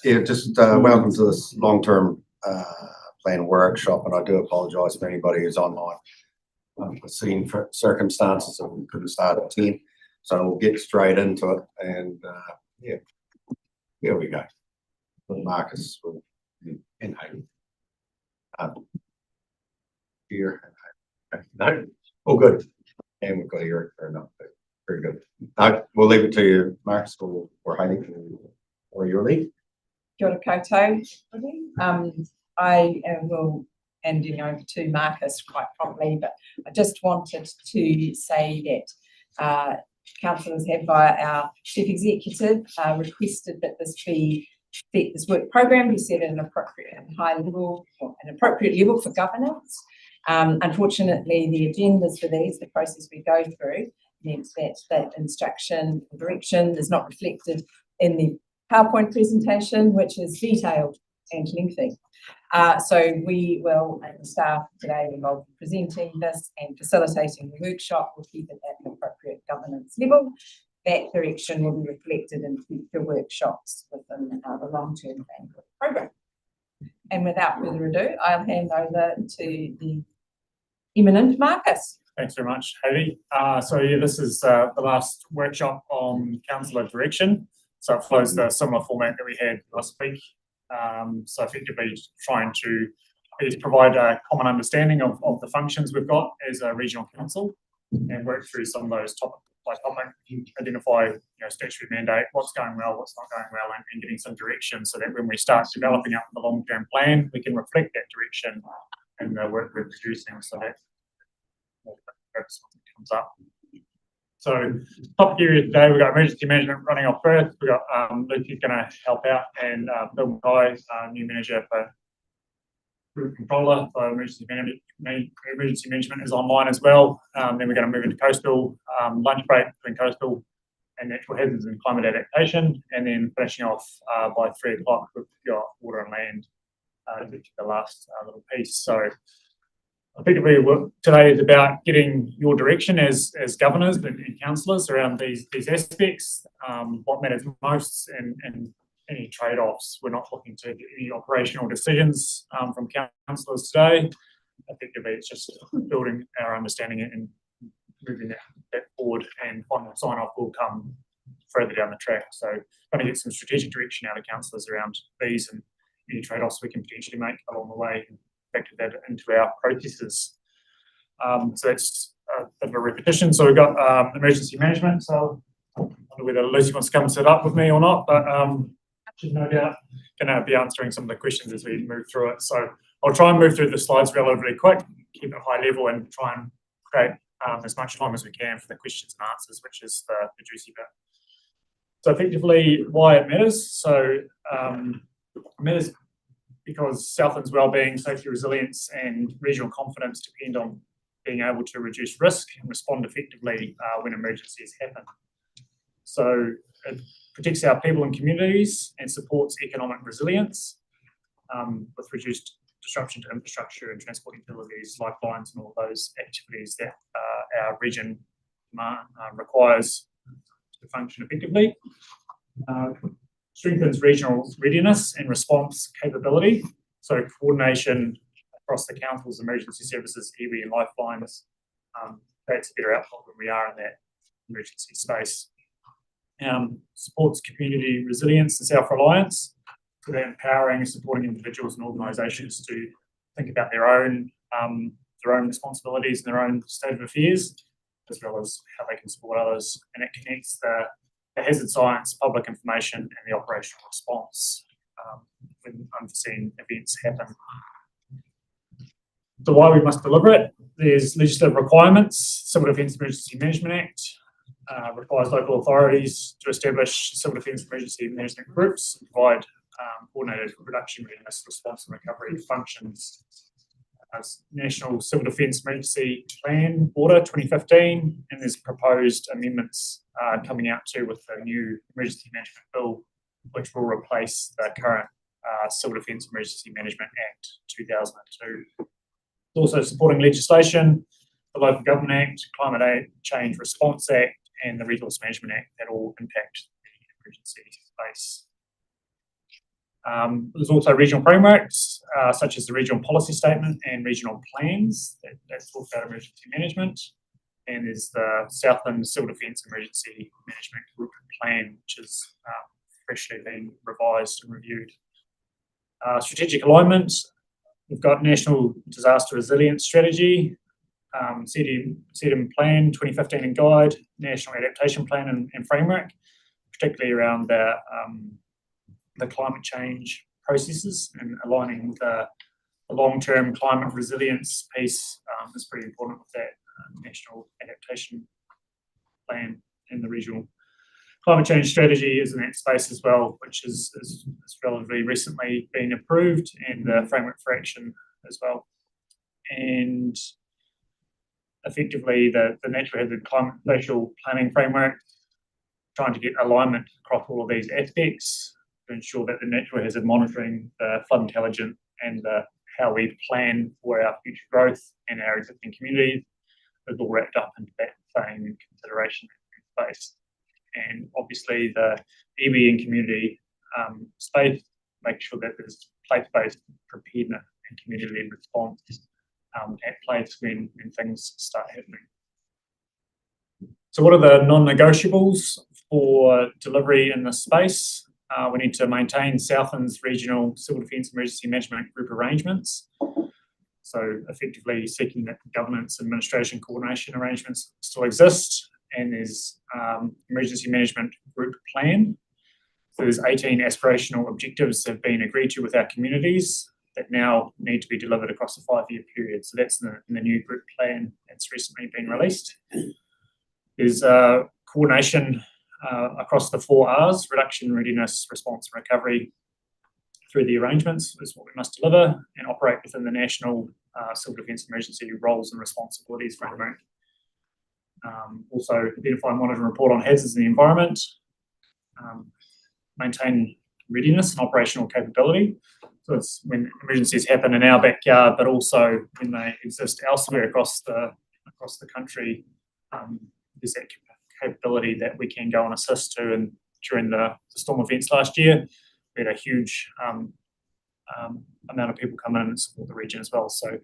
Yeah, just welcome to this long-term plan workshop, and I do apologise for anybody who's online. Seen for circumstances that we couldn't start at 10, so we'll get straight into it. And yeah, here we go. With Marcus and Hayden. Here, no, all good. And we've got Eric there now. Very good. We'll leave it to you, Marcus, or Hayden, or your lead. Kia ora koutou. I will handing over to Marcus quite promptly, but I just wanted to say that councillors have, via our chief executive, requested that this work program be set at an appropriate and high level, or an appropriate level for governance. Unfortunately, the agendas for these, the process we go through, means that instruction or direction is not reflected in the PowerPoint presentation, which is detailed and lengthy. So we will, and the staff today involved in presenting this and facilitating the workshop, will keep it at an appropriate governance level. That direction will be reflected in future workshops within the long-term plan program. And without further ado, I'll hand over to the eminent Marcus. Thanks very much, Hayley. So yeah, this is the last workshop on councillor direction. So it follows the similar format that we had last week. So effectively trying to provide a common understanding of the functions we've got as a regional council and work through some of those topic by topic, identify statutory mandate, what's going well, what's not going well, and getting some direction so that when we start developing out the long-term plan, we can reflect that direction in the work we're producing, so that comes up. So topic area today, we've got emergency management running off first. We've got Luke who's going to help out, and Bill Mackay, new manager for group controller for emergency management is online as well. Then we're going to move into coastal, lunch break between coastal and natural hazards and climate adaptation, and then finishing off by 3 o'clock with your water and land, the last little piece. So effectively, today is about getting your direction as governors and councillors around these aspects, what matters most, and any trade-offs. We're not looking to get any operational decisions from councillors today. Effectively, it's just building our understanding and moving that forward, and final sign-off will come further down the track. So trying to get some strategic direction out of councillors around these and any trade-offs we can potentially make along the way, and factor that into our processes. So that's a bit of a repetition. So we've got emergency management. So I don't know whether Lucy wants to come sit up with me or not, but she's no doubt going to be answering some of the questions as we move through it. So I'll try and move through the slides relatively quick, keep it high level, and try and create as much time as we can for the questions and answers, which is the juicy bit. So effectively, why it matters. So it matters because Southland's wellbeing, safety, resilience, and regional confidence depend on being able to reduce risk and respond effectively when emergencies happen. So it protects our people and communities and supports economic resilience with reduced disruption to infrastructure and transport utilities, lifelines, and all those activities that our region requires to function effectively. Strengthens regional readiness and response capability. So coordination across the council's emergency services, iwi and lifelines, creates a better outcome when we are in that emergency space. Supports community resilience and self-reliance, so they're empowering and supporting individuals and organisations to think about their own responsibilities and their own state of affairs, as well as how they can support others. And it connects the hazard science, public information, and the operational response when unforeseen events happen. So why we must deliver it? There's legislative requirements. Civil Defence Emergency Management Act requires local authorities to establish civil defence emergency management groups and provide coordinated production, readiness, response, and recovery functions. National Civil Defence Emergency Plan Order 2015, and there's proposed amendments coming out too with the new Emergency Management Bill, which will replace the current Civil Defence Emergency Management Act 2002. Also supporting legislation, the Local Government Act, Climate Change Response Act, and the Resource Management Act that all impact the emergency space. There's also regional frameworks, such as the regional policy statement and regional plans that talk about emergency management. And there's the Southland Civil Defence Emergency Management Group Plan, which is freshly being revised and reviewed. Strategic alignment, we've got National Disaster Resilience Strategy, CDM Plan 2015 and Guide, National Adaptation Plan and Framework, particularly around the climate change processes and aligning the long-term climate resilience piece is pretty important with that National Adaptation Plan, and the regional climate change strategy is in that space as well, which is relatively recently been approved, and the framework for action as well. And effectively the natural hazard climate spatial planning framework, trying to get alignment across all of these aspects to ensure that the natural hazard monitoring, the flood intelligence, and how we plan for our future growth and our existing communities is all wrapped up into that same consideration space. And obviously the iwi and community space, make sure that there's place-based preparedness and community response at place when things start happening. So what are the non-negotiables for delivery in this space? We need to maintain Southland's regional civil defence emergency management group arrangements. So effectively seeking that governance administration coordination arrangements still exist, and there's emergency management group plan. So there's 18 aspirational objectives that have been agreed to with our communities that now need to be delivered across a 5-year period. So that's in the new group plan that's recently been released. There's coordination across the 4 Rs, reduction, readiness, response, and recovery through the arrangements is what we must deliver, and operate within the National Civil Defence Emergency Roles and Responsibilities framework. Also identify, monitor, and report on hazards in the environment, maintain readiness and operational capability. So it's when emergencies happen in our backyard, but also when they exist elsewhere across the country, there's that capability that we can go and assist to. And during the storm events last year, we had a huge amount of people come in and support the region as well. So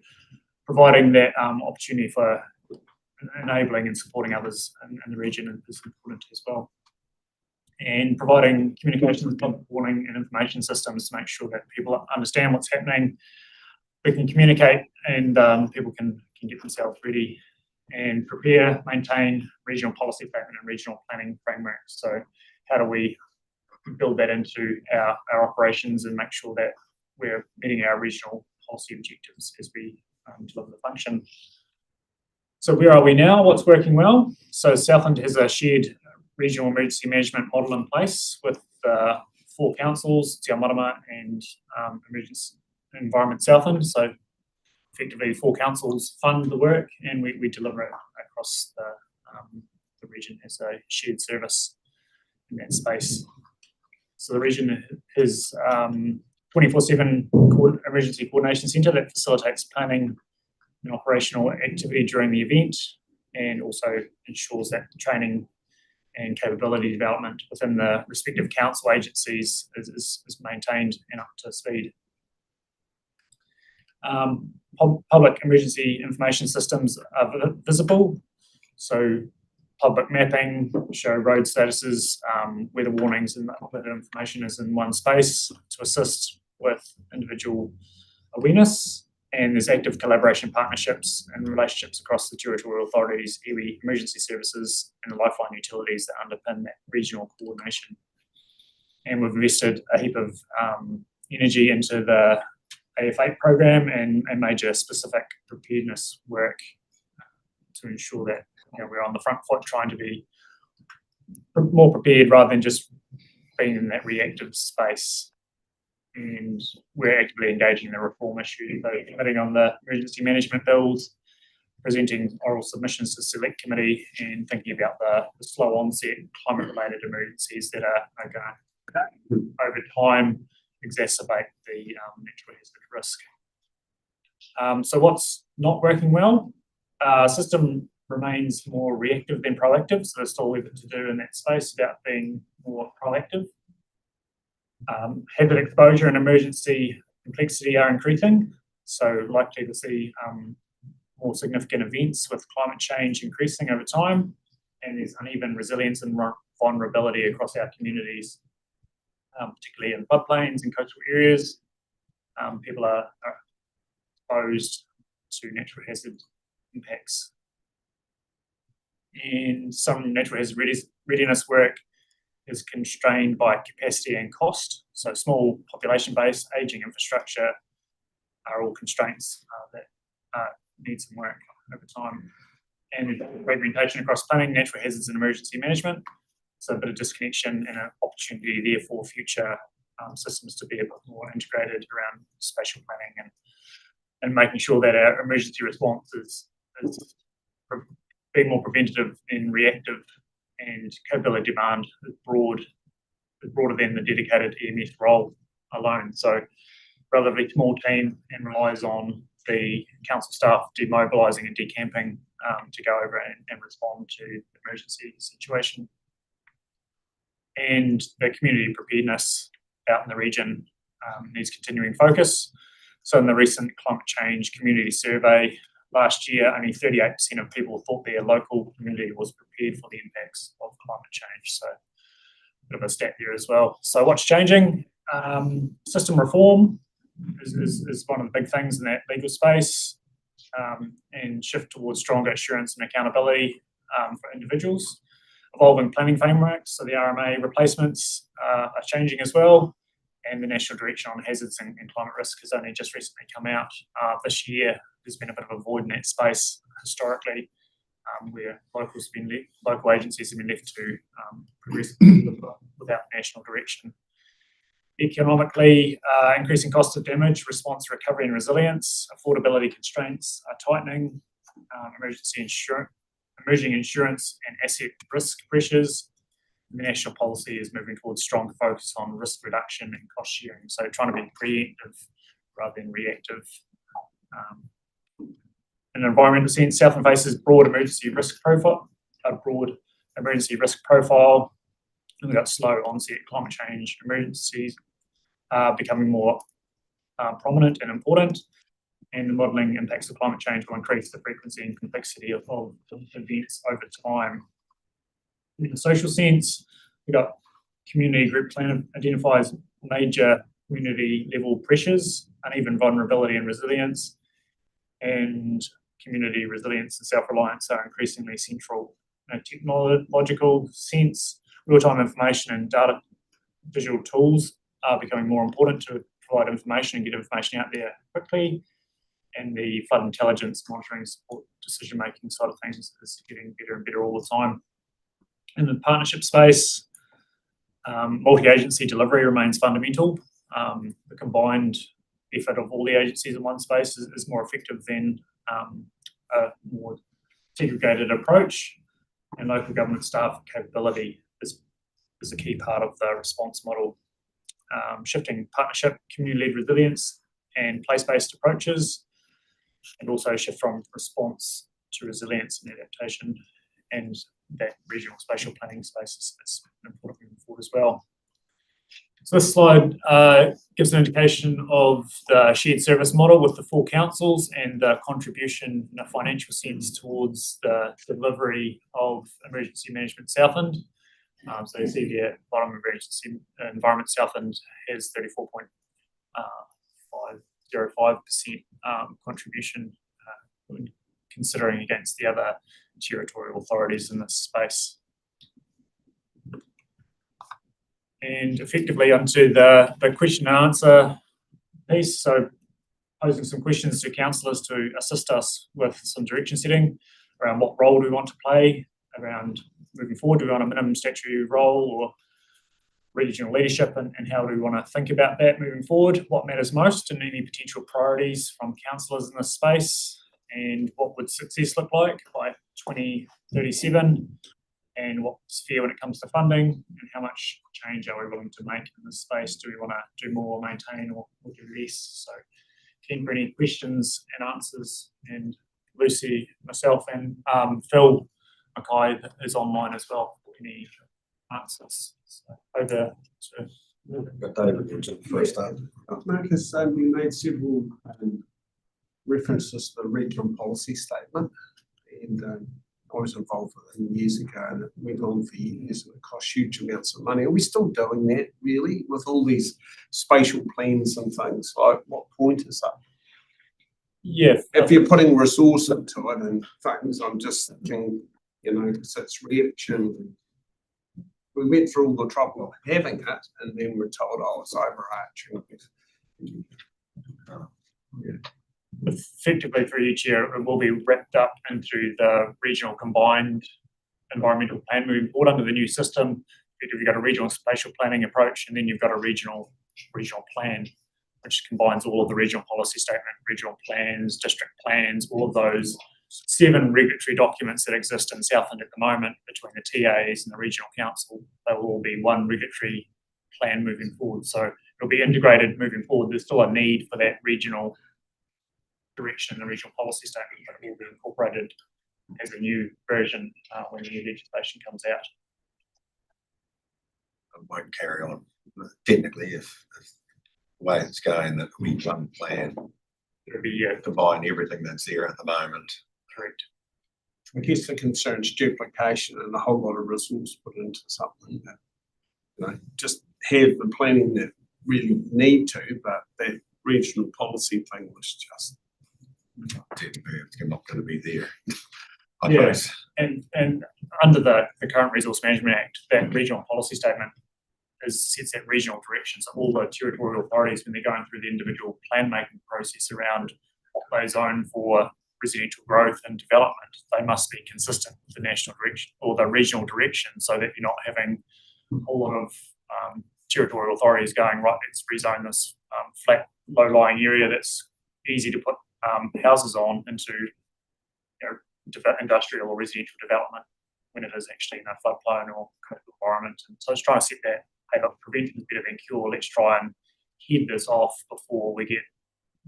providing that opportunity for enabling and supporting others in the region is important as well. And providing communications, public warning, and information systems to make sure that people understand what's happening, we can communicate, and people can get themselves ready, and prepare, maintain regional policy statement and regional planning frameworks. So how do we build that into our operations and make sure that we're meeting our regional policy objectives as we deliver the function? So where are we now? What's working well? So Southland has a shared regional emergency management model in place with 4 councils, Te Amarama and Emergency Environment Southland. So effectively 4 councils fund the work, and we deliver it across the region as a shared service in that space. So the region has 24/7 emergency coordination centre that facilitates planning and operational activity during the event, and also ensures that training and capability development within the respective council agencies is maintained and up to speed. Public emergency information systems are visible, so public mapping, show road statuses, weather warnings, and that information is in one space to assist with individual awareness. And there's active collaboration, partnerships, and relationships across the territorial authorities, iwi, emergency services, and the lifeline utilities that underpin that regional coordination. And we've invested a heap of energy into the AF8 program and major specific preparedness work to ensure that we're on the front foot, trying to be more prepared rather than just being in that reactive space. And we're actively engaging in the reform issue, so committing on the emergency management bills, presenting oral submissions to select committee, and thinking about the slow onset climate-related emergencies that are going to, over time, exacerbate the natural hazard risk. So what's not working well? System remains more reactive than proactive, so there's still work to do in that space about being more proactive. Hazard exposure and emergency complexity are increasing, so likely to see more significant events with climate change increasing over time, and there's uneven resilience and vulnerability across our communities, particularly in floodplains and coastal areas. People are exposed to natural hazard impacts. And some natural hazard readiness work is constrained by capacity and cost. So small population base, ageing infrastructure are all constraints that need some work over time. And fragmentation across planning, natural hazards and emergency management. So a bit of disconnection and an opportunity there for future systems to be a bit more integrated around spatial planning and making sure that our emergency response is being more preventative and reactive, and capability demand is broader than the dedicated EMS role alone. So relatively small team and relies on the council staff demobilising and decamping to go over and respond to the emergency situation. And the community preparedness out in the region needs continuing focus. So in the recent climate change community survey last year, only 38% of people thought their local community was prepared for the impacts of climate change. So a bit of a stat there as well. So what's changing? System reform is one of the big things in that legal space, and shift towards stronger assurance and accountability for individuals. Evolving planning frameworks, so the RMA replacements are changing as well, and the National Direction on Hazards and Climate Risk has only just recently come out. This year, there's been a bit of a void in that space historically, where local agencies have been left to progress without national direction. Economically, increasing cost of damage, response, recovery and resilience, affordability constraints are tightening, emerging insurance and asset risk pressures. The national policy is moving towards stronger focus on risk reduction and cost sharing, so trying to be preemptive rather than reactive. In an environmental sense, Southland faces broad emergency risk profile. We've got slow onset climate change emergencies becoming more prominent and important, and the modelling impacts of climate change will increase the frequency and complexity of events over time. In the social sense, we've got community group plan identifies major community level pressures, uneven vulnerability and resilience, and community resilience and self-reliance are increasingly central. In a technological sense, real-time information and data visual tools are becoming more important to provide information and get information out there quickly, and the flood intelligence monitoring support decision-making side of things is getting better and better all the time. In the partnership space, multi-agency delivery remains fundamental. The combined effort of all the agencies in one space is more effective than a more segregated approach, and local government staff capability is a key part of the response model. Shifting partnership, community-led resilience and place-based approaches, and also shift from response to resilience and adaptation, and that regional spatial planning space is important moving forward as well. So this slide gives an indication of the shared service model with the 4 councils and the contribution in a financial sense towards the delivery of emergency management Southland. So you see there, bottom emergency environment Southland has 34.505% contribution when considering against the other territorial authorities in this space. And effectively onto the question and answer piece. So posing some questions to councillors to assist us with some direction setting around what role do we want to play around moving forward. Do we want a minimum statutory role or regional leadership, and how do we want to think about that moving forward? What matters most and any potential priorities from councillors in this space, and what would success look like by 2037, and what's fair when it comes to funding, and how much change are we willing to make in this space? Do we want to do more, maintain, or do less? So keen for any questions and answers, and Lucy, myself, and Phil Mackay is online as well for any answers. So over to Got David Richard first up. Marcus, you made several references to the regional policy statement, and I was involved with it years ago, and it went on for years, and it cost huge amounts of money. Are we still doing that, really, with all these spatial plans and things? Like, what point is that? Yes. If you're putting resource into it and things, I'm just thinking, you know, because it's reaction. We went through all the trouble of having it, and then we're told, oh, it's overarching. Effectively, for each year, it will be wrapped up into the regional combined environmental plan moving forward under the new system. You've got a regional spatial planning approach, and then you've got a regional plan, which combines all of the regional policy statement, regional plans, district plans, all of those 7 regulatory documents that exist in Southland at the moment between the TAs and the regional council. They will all be one regulatory plan moving forward. So it'll be integrated moving forward. There's still a need for that regional direction in the regional policy statement, but it will be incorporated as a new version when the new legislation comes out. It won't carry on technically if the way it's going, that we one plan It'll be combine everything that's there at the moment. correct. I guess the concern is duplication and a whole lot of resource put into something that, you know, just have the planning that really need to, but that regional policy thing was just. Technically, it's not going to be there. Yes, and under the current Resource Management Act, that regional policy statement sets that regional direction. So all the territorial authorities, when they're going through the individual plan making process around what they zone for residential growth and development, they must be consistent with the national direction or the regional direction, so that you're not having a whole lot of territorial authorities going, right, let's rezone this flat, low-lying area that's easy to put houses on into, you know, industrial or residential development when it is actually in a floodplain or coastal environment. And so it's trying to set that, hey, look, prevention is better than cure. Let's try and head this off before we get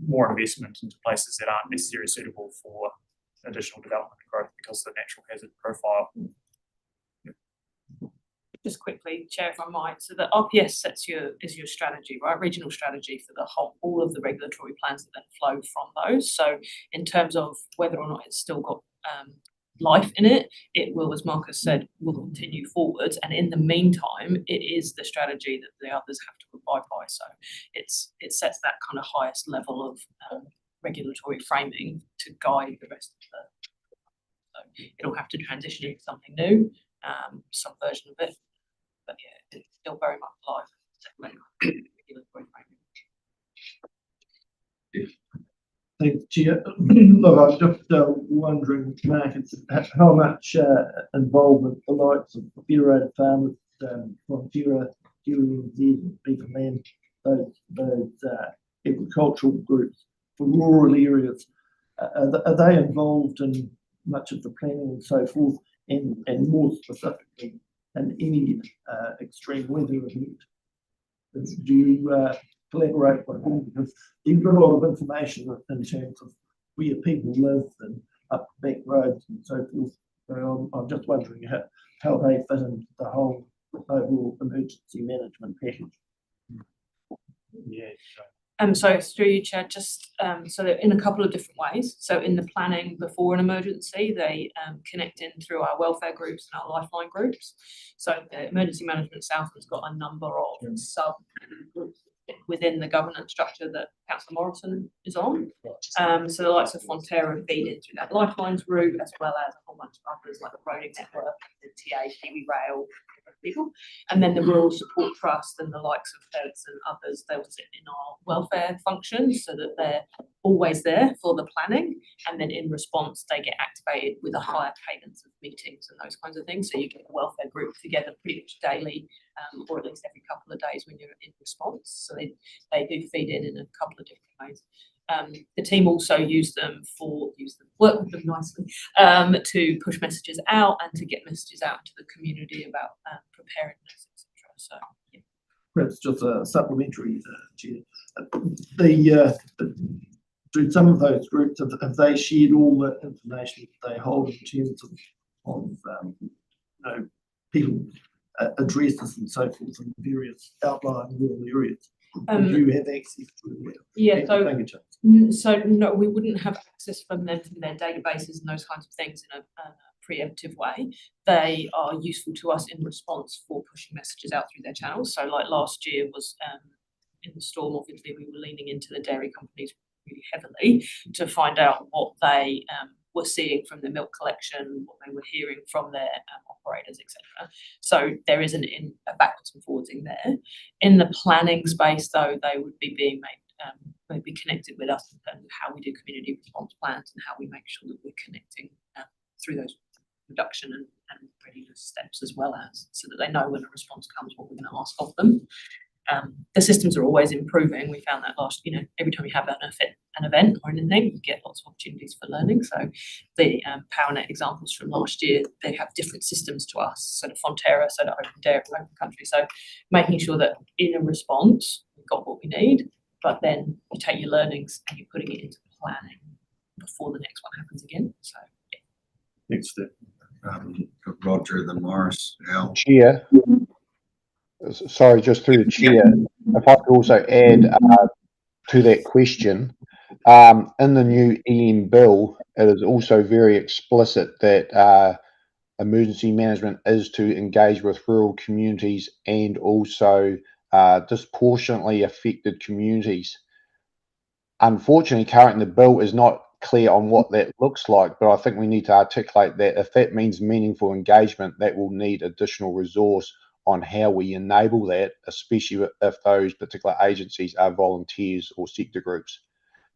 more investment into places that aren't necessarily suitable for additional development and growth because of the natural hazard profile. Just quickly, Chair, if I might, so the RPS is your strategy, right? Regional strategy for the whole, all of the regulatory plans that then flow from those. So in terms of whether or not it's still got life in it, it will, as Marcus said, will continue forwards. And in the meantime, it is the strategy that the others have to abide by. So it sets that kind of highest level of regulatory framing to guide the rest of the. So it'll have to transition into something new, some version of it. But yeah, it's still very much live. Regulatory framing. Thank you. Look, I was just wondering, Marcus, how much involvement the likes of Federated Farmers, Fonterra, QNZ, Beaver Land, those agricultural groups for rural areas, are they involved in much of the planning and so forth, and more specifically in any extreme weather event? Do you collaborate with them? Because you've got a lot of information in terms of where people live and up back roads and so forth. So I'm just wondering how they fit into the whole overall emergency management package. Yeah. So through you, Chair, just so that in a couple of different ways. So in the planning before an emergency, they connect in through our welfare groups and our lifeline groups. So the Emergency Management Southland's got a number of sub groups within the governance structure that Councillor Morrison is on. So the likes of Fonterra feed into that lifelines route, as well as a whole bunch of others like the Roading Network, the TA, Kiwi Rail, people. And then the Rural Support Trust and the likes of FEDS and others, they'll sit in our welfare functions so that they're always there for the planning. And then in response, they get activated with a higher cadence of meetings and those kinds of things. So you get a welfare group together pretty much daily, or at least every couple of days when you're in response. So they do feed in a couple of different ways. The team also work with them nicely to push messages out and to get messages out to the community about preparedness, etc. So yeah. Perhaps just a supplementary, Chair. Do some of those groups, have they shared all the information that they hold in terms of people addresses and so forth in various outlying rural areas? Do Um, you have access to it? yeah, so Language. So no, we wouldn't have access from them from their databases and those kinds of things in a preemptive way. They are useful to us in response for pushing messages out through their channels. So like last year was in the storm, obviously we were leaning into the dairy companies really heavily to find out what they were seeing from the milk collection, what they were hearing from their operators, etc. So there is a backwards and forwards in there. In the planning space, though, they would be being made be connected with us in terms of how we do community response plans and how we make sure that we're connecting through those reduction and readiness steps, as well as so that they know when a response comes what we're going to ask of them. The systems are always improving. We found that every time you have an event or anything, you get lots of opportunities for learning. So the PowerNet examples from last year, they have different systems to us. So the Fonterra, so the Open Country. So making sure that in a response, we've got what we need, but then you take your learnings and you're putting it into planning before the next one happens again. So yeah. Next step. Roger, then Morris, Al. Chair, sorry, just through the chair, if I could also add to that question, in the new EM bill, it is also very explicit that emergency management is to engage with rural communities and also disproportionately affected communities. Unfortunately, currently the bill is not clear on what that looks like, but I think we need to articulate that if that means meaningful engagement, that will need additional resource on how we enable that, especially if those particular agencies are volunteers or sector groups.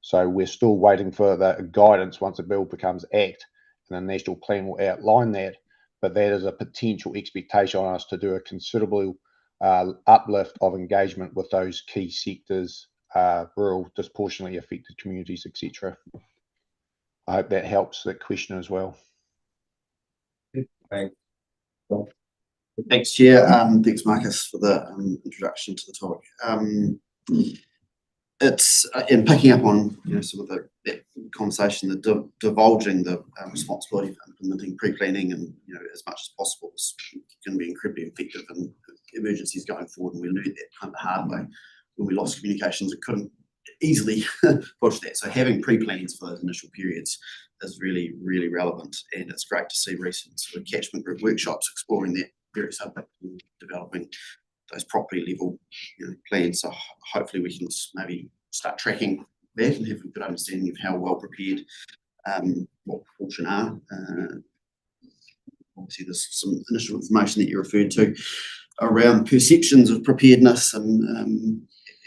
So we're still waiting for the guidance once the bill becomes act, and the national plan will outline that, but that is a potential expectation on us to do a considerable uplift of engagement with those key sectors, rural, disproportionately affected communities, etc. I hope that helps that question as well. Thanks. Thanks, Chair. Thanks, Marcus, for the introduction to the topic. It's in picking up on some of that conversation, the divulging the responsibility for implementing pre-planning and as much as possible is going to be incredibly effective in emergencies going forward, and we learned that kind of the hard way when we lost communications and couldn't easily push that. So having pre-plans for those initial periods is really, really relevant, and it's great to see recent sort of catchment group workshops exploring that very subject and developing those property level plans. So hopefully we can maybe start tracking that and have a good understanding of how well prepared what proportion are. Obviously there's some initial information that you referred to around perceptions of preparedness, and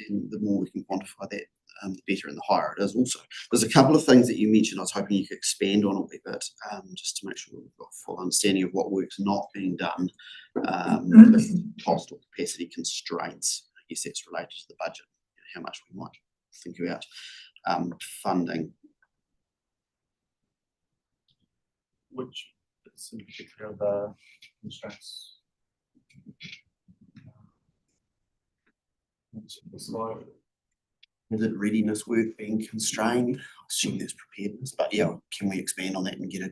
the more we can quantify that, the better and the higher it is also. There's a couple of things that you mentioned I was hoping you could expand on a wee bit, just to make sure we've got a full understanding of what work's not being done with cost or capacity constraints. I guess that's related to the budget, how much we might think about funding. Which is in particular the constraints. Is it readiness work being constrained? I assume there's preparedness, but yeah, can we expand on that and get a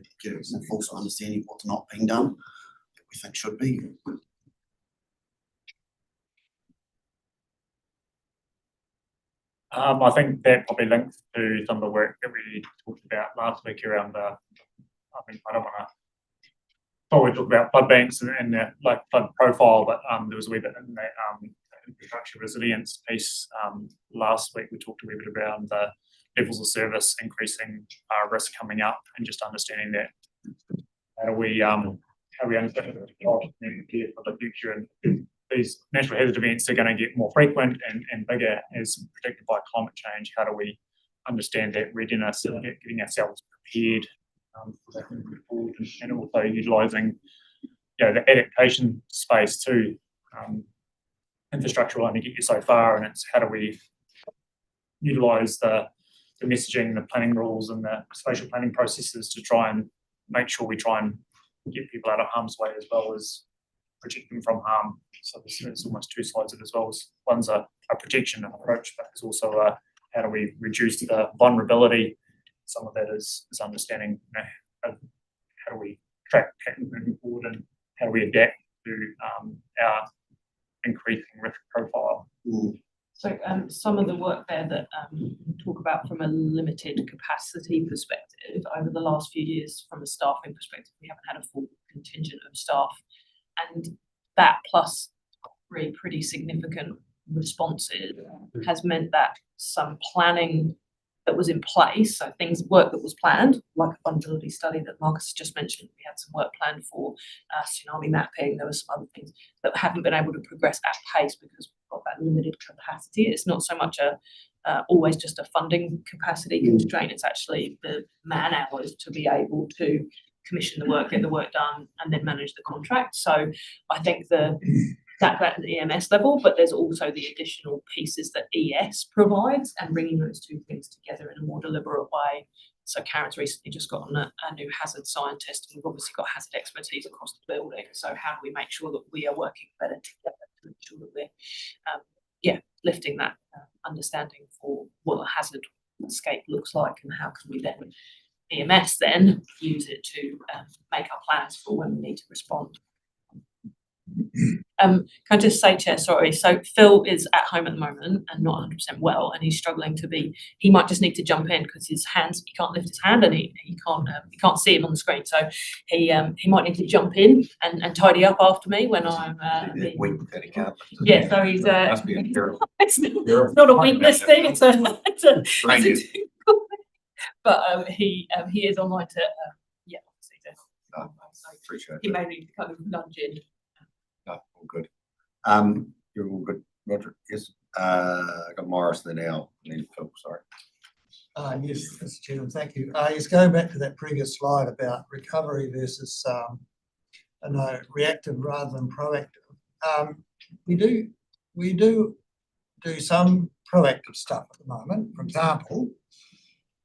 full understanding of what's not being done that we think should be? I think that probably links to some of the work that we talked about last week around I don't want to probably talk about flood banks and the flood profile, but there was a wee bit in that infrastructure resilience piece. Last week we talked a wee bit around the levels of service increasing risk coming up, and just understanding that how we understand for the future, and these natural hazard events are going to get more frequent and bigger as predicted by climate change. How do we understand that readiness and getting ourselves prepared for that moving forward, and also utilising the adaptation space too. Infrastructure will only get you so far, and it's how do we utilise the messaging, the planning rules and the spatial planning processes to try and make sure we try and get people out of harm's way as well as protect them from harm. So there's almost two sides of it as well. As one's a protection approach, but there's also a how do we reduce the vulnerability. Some of that is understanding how do we track patterns moving forward, and how do we adapt to our increasing risk profile. So some of the work there that we talk about from a limited capacity perspective, over the last few years, from a staffing perspective, we haven't had a full contingent of staff, and that plus pretty significant responses has meant that some planning that was in place, so work that was planned, like a vulnerability study that Marcus just mentioned, we had some work planned for tsunami mapping, there were some other things that haven't been able to progress at pace because we've got that limited capacity. It's not so much always just a funding capacity constraint, it's actually the man hours to be able to commission the work, get the work done, and then manage the contract. So I think that at the EMS level, but there's also the additional pieces that ES provides, and bringing those two things together in a more deliberate way. So Karen's recently just gotten a new hazard scientist, and we've obviously got hazard expertise across the building. So how do we make sure that we are working better together to make sure that we're, lifting that understanding for what a hazard escape looks like, and how can we then EMS then use it to make our plans for when we need to respond. Can I just say, Chair, sorry, so Phil is at home at the moment and not 100% well, and he's struggling to be, he might just need to jump in because his hands, he can't lift his hand, and he can't see him on the screen, so he might need to jump in and tidy up after me when I'm yeah, so he's it's not a weakness thing, it's a but he is online to Appreciate he it. may need to kind of nudge in. No, all good. You're all good, Roger. Yes. I got Morris there now. Sorry. Yes, Mr. Chairman, thank you. Yes, going back to that previous slide about recovery versus reactive rather than proactive. We do some proactive stuff at the moment. For example,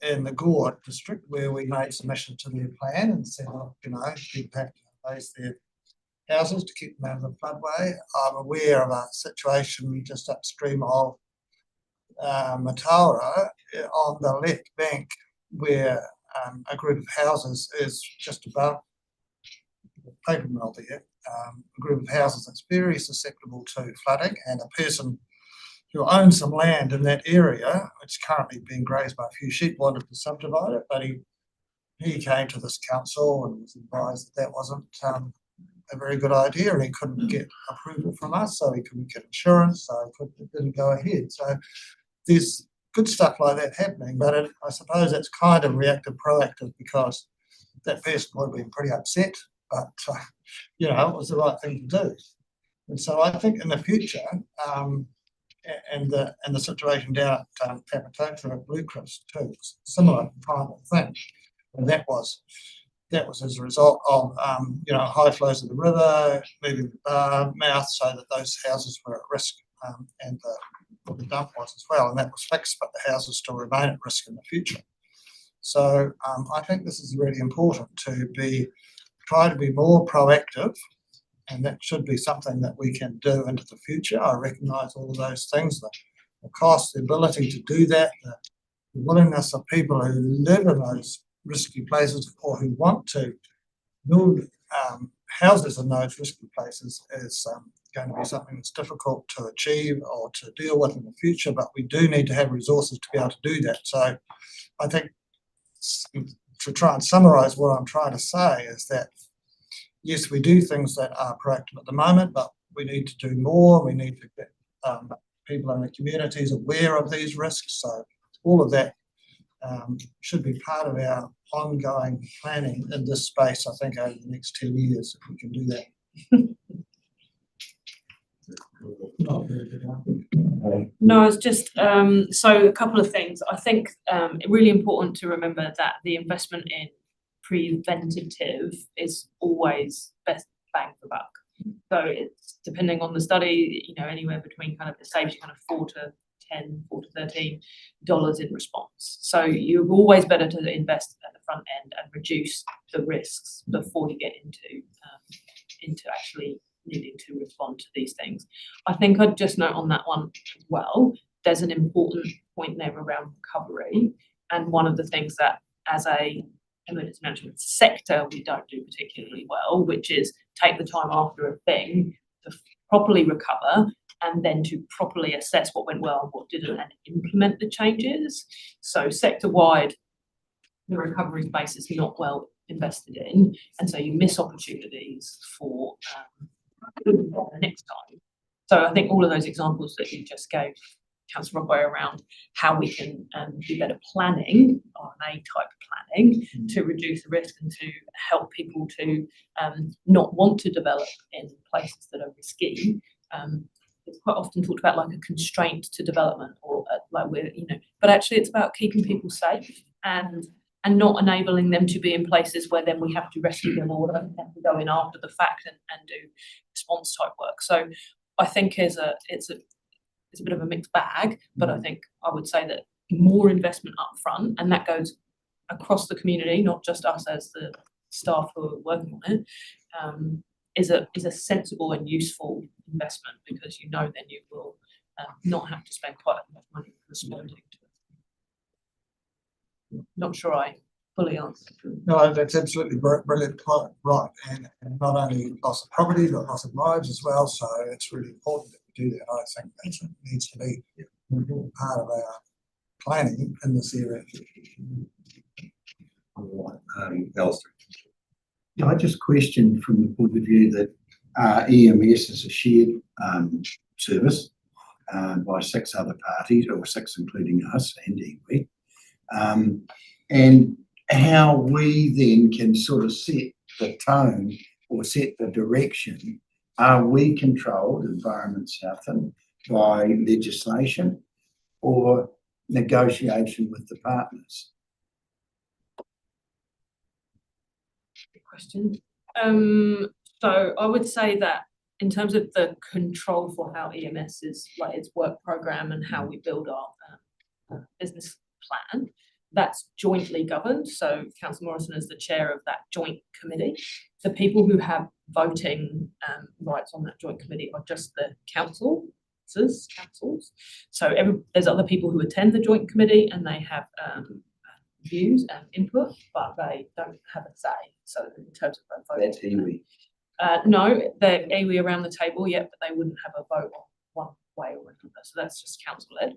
in the Gore district, where we made submission to their plan and said, people have to raise their houses to keep them out of the floodway. I'm aware of a situation just upstream of Mataura on the left bank, where a group of houses is just above the paper mill there. A group of houses that's very susceptible to flooding, and a person who owns some land in that area, which is currently being grazed by a few sheep, wanted to subdivide it, but he came to this council and was advised that wasn't a very good idea, and he couldn't get approval from us, so he couldn't get insurance, so it didn't go ahead. So there's good stuff like that happening, but I suppose it's kind of reactive proactive, because that person would have been pretty upset, but it was the right thing to do. And so I think in the future, and the situation down at Papatota at Blue Cross too, similar kind of thing, and that was as a result of high flows of the river, moving the mouth so that those houses were at risk, and the dump was as well, and that was fixed, but the houses still remain at risk in the future. So I think this is really important to try to be more proactive, and that should be something that we can do into the future. I recognise all of those things, the cost, the ability to do that, the willingness of people who live in those risky places or who want to build houses in those risky places is going to be something that's difficult to achieve or to deal with in the future, but we do need to have resources to be able to do that. So I think, to try and summarise what I'm trying to say, is that yes, we do things that are proactive at the moment, but we need to do more. We need to get people in the communities aware of these risks. So all of that should be part of our ongoing planning in this space, I think, over the next 10 years, if we can do that. No, it's just so a couple of things. I think really important to remember that the investment in preventative is always best bang for buck. So it's depending on the study, anywhere between kind of, it saves you kind of $4 to $13 in response. So you're always better to invest at the front end and reduce the risks before you get into actually needing to respond to these things. I think I'd just note on that one as well, there's an important point there around recovery, and one of the things that as a emergency management sector we don't do particularly well, which is take the time after a thing to properly recover and then to properly assess what went well and what didn't and implement the changes. So sector-wide, the recovery space is not well invested in, and so you miss opportunities for the next time. So I think all of those examples that you just gave, Councillor Rockaway, around how we can do better planning, RMA type planning, to reduce the risk and to help people to not want to develop in places that are risky. It's quite often talked about like a constraint to development, or like we're, but actually it's about keeping people safe and not enabling them to be in places where then we have to rescue them or have to go in after the fact and do response type work. So I think it's a bit of a mixed bag, but I think I would say that more investment up front, and that goes across the community, not just us as the staff who are working on it, is a sensible and useful investment, because then you will not have to spend quite as much money responding to it. Not sure I fully answered. No, that's absolutely brilliant, quite right, and not only loss of property, but loss of lives as well, so it's really important that we do that. I think that needs to be part of our planning in this area. Alistair. Yeah, I just question from the point of view that EMS is a shared service by 6 other parties, or 6 including us and iwi, and how we then can sort of set the tone or set the direction. Are we controlled, Environment Southland, by legislation or negotiation with the partners? Good question. So I would say that in terms of the control for how EMS is, like its work program and how we build our business plan, that's jointly governed. So Councillor Morrison is the chair of that joint committee. The people who have voting rights on that joint committee are just the councils. So there's other people who attend the joint committee and they have views and input, but they don't have a say. So in terms of voting. That's iwi. No, they're iwi around the table, yeah, but they wouldn't have a vote on one way or another. So that's just council-led.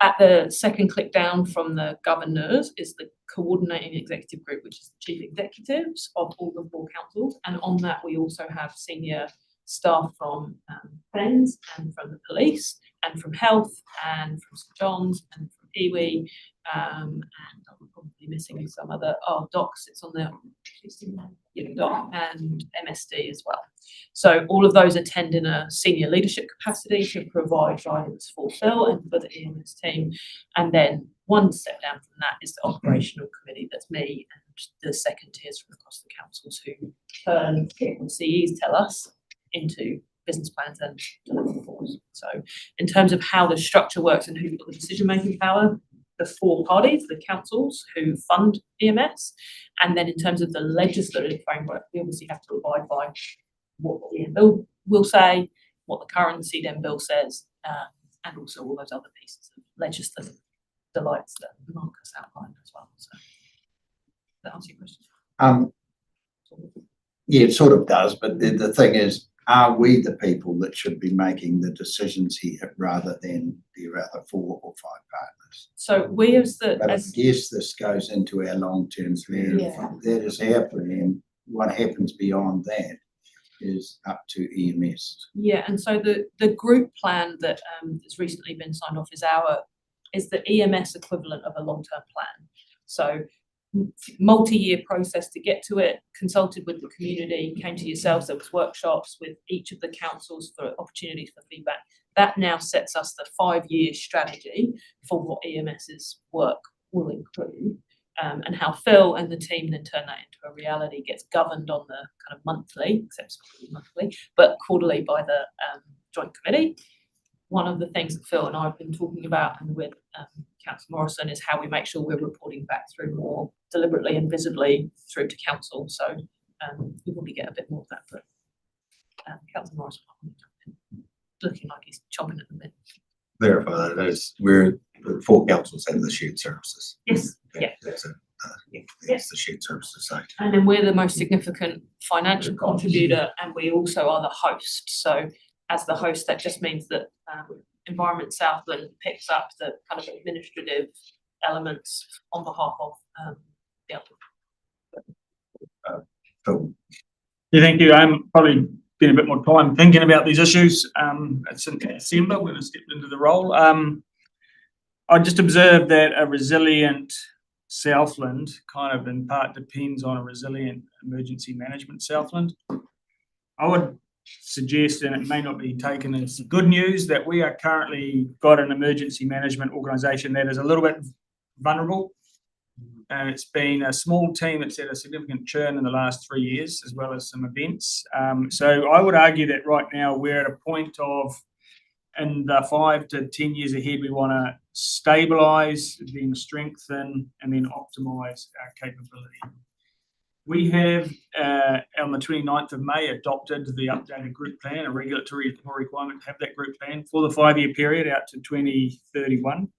At the second click down from the governors is the coordinating executive group, which is the chief executives of all the 4 councils. And on that, we also have senior staff from Friends and from the police and from health and from St John's and from iwi. And I'm probably missing some other, Doc sits on there, Doc and MSD as well. So all of those attend in a senior leadership capacity to provide guidance for Phil and for the EMS team. And then one step down from that is the operational committee, that's me and the second tiers from across the councils who turn what CEs tell us into business plans and deliverables. So in terms of how the structure works and who's got the decision-making power, the 4 parties, the councils who fund EMS, and then in terms of the legislative framework, we obviously have to abide by what the CDM bill will say, what the current CDM bill says, and also all those other pieces of legislative delights that Marcus outlined as well. So that answer your question? Yeah, it sort of does, but the thing is, are we the people that should be making the decisions here rather than the other 4 or 5 partners? So we as But I guess this goes into our long-term plan. Yeah. That is our plan. What happens beyond that is up to EMS. Yeah, and so the group plan that has recently been signed off is the EMS equivalent of a long-term plan. So multi-year process to get to it, consulted with the community, came to yourselves, there was workshops with each of the councils for opportunities for feedback. That now sets us the 5-year strategy for what EMS's work will include, and how Phil and the team then turn that into a reality gets governed on the kind of monthly, except it's monthly, but quarterly by the joint committee. One of the things that Phil and I have been talking about and with Councillor Morrison is how we make sure we're reporting back through more deliberately and visibly through to council. So we probably get a bit more of that, but Councillor Morrison looking like he's chomping at the bit. Verify that we're the 4 councils have the shared services. Yes, yeah. That's it. That's the shared services side. And then we're the most significant financial contributor, and we also are the host. So as the host, that just means that Environment Southland picks up the kind of administrative elements on behalf of the other. Phil. Yeah, thank you. I'm probably spent a bit more time thinking about these issues. It's in December when I stepped into the role. I just observed that a resilient Southland kind of in part depends on a resilient emergency management Southland. I would suggest, and it may not be taken as good news, that we are currently got an emergency management organisation that is a little bit vulnerable. And it's been a small team that's had a significant churn in the last 3 years, as well as some events. So I would argue that right now we're at a point of, in the 5 to 10 years ahead, we want to stabilise, then strengthen, and then optimise our capability. We have, on the 29th of May, adopted the updated group plan, a regulatory requirement to have that group plan for the 5-year period out to 2031.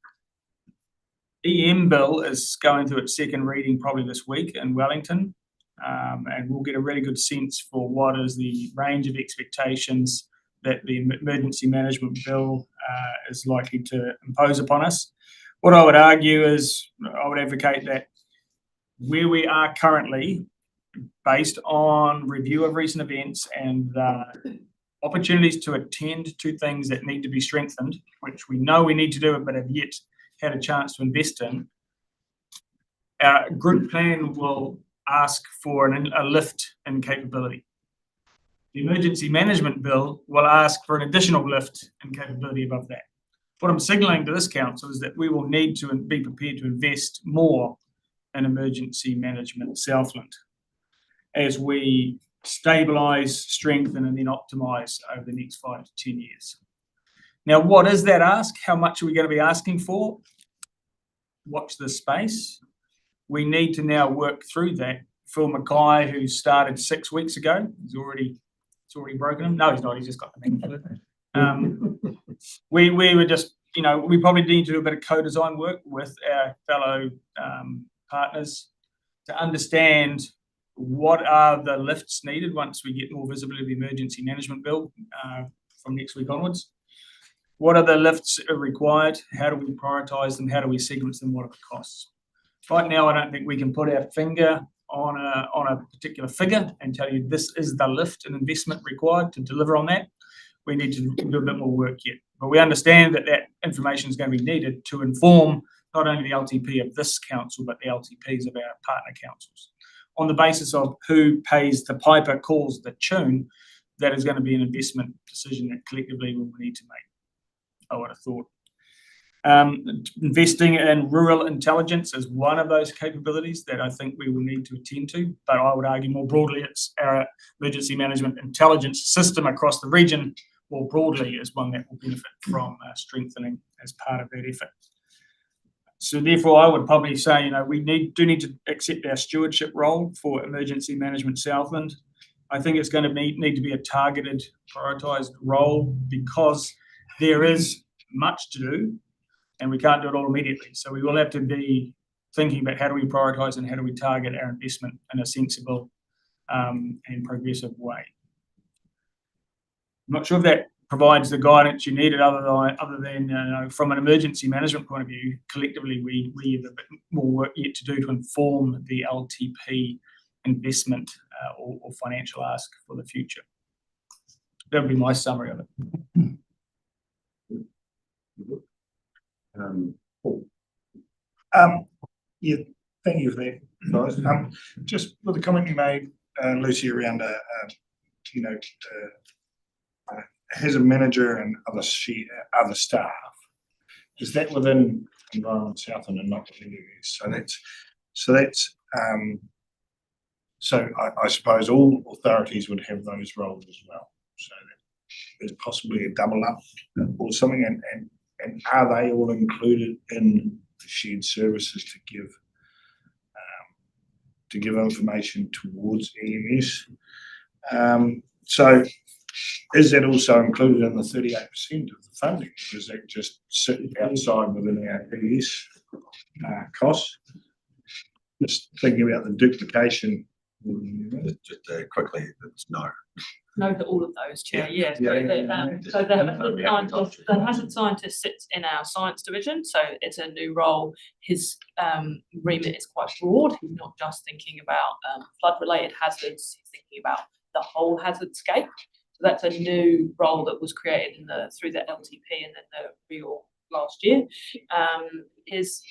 EM bill is going through its second reading probably this week in Wellington, and we'll get a really good sense for what is the range of expectations that the emergency management bill is likely to impose upon us. What I would argue is, I would advocate that where we are currently, based on review of recent events and opportunities to attend to things that need to be strengthened, which we know we need to do but have yet had a chance to invest in, our group plan will ask for a lift in capability. The emergency management bill will ask for an additional lift in capability above that. What I'm signalling to this council is that we will need to be prepared to invest more in emergency management Southland as we stabilise, strengthen, and then optimise over the next 5 to 10 years. Now, what is that ask? How much are we going to be asking for? Watch this space. We need to now work through that. Phil Mackay, who started 6 weeks ago, it's already broken him. No, he's not. He's just got the name. We were just, we probably need to do a bit of co-design work with our fellow partners to understand what are the lifts needed once we get more visibility of the emergency management bill from next week onwards. What are the lifts required? How do we prioritise them? How do we sequence them? What are the costs? Right now, I don't think we can put our finger on a particular figure and tell you this is the lift and investment required to deliver on that. We need to do a bit more work yet. But we understand that information is going to be needed to inform not only the LTP of this council, but the LTPs of our partner councils. On the basis of who pays the piper, calls the tune, that is going to be an investment decision that collectively we will need to make, I would have thought. Investing in rural intelligence is one of those capabilities that I think we will need to attend to, but I would argue more broadly it's our emergency management intelligence system across the region more broadly is one that will benefit from strengthening as part of that effort. So therefore, I would probably say, we do need to accept our stewardship role for emergency management Southland. I think it's going to need to be a targeted, prioritised role because there is much to do and we can't do it all immediately. So we will have to be thinking about how do we prioritise and how do we target our investment in a sensible and progressive way. I'm not sure if that provides the guidance you needed other than from an emergency management point of view, collectively we have a bit more work yet to do to inform the LTP investment or financial ask for the future. That would be my summary of it. Yeah, thank you for that, guys. Just with the comment you made, Lucy, around has a manager and other staff. Is that within Environment Southland and not within US? So I suppose all authorities would have those roles as well. So there's possibly a double up or something, and are they all included in the shared services to give information towards EMS? So is that also included in the 38% of the funding? Or is that just sitting outside within our PS costs? just thinking about the duplication. Just quickly, it's no. No to all of those, Chair, Yeah. yeah. Yeah. So the hazard scientist sits in our science division, so it's a new role. His remit is quite broad. He's not just thinking about flood-related hazards, he's thinking about the whole hazard scape. So that's a new role that was created through the LTP and then the real last year. His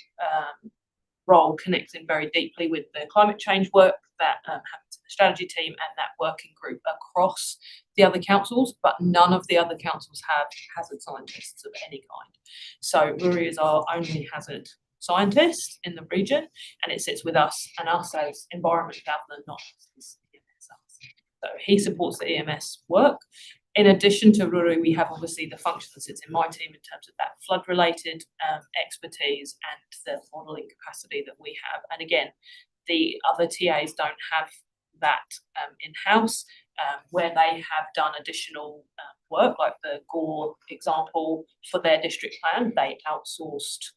role connects in very deeply with the climate change work that happens in the strategy team and that working group across the other councils, but none of the other councils have hazard scientists of any kind. So Ruri is our only hazard scientist in the region, and it sits with us and us as Environment Southland, not as EMS. So he supports the EMS work. In addition to Ruri, we have obviously the function that sits in my team in terms of that flood-related expertise and the modelling capacity that we have. And again, the other TAs don't have that in-house, where they have done additional work, like the Gore example for their district plan. They outsourced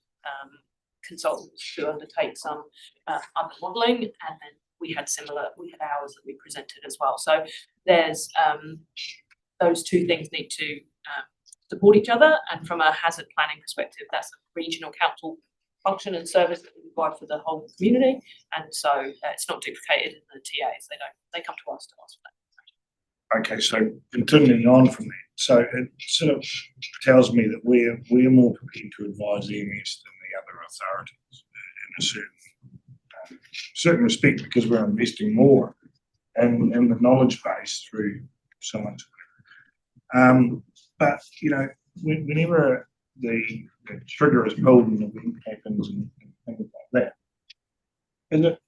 consultants to undertake some other modelling, and then we had ours that we presented as well. So there's those two things need to support each other, and from a hazard planning perspective, that's a regional council function and service that we provide for the whole community, and so it's not duplicated in the TAs. They come to us for that. Okay, so continuing on from that, so it sort of tells me that we're more prepared to advise EMS than the other authorities in a certain respect, because we're investing more in the knowledge base through science. But whenever the trigger is pulled and the event happens and things like that, is it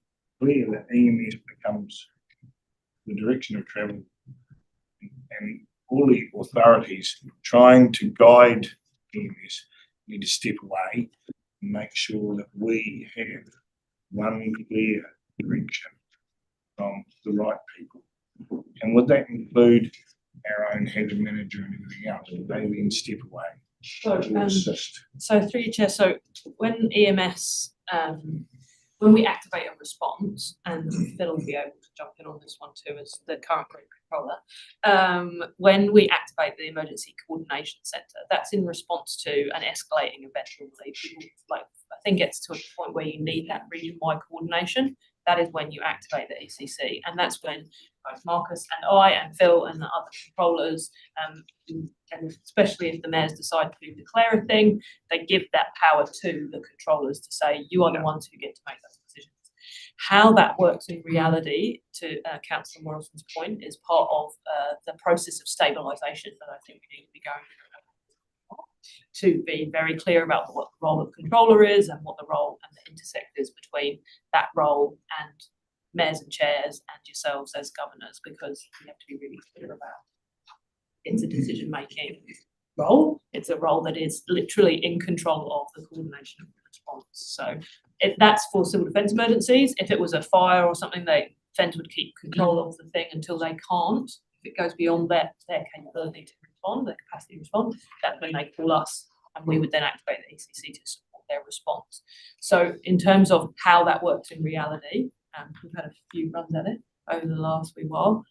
clear that EMS becomes the direction of travel, and all the authorities trying to guide EMS need to step away and make sure that we have one clear direction from the right people? And would that include our own hazard manager and everything else? Would they then step away to assist? So through your chair, so when EMS, when we activate a response, and Phil will be able to jump in on this one too as the current group controller, when we activate the emergency coordination centre, that's in response to an escalating event. Normally, people I think gets to a point where you need that region-wide coordination. That is when you activate the ECC, and that's when both Marcus and I and Phil and the other controllers, and especially if the mayors decide to declare a thing, they give that power to the controllers to say, you are the ones who get to make those decisions. How that works in reality, to Councillor Morrison's point, is part of the process of stabilisation that I think we need to be going through, to be very clear about what the role of controller is and what the role and the intersect is between that role and mayors and chairs and yourselves as governors, because we have to be really clear about it's a decision-making role. It's a role that is literally in control of the coordination of the response. So that's for civil defence emergencies. If it was a fire or something, Fens would keep control of the thing until they can't. If it goes beyond their capability to respond, their capacity to respond, that's when they call us, and we would then activate the ECC to support their response. So in terms of how that works in reality, we've had a few runs at it over the last wee while.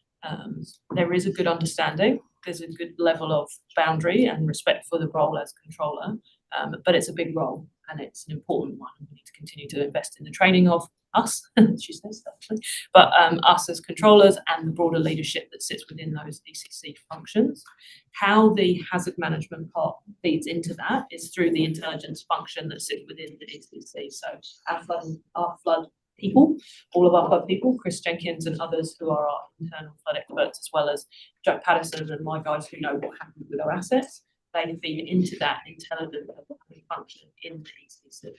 There is a good understanding. There's a good level of boundary and respect for the role as controller, but it's a big role and it's an important one. We need to continue to invest in the training of us, she says actually, but us as controllers and the broader leadership that sits within those ECC functions. How the hazard management part feeds into that is through the intelligence function that sits within the ECC. So our flood people, all of our flood people, Chris Jenkins and others who are our internal flood experts, as well as Joe Patterson and my guys who know what happens with our assets, they feed into that intelligence function in the ECC.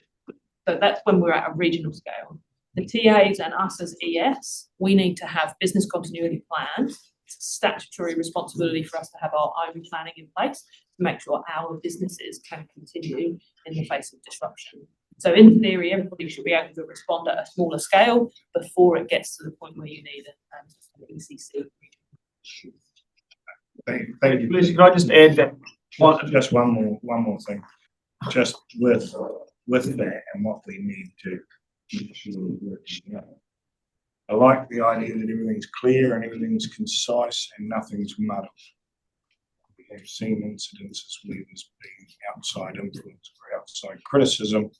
So that's when we're at a regional scale. The TAs and us as ES, we need to have business continuity plans. It's a statutory responsibility for us to have our own planning in place to make sure our businesses can continue in the face of disruption. So in theory, everybody should be able to respond at a smaller scale before it gets to the point where you need an ECC. Thank you. Lucy, can I just add that? Just one more thing, just with that and what we need to make sure we're working out. I like the idea that everything's clear and everything's concise and nothing's muddled. We have seen incidences where there's been outside influence or outside criticism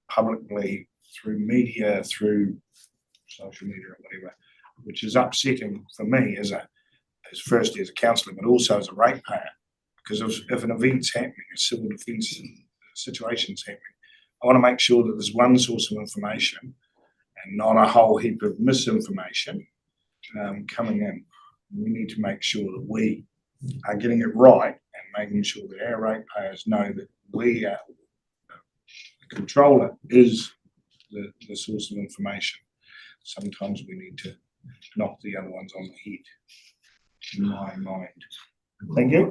publicly through media, through social media or whatever, which is upsetting for me as firstly as a councillor, but also as a ratepayer. Because if an event's happening, a civil defence situation's happening, I want to make sure that there's one source of information and not a whole heap of misinformation coming in. We need to make sure that we are getting it right and making sure that our ratepayers know that we are, the controller is the source of information. Sometimes we need to knock the other ones on the head, in my mind. Thank you.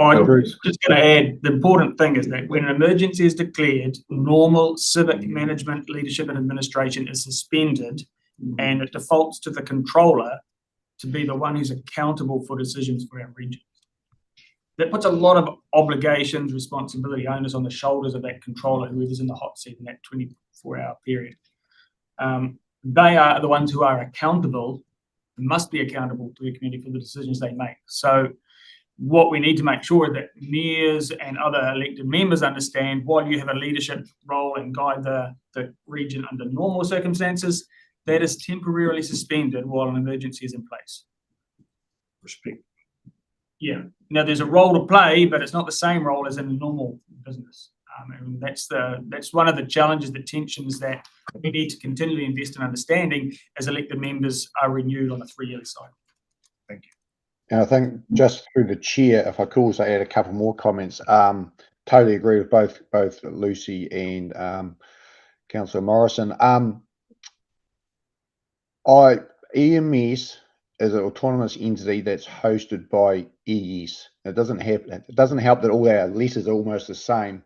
I'm just going to add, the important thing is that when an emergency is declared, normal civic management, leadership and administration is suspended, and it defaults to the controller to be the one who's accountable for decisions for our region. That puts a lot of obligations, responsibility, onus on the shoulders of that controller, whoever's in the hot seat in that 24-hour period. They are the ones who are accountable, must be accountable to the community for the decisions they make. So what we need to make sure that mayors and other elected members understand, while you have a leadership role and guide the region under normal circumstances, that is temporarily suspended while an emergency is in place. Respect. Yeah. Now there's a role to play, but it's not the same role as in a normal business. And that's one of the challenges, the tensions that we need to continually invest in understanding as elected members are renewed on a 3-year cycle. Thank you. And I think just through the chair, if I could also add a couple more comments. Totally agree with both Lucy and Councillor Morrison. EMS is an autonomous entity that's hosted by ES. It doesn't help that all our letters are almost the same.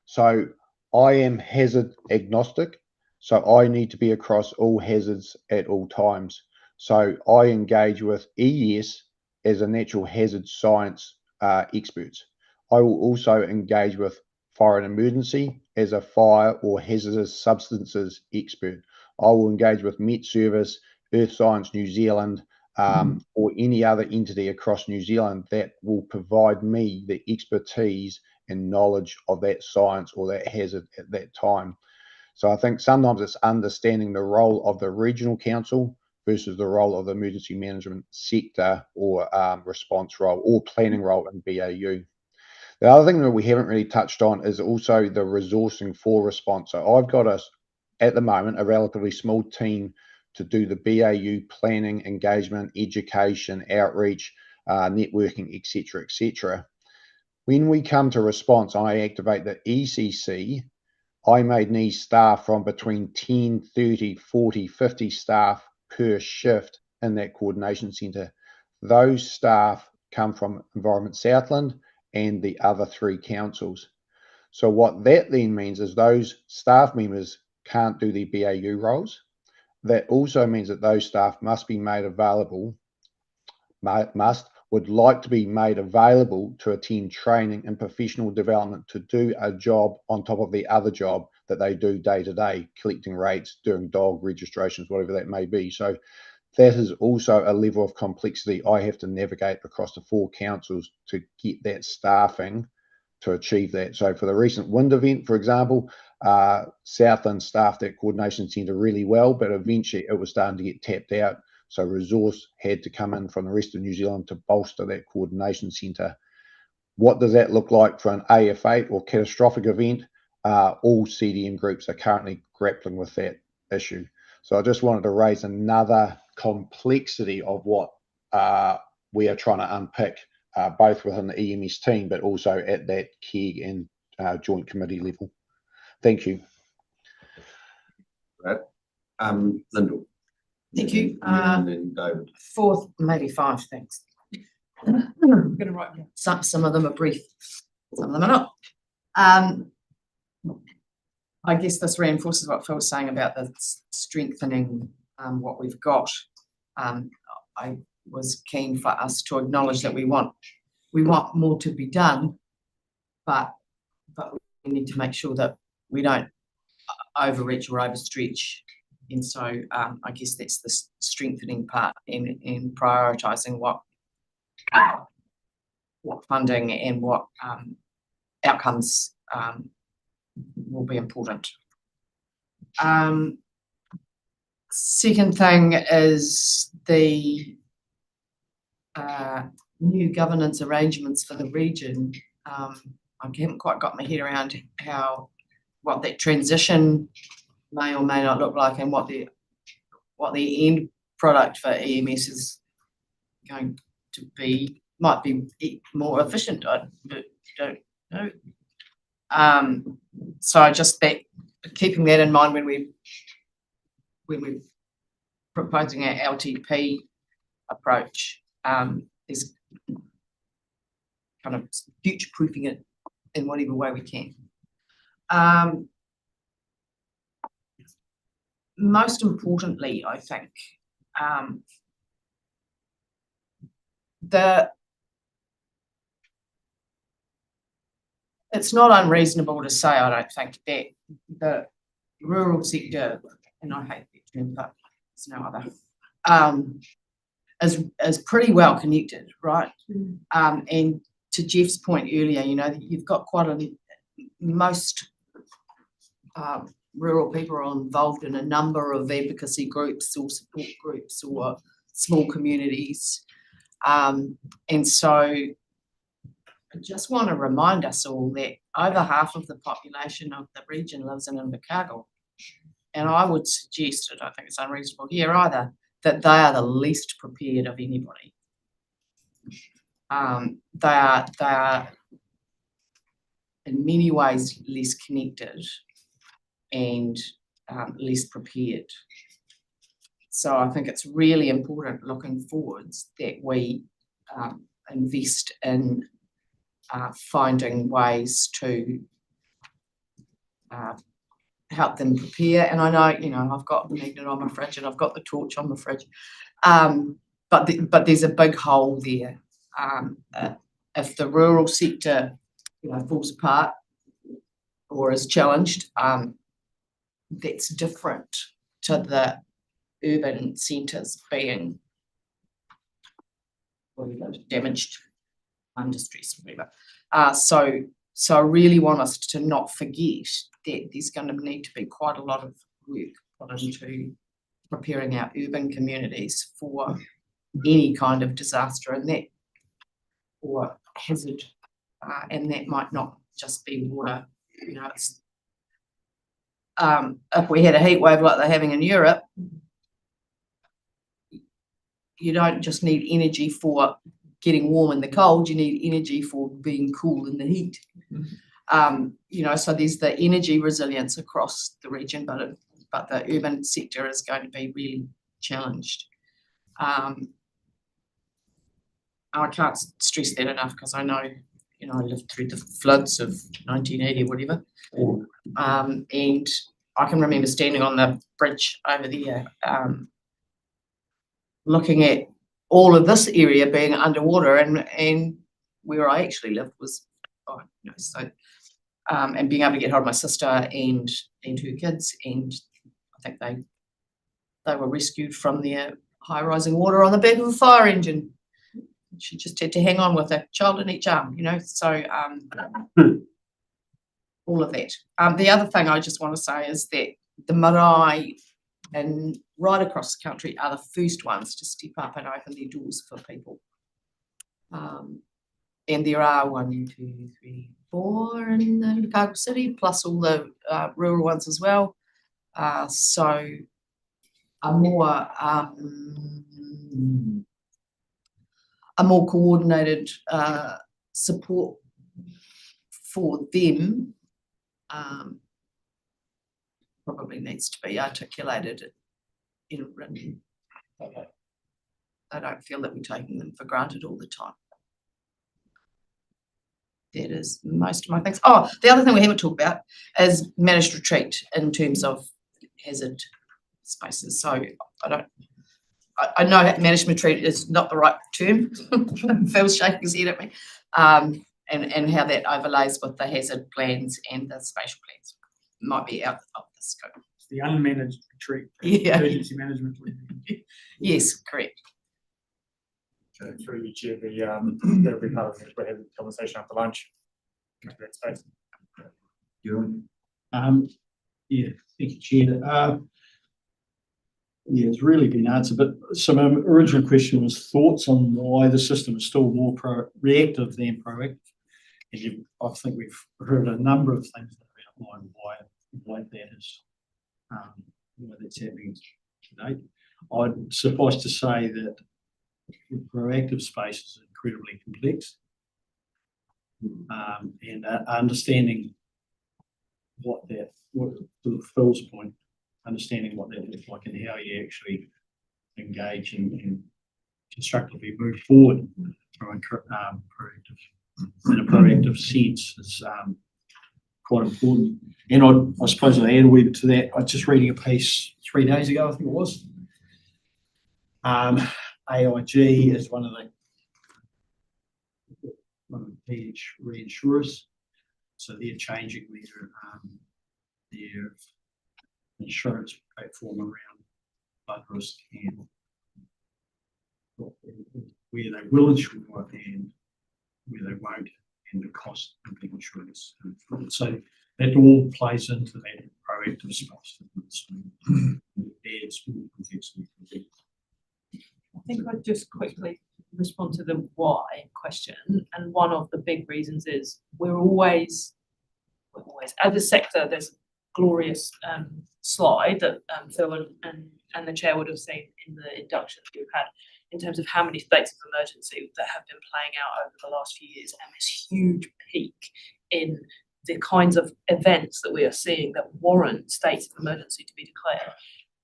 So I am hazard agnostic. So I need to be across all hazards at all times. So I engage with ES as a natural hazard science experts. I will also engage with fire and emergency as a fire or hazardous substances expert. I will engage with Met Service, Earth Science New Zealand, or any other entity across New Zealand that will provide me the expertise and knowledge of that science or that hazard at that time. So I think sometimes it's understanding the role of the regional council versus the role of the emergency management sector or response role or planning role in BAU. The other thing that we haven't really touched on is also the resourcing for response. So I've got at the moment, a relatively small team to do the BAU planning, engagement, education, outreach, networking, etc., etc. When we come to response, I activate the ECC. I may need staff from between 10, 30, 40, 50 staff per shift in that coordination centre. Those staff come from Environment Southland and the other 3 councils. So what that then means is those staff members can't do the BAU roles. That also means that those staff must be made available, would like to be made available to attend training and professional development to do a job on top of the other job that they do day to day, collecting rates, doing dog registrations, whatever that may be. So that is also a level of complexity I have to navigate across the 4 councils to get that staffing to achieve that. So for the recent wind event, for example, Southland staffed that coordination centre really well, but eventually it was starting to get tapped out. So resource had to come in from the rest of New Zealand to bolster that coordination centre. What does that look like for an AF8 or catastrophic event? All CDM groups are currently grappling with that issue. So I just wanted to raise another complexity of what we are trying to unpick, both within the EMS team, but also at that KEG and joint committee level. Thank you. Right. Lyndall. Thank you. And then David. 4, maybe 5 things. I'm going to write them. Some of them are brief, some of them are not. I guess this reinforces what Phil was saying about the strengthening what we've got. I was keen for us to acknowledge that we want more to be done, but we need to make sure that we don't overreach or overstretch. And so I guess that's the strengthening part in prioritising what funding and what outcomes will be important. Second thing is the new governance arrangements for the region. I haven't quite got my head around what that transition may or may not look like, and what the end product for EMS is going to be. Might be more efficient. I don't know. So just keeping that in mind when we're proposing our LTP approach, is kind of future-proofing it in whatever way we can. Most importantly, I think, it's not unreasonable to say, I don't think, that the rural sector, and I hate that term, but there's no other, is pretty well connected, right? And to Jeff's point earlier, you've got most rural people are involved in a number of advocacy groups or support groups or small communities. And so I just want to remind us all that over half of the population of the region lives in Invercargill. And I would suggest, I don't think it's unreasonable here either, that they are the least prepared of anybody. They are in many ways less connected and less prepared. So I think it's really important looking forwards that we invest in finding ways to help them prepare. And I know, I've got the magnet on my fridge and I've got the torch on the fridge, but there's a big hole there. If the rural sector, falls apart or is challenged, that's different to the urban centres being damaged, distressed, whatever. So I really want us to not forget that there's going to need to be quite a lot of work put into preparing our urban communities for any kind of disaster or hazard, and that might not just be water. If we had a heat wave like they're having in Europe, you don't just need energy for getting warm in the cold, you need energy for being cool in the heat. So there's the energy resilience across the region, but the urban sector is going to be really challenged. I can't stress that enough, because I know, I lived through the floods of 1980 or whatever. And I can remember standing on the bridge over there, looking at all of this area being underwater, and where I actually lived was fine. And being able to get hold of my sister and her kids, and I think they were rescued from their high-rising water on the back of a fire engine. She just had to hang on with a child in each arm, so all of that. The other thing I just want to say is that the marae and right across the country are the first ones to step up and open their doors for people. And there are 1, 2, 3, 4 in the Invercargill city, plus all the rural ones as well. So a more coordinated support for them probably needs to be articulated in written. I don't feel that we're taking them for granted all the time. That is most of my things. Oh, the other thing we haven't talked about is managed retreat in terms of hazard spaces. So I know managed retreat is not the right term. Phil's shaking his head at me. And how that overlays with the hazard plans and the spatial plans. might be out of the scope. The unmanaged retreat. Yeah. Emergency management. Yes, correct. Through you, Chair, that'll be part of it. We're having a conversation after lunch. Into that space. Yeah, thank you, Chair. Yeah, it's really been answered, but so my original question was thoughts on why the system is still more reactive than proactive. And I think we've heard a number of things that have outlined why that is, why that's happening today. I'd suffice to say that the proactive space is incredibly complex, and understanding what to Phil's point, understanding what that looks like and how you actually engage and constructively move forward from in a proactive sense is quite important. And I suppose I add a wee bit to that. I was just reading a piece 3 days ago, I think it was. AIG is one of the huge reinsurers, so they're changing their insurance platform around flood risk and where they will insure and where they won't, and the cost of the insurance. So that all plays into that proactive space. So adds more complexity. I think I'd just quickly respond to the why question. And one of the big reasons is we're always, as a sector, there's a glorious slide that Phil and the chair would have seen in the induction that we've had in terms of how many states of emergency that have been playing out over the last few years, and this huge peak in the kinds of events that we are seeing that warrant states of emergency to be declared.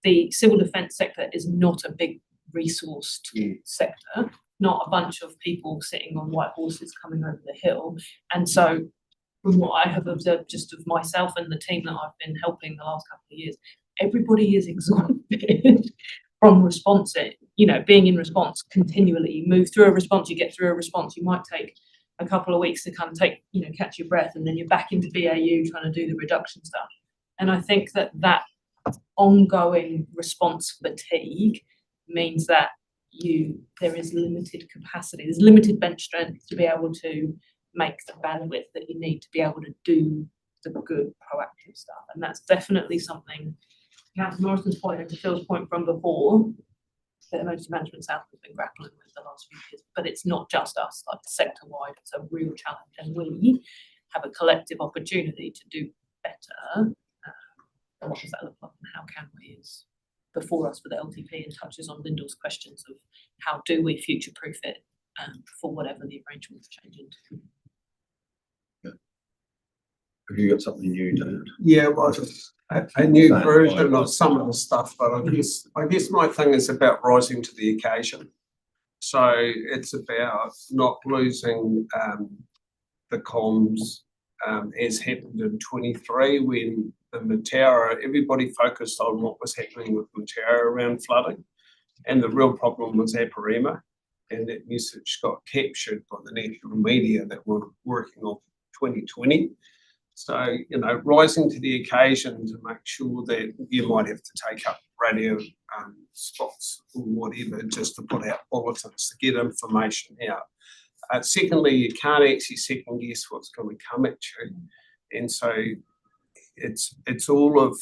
The civil defence sector is not a big resourced sector, not a bunch of people sitting on white horses coming over the hill. And so from what I have observed just of myself and the team that I've been helping the last couple of years, everybody is exhausted from responding, being in response continually. You move through a response, you get through a response, you might take a couple of weeks to kind of catch your breath, and then you're back into BAU trying to do the reduction stuff. And I think that ongoing response fatigue means that there is limited capacity, there's limited bench strength to be able to make the bandwidth that you need to be able to do the good proactive stuff. And that's definitely something Councillor Morrison's point and to Phil's point from before, that Emergency Management South has been grappling with the last few years. But it's not just us, like sector-wide, it's a real challenge. And we have a collective opportunity to do better. What does that look like and how can we is before us for the LTP, and touches on Lyndall's questions of how do we future-proof it for whatever the arrangements change into. Have you got something new, David? Yeah, well, a new version of some of the stuff, but I guess my thing is about rising to the occasion. So it's about not losing the comms as happened in 23 when the Mataura, everybody focused on what was happening with Mataura around flooding, and the real problem was Aparima, and that message got captured by the national media that were working on 2020. So, rising to the occasion to make sure that you might have to take up radio spots or whatever just to put out bulletins to get information out. Secondly, you can't actually second guess what's going to come at you. And so it's all of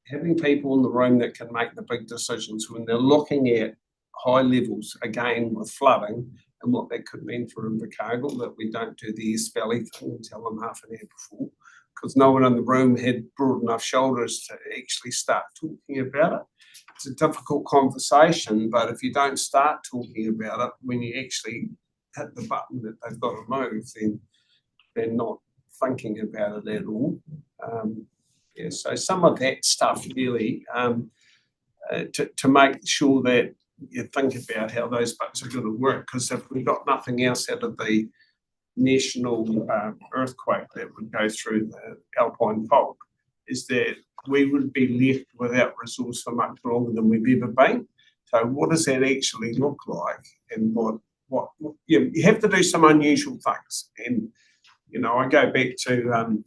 having people in the room that can make the big decisions when they're looking at high levels, again, with flooding, and what that could mean for Invercargill, that we don't do the East Valley thing and tell them half an hour before, because no one in the room had broad enough shoulders to actually start talking about it. It's a difficult conversation, but if you don't start talking about it when you actually hit the button that they've got to move, then they're not thinking about it at all. So some of that stuff really, to make sure that you think about how those bits are going to work, because if we got nothing else out of the national earthquake that would go through the Alpine fault, is that we would be left without resource for much longer than we've ever been. So what does that actually look like? And what you have to do some unusual things. And I go back to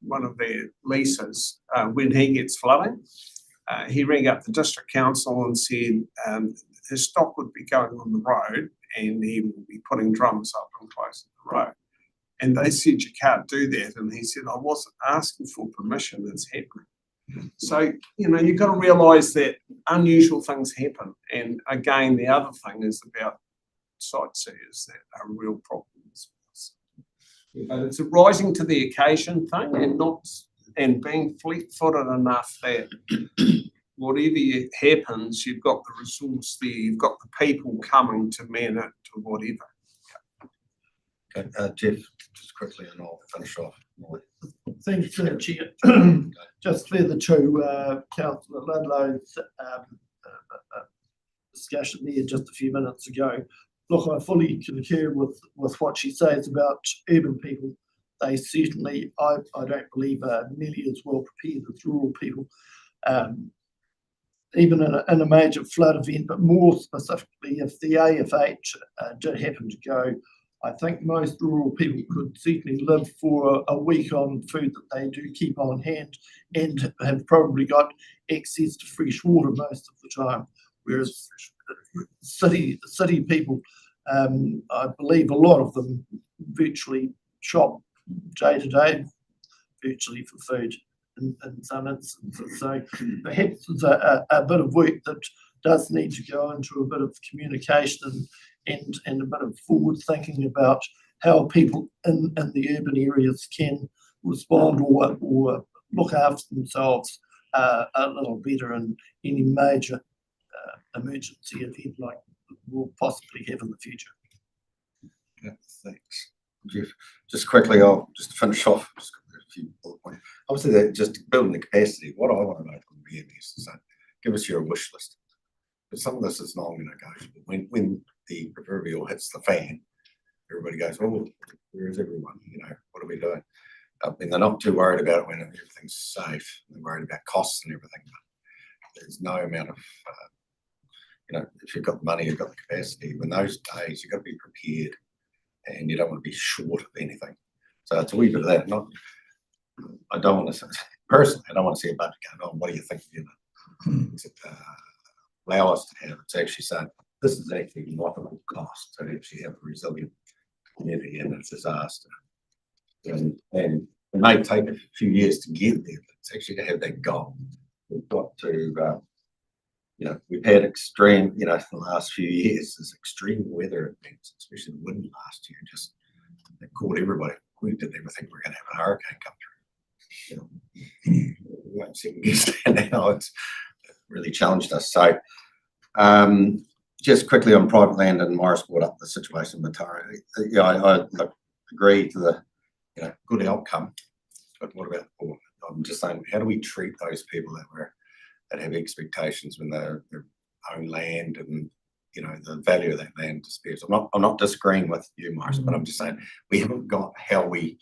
one of their leases, when he gets flooding, he rang up the district council and said, his stock would be going on the road and he will be putting drums up and closing the road. And they said, you can't do that. And he said, I wasn't asking for permission, it's happening. So, you've got to realise that unusual things happen. And again, the other thing is about sightseers that are real problems. But it's a rising to the occasion thing and being fleet-footed enough that whatever happens, you've got the resource there, you've got the people coming to man it to whatever. Okay, Jeff, just quickly and I'll finish off. Thanks, Chair. Just further to Councillor Ludlow's discussion there just a few minutes ago. Look, I fully concur with what she says about urban people. They certainly, I don't believe, are nearly as well prepared as rural people, even in a major flood event, but more specifically, if the AFH did happen to go, I think most rural people could certainly live for a week on food that they do keep on hand and have probably got access to fresh water most of the time. Whereas city people, I believe a lot of them virtually shop day to day, virtually for food in some instances. So perhaps there's a bit of work that does need to go into a bit of communication and a bit of forward thinking about how people in the urban areas can respond or look after themselves a little better in any major emergency event like we'll possibly have in the future. Yeah, thanks, Jeff. Just quickly, I'll just finish off just a few bullet points. Obviously, they're just building the capacity. What I want to know from the BMS is give us your wish list. But some of this is non-negotiable. When the proverbial hits the fan, everybody goes, "Oh, where is everyone? What are we doing?" And they're not too worried about it when everything's safe. They're worried about costs and everything. But there's no amount of if you've got the money, you've got the capacity. In those days, you've got to be prepared and you don't want to be short of anything. So it's a wee bit of that. I don't want to personally, I don't want to see a budget going, "Oh, what do you think?" Allow us to have it. To actually say, this is actually what it will cost to actually have a resilient community in a disaster. And it may take a few years to get there, but it's actually to have that goal. We've got to we've had extreme, in the last few years, there's extreme weather events, especially the wind last year, just that caught everybody. We didn't ever think we were going to have a hurricane come through. We won't second guess that now. It's really challenged us. So, just quickly on private land, and Morris brought up the situation with Matara. I agree to the good outcome, but what about the poor? I'm just saying, how do we treat those people that have expectations when their own land and the value of that land disappears? I'm not disagreeing with you, Morris, but I'm just saying we haven't got how when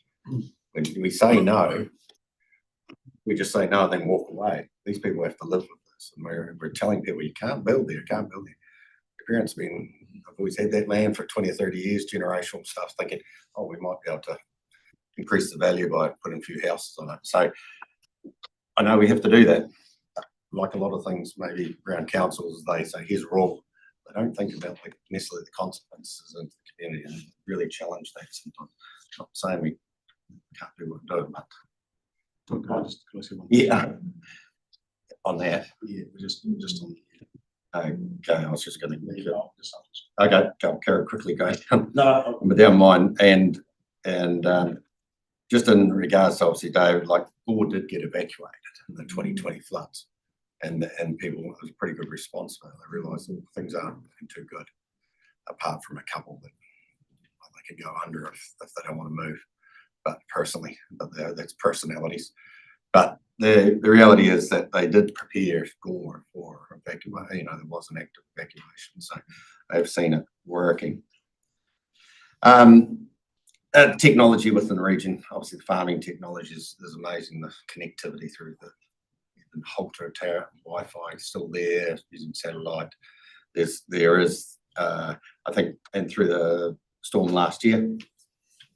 we say no, we just say no and then walk away. These people have to live with this, and we're telling people you can't build there, you can't build there. Your parents have always had that land for 20 or 30 years, generational stuff, thinking, oh, we might be able to increase the value by putting a few houses on it. So I know we have to do that. Like a lot of things, maybe around councils, they say, here's a rule. They don't think about necessarily the consequences of the community and really challenge that sometimes. Not saying we can't do what we do, but yeah, on that. Yeah, just on. Okay, I was just going to. Okay, go quickly, go. No, But down mine and just in regards to obviously David, Gore did get evacuated in the 2020 floods. And people, it was a pretty good response. They realised things aren't looking too good, apart from a couple that they could go under if they don't want to move. But that's personalities. But the reality is that they did prepare Gore for evacuation. There was an active evacuation, so they've seen it working. Technology within the region, obviously the farming technology is amazing. The connectivity through the Halter tower, Wi-Fi still there, using satellite. There is, I think, and through the storm last year,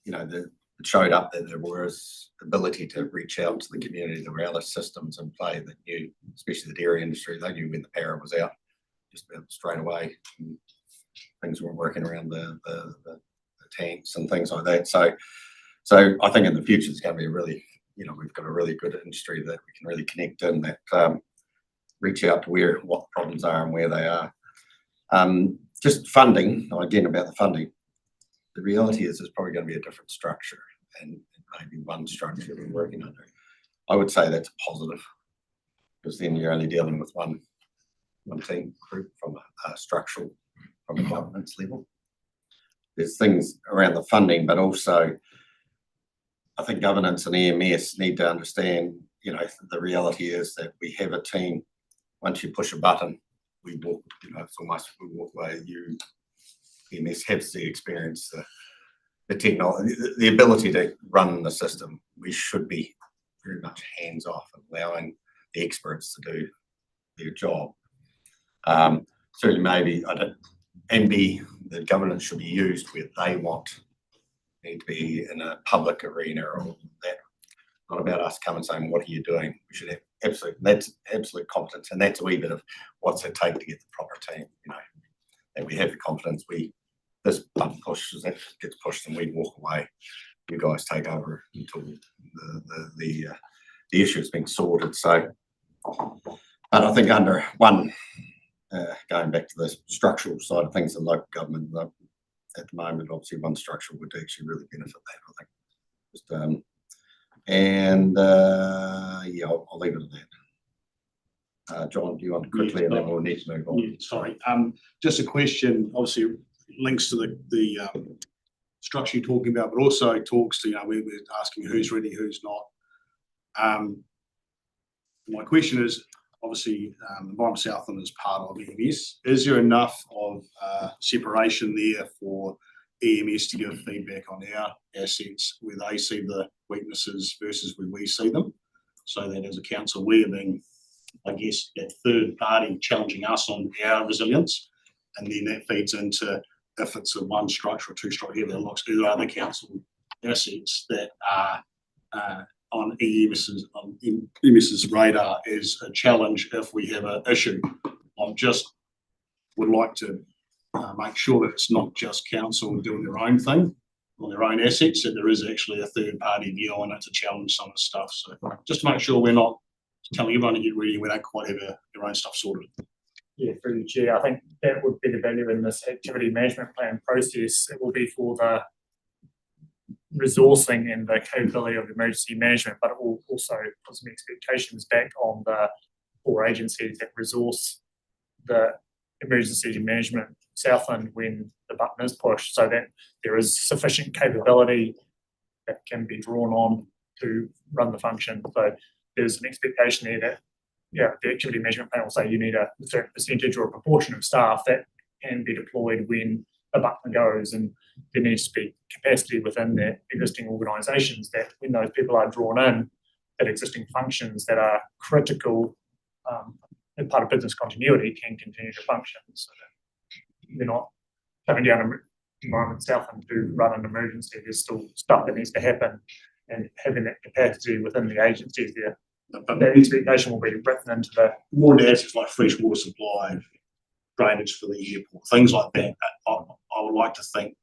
the it showed up that there was ability to reach out to the community, the railway systems in play that knew, especially the dairy industry, they knew when the power was out just about straight away. And things weren't working around the tanks and things like that. So I think in the future it's going to be a really, we've got a really good industry that we can really connect in, that reach out to what the problems are and where they are. Just funding, again about the funding, the reality is there's probably going to be a different structure and maybe one structure we're working under. I would say that's a positive, because then you're only dealing with one team group from a structural, from a governance level. There's things around the funding, but also I think governance and EMS need to understand, the reality is that we have a team. Once you push a button, we walk, it's almost we walk away. EMS has the experience, the technology, the ability to run the system. We should be very much hands off and allowing the experts to do their job. Certainly, maybe the governance should be used where they need to be in a public arena or that. Not about us coming and saying, what are you doing? We should have absolute competence, and that's a wee bit of what's it take to get the proper team, that we have the confidence. This button pushes, that gets pushed, and we walk away. You guys take over until the issue has been sorted. So, but I think under one, going back to the structural side of things in local government, at the moment, obviously one structure would actually really benefit that, I think. I'll leave it at that. John, do you want to quickly, and then we'll need to move on. Yeah, sorry. Just a question, obviously links to the structure you're talking about, but also talks to, we're asking who's ready, who's not. My question is, obviously, Environment Southland is part of EMS. Is there enough of separation there for EMS to give feedback on our assets, where they see the weaknesses versus where we see them, so that as a council we're being, I guess, that third party challenging us on our resilience, and then that feeds into, if it's a one structure or two structure, there are other council assets that are on EMS's radar as a challenge if we have an issue. I just would like to make sure that it's not just council doing their own thing on their own assets, that there is actually a third party view on it to challenge some of the stuff. So just to make sure we're not telling everyone to get ready, we don't quite have our own stuff sorted. Yeah, through the chair, I think that would be the value in this activity management plan process. It will be for the resourcing and the capability of emergency management, but it will also put some expectations back on the four agencies that resource the emergency management Southland when the button is pushed, so that there is sufficient capability that can be drawn on to run the function. So there's an expectation there that, the activity management plan will say you need a certain percentage or a proportion of staff that can be deployed when the button goes, and there needs to be capacity within the existing organisations that when those people are drawn in, that existing functions that are critical and part of business continuity can continue to function, so that they're not coming down Environment Southland to run an emergency. There's still stuff that needs to happen, and having that capacity within the agencies there. But that expectation will be written into the more assets like fresh water supply, drainage for the airport, things like that. I would like to think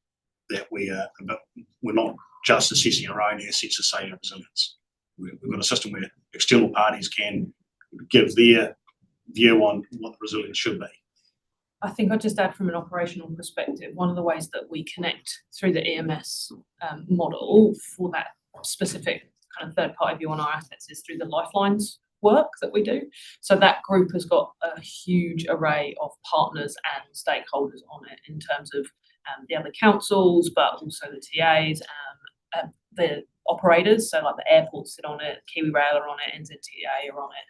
that we're not just assessing our own assets to say our resilience. We've got a system where external parties can give their view on what the resilience should be. I think I'll just add from an operational perspective, one of the ways that we connect through the EMS model for that specific kind of third party view on our assets is through the lifelines work that we do. So that group has got a huge array of partners and stakeholders on it in terms of the other councils, but also the TAs, the operators, so like the airports sit on it, Kiwi Rail are on it, NZTA are on it,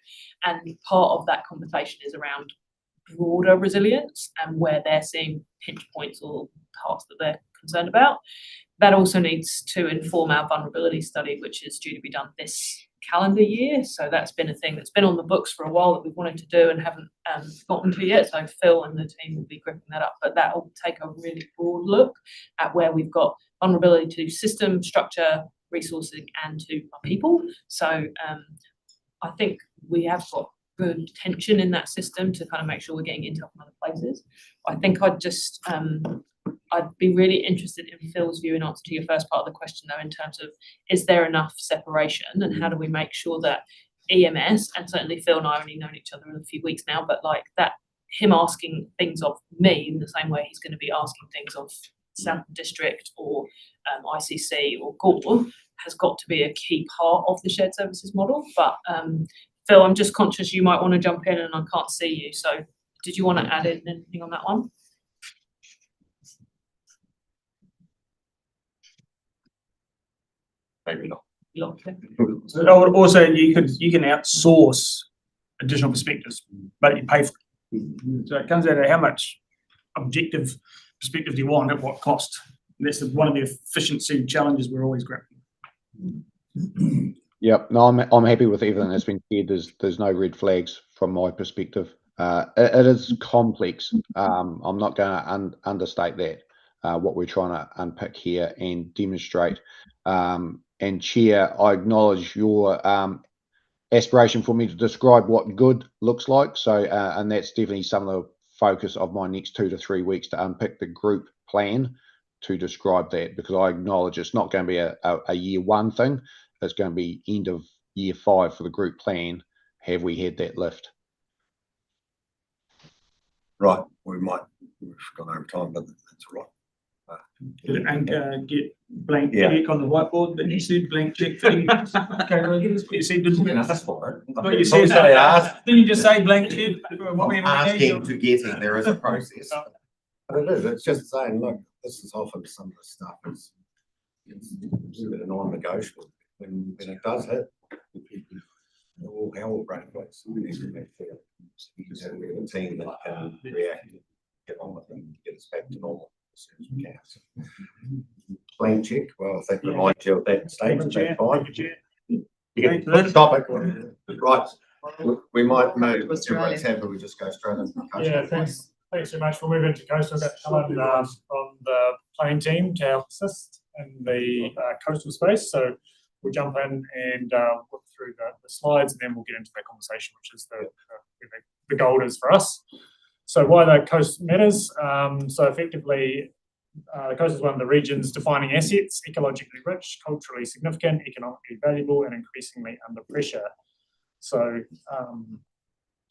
and part of that conversation is around broader resilience and where they're seeing pinch points or parts that they're concerned about. That also needs to inform our vulnerability study, which is due to be done this calendar year. So that's been a thing that's been on the books for a while that we've wanted to do and haven't gotten to yet. So Phil and the team will be gripping that up. But that will take a really broad look at where we've got vulnerability to system, structure, resourcing, and to our people. So I think we have got good tension in that system to kind of make sure we're getting intel from other places. I think I'd be really interested in Phil's view in answer to your first part of the question, though, in terms of is there enough separation and how do we make sure that EMS, and certainly Phil and I only known each other in a few weeks now, but like that, him asking things of me in the same way he's going to be asking things of Southland District or ICC or Gore has got to be a key part of the shared services model. But Phil, I'm just conscious you might want to jump in and I can't see you. So did you want to add in anything on that one? Maybe not. So I would also, you can outsource additional perspectives, but you pay for it. So it comes out of how much objective perspective do you want at what cost? And that's one of the efficiency challenges we're always grappling. Yep, no, I'm happy with everything that's been said. There's no red flags from my perspective. It is complex. I'm not going to understate that, what we're trying to unpick here and demonstrate. And Chair, I acknowledge your aspiration for me to describe what good looks like. So, and that's definitely some of the focus of my next 2 to 3 weeks, to unpick the group plan to describe that, because I acknowledge it's not going to be a year one thing. It's going to be end of year 5 for the group plan. Have we had that lift? Right, we've gone over time, but that's all right. And get blank Yeah. check on the whiteboard, but you said blank check. Okay, well, that's what you said, didn't you? That's for it. What you said, didn't you just say blank check? What we Asking to getting, there is a process. But it is, it's just saying, look, this is often some of the stuff is it's a bit non-negotiable. When it does hit, it will hell break place. We have a team that can react, get on with it, get us back to normal as soon as we can. So, plain check, well, I think remind you of that statement, that's fine. You can put the topic, right, we might move, everybody's happy, we just go straight into the coastal. Yeah, thanks so much. We'll move into coastal. I've got Helen from the plane team to help assist in the coastal space. So we'll jump in and look through the slides, and then we'll get into that conversation, which is the goal is for us. So why the coast matters. So effectively, the coast is one of the region's defining assets, ecologically rich, culturally significant, economically valuable, and increasingly under pressure. So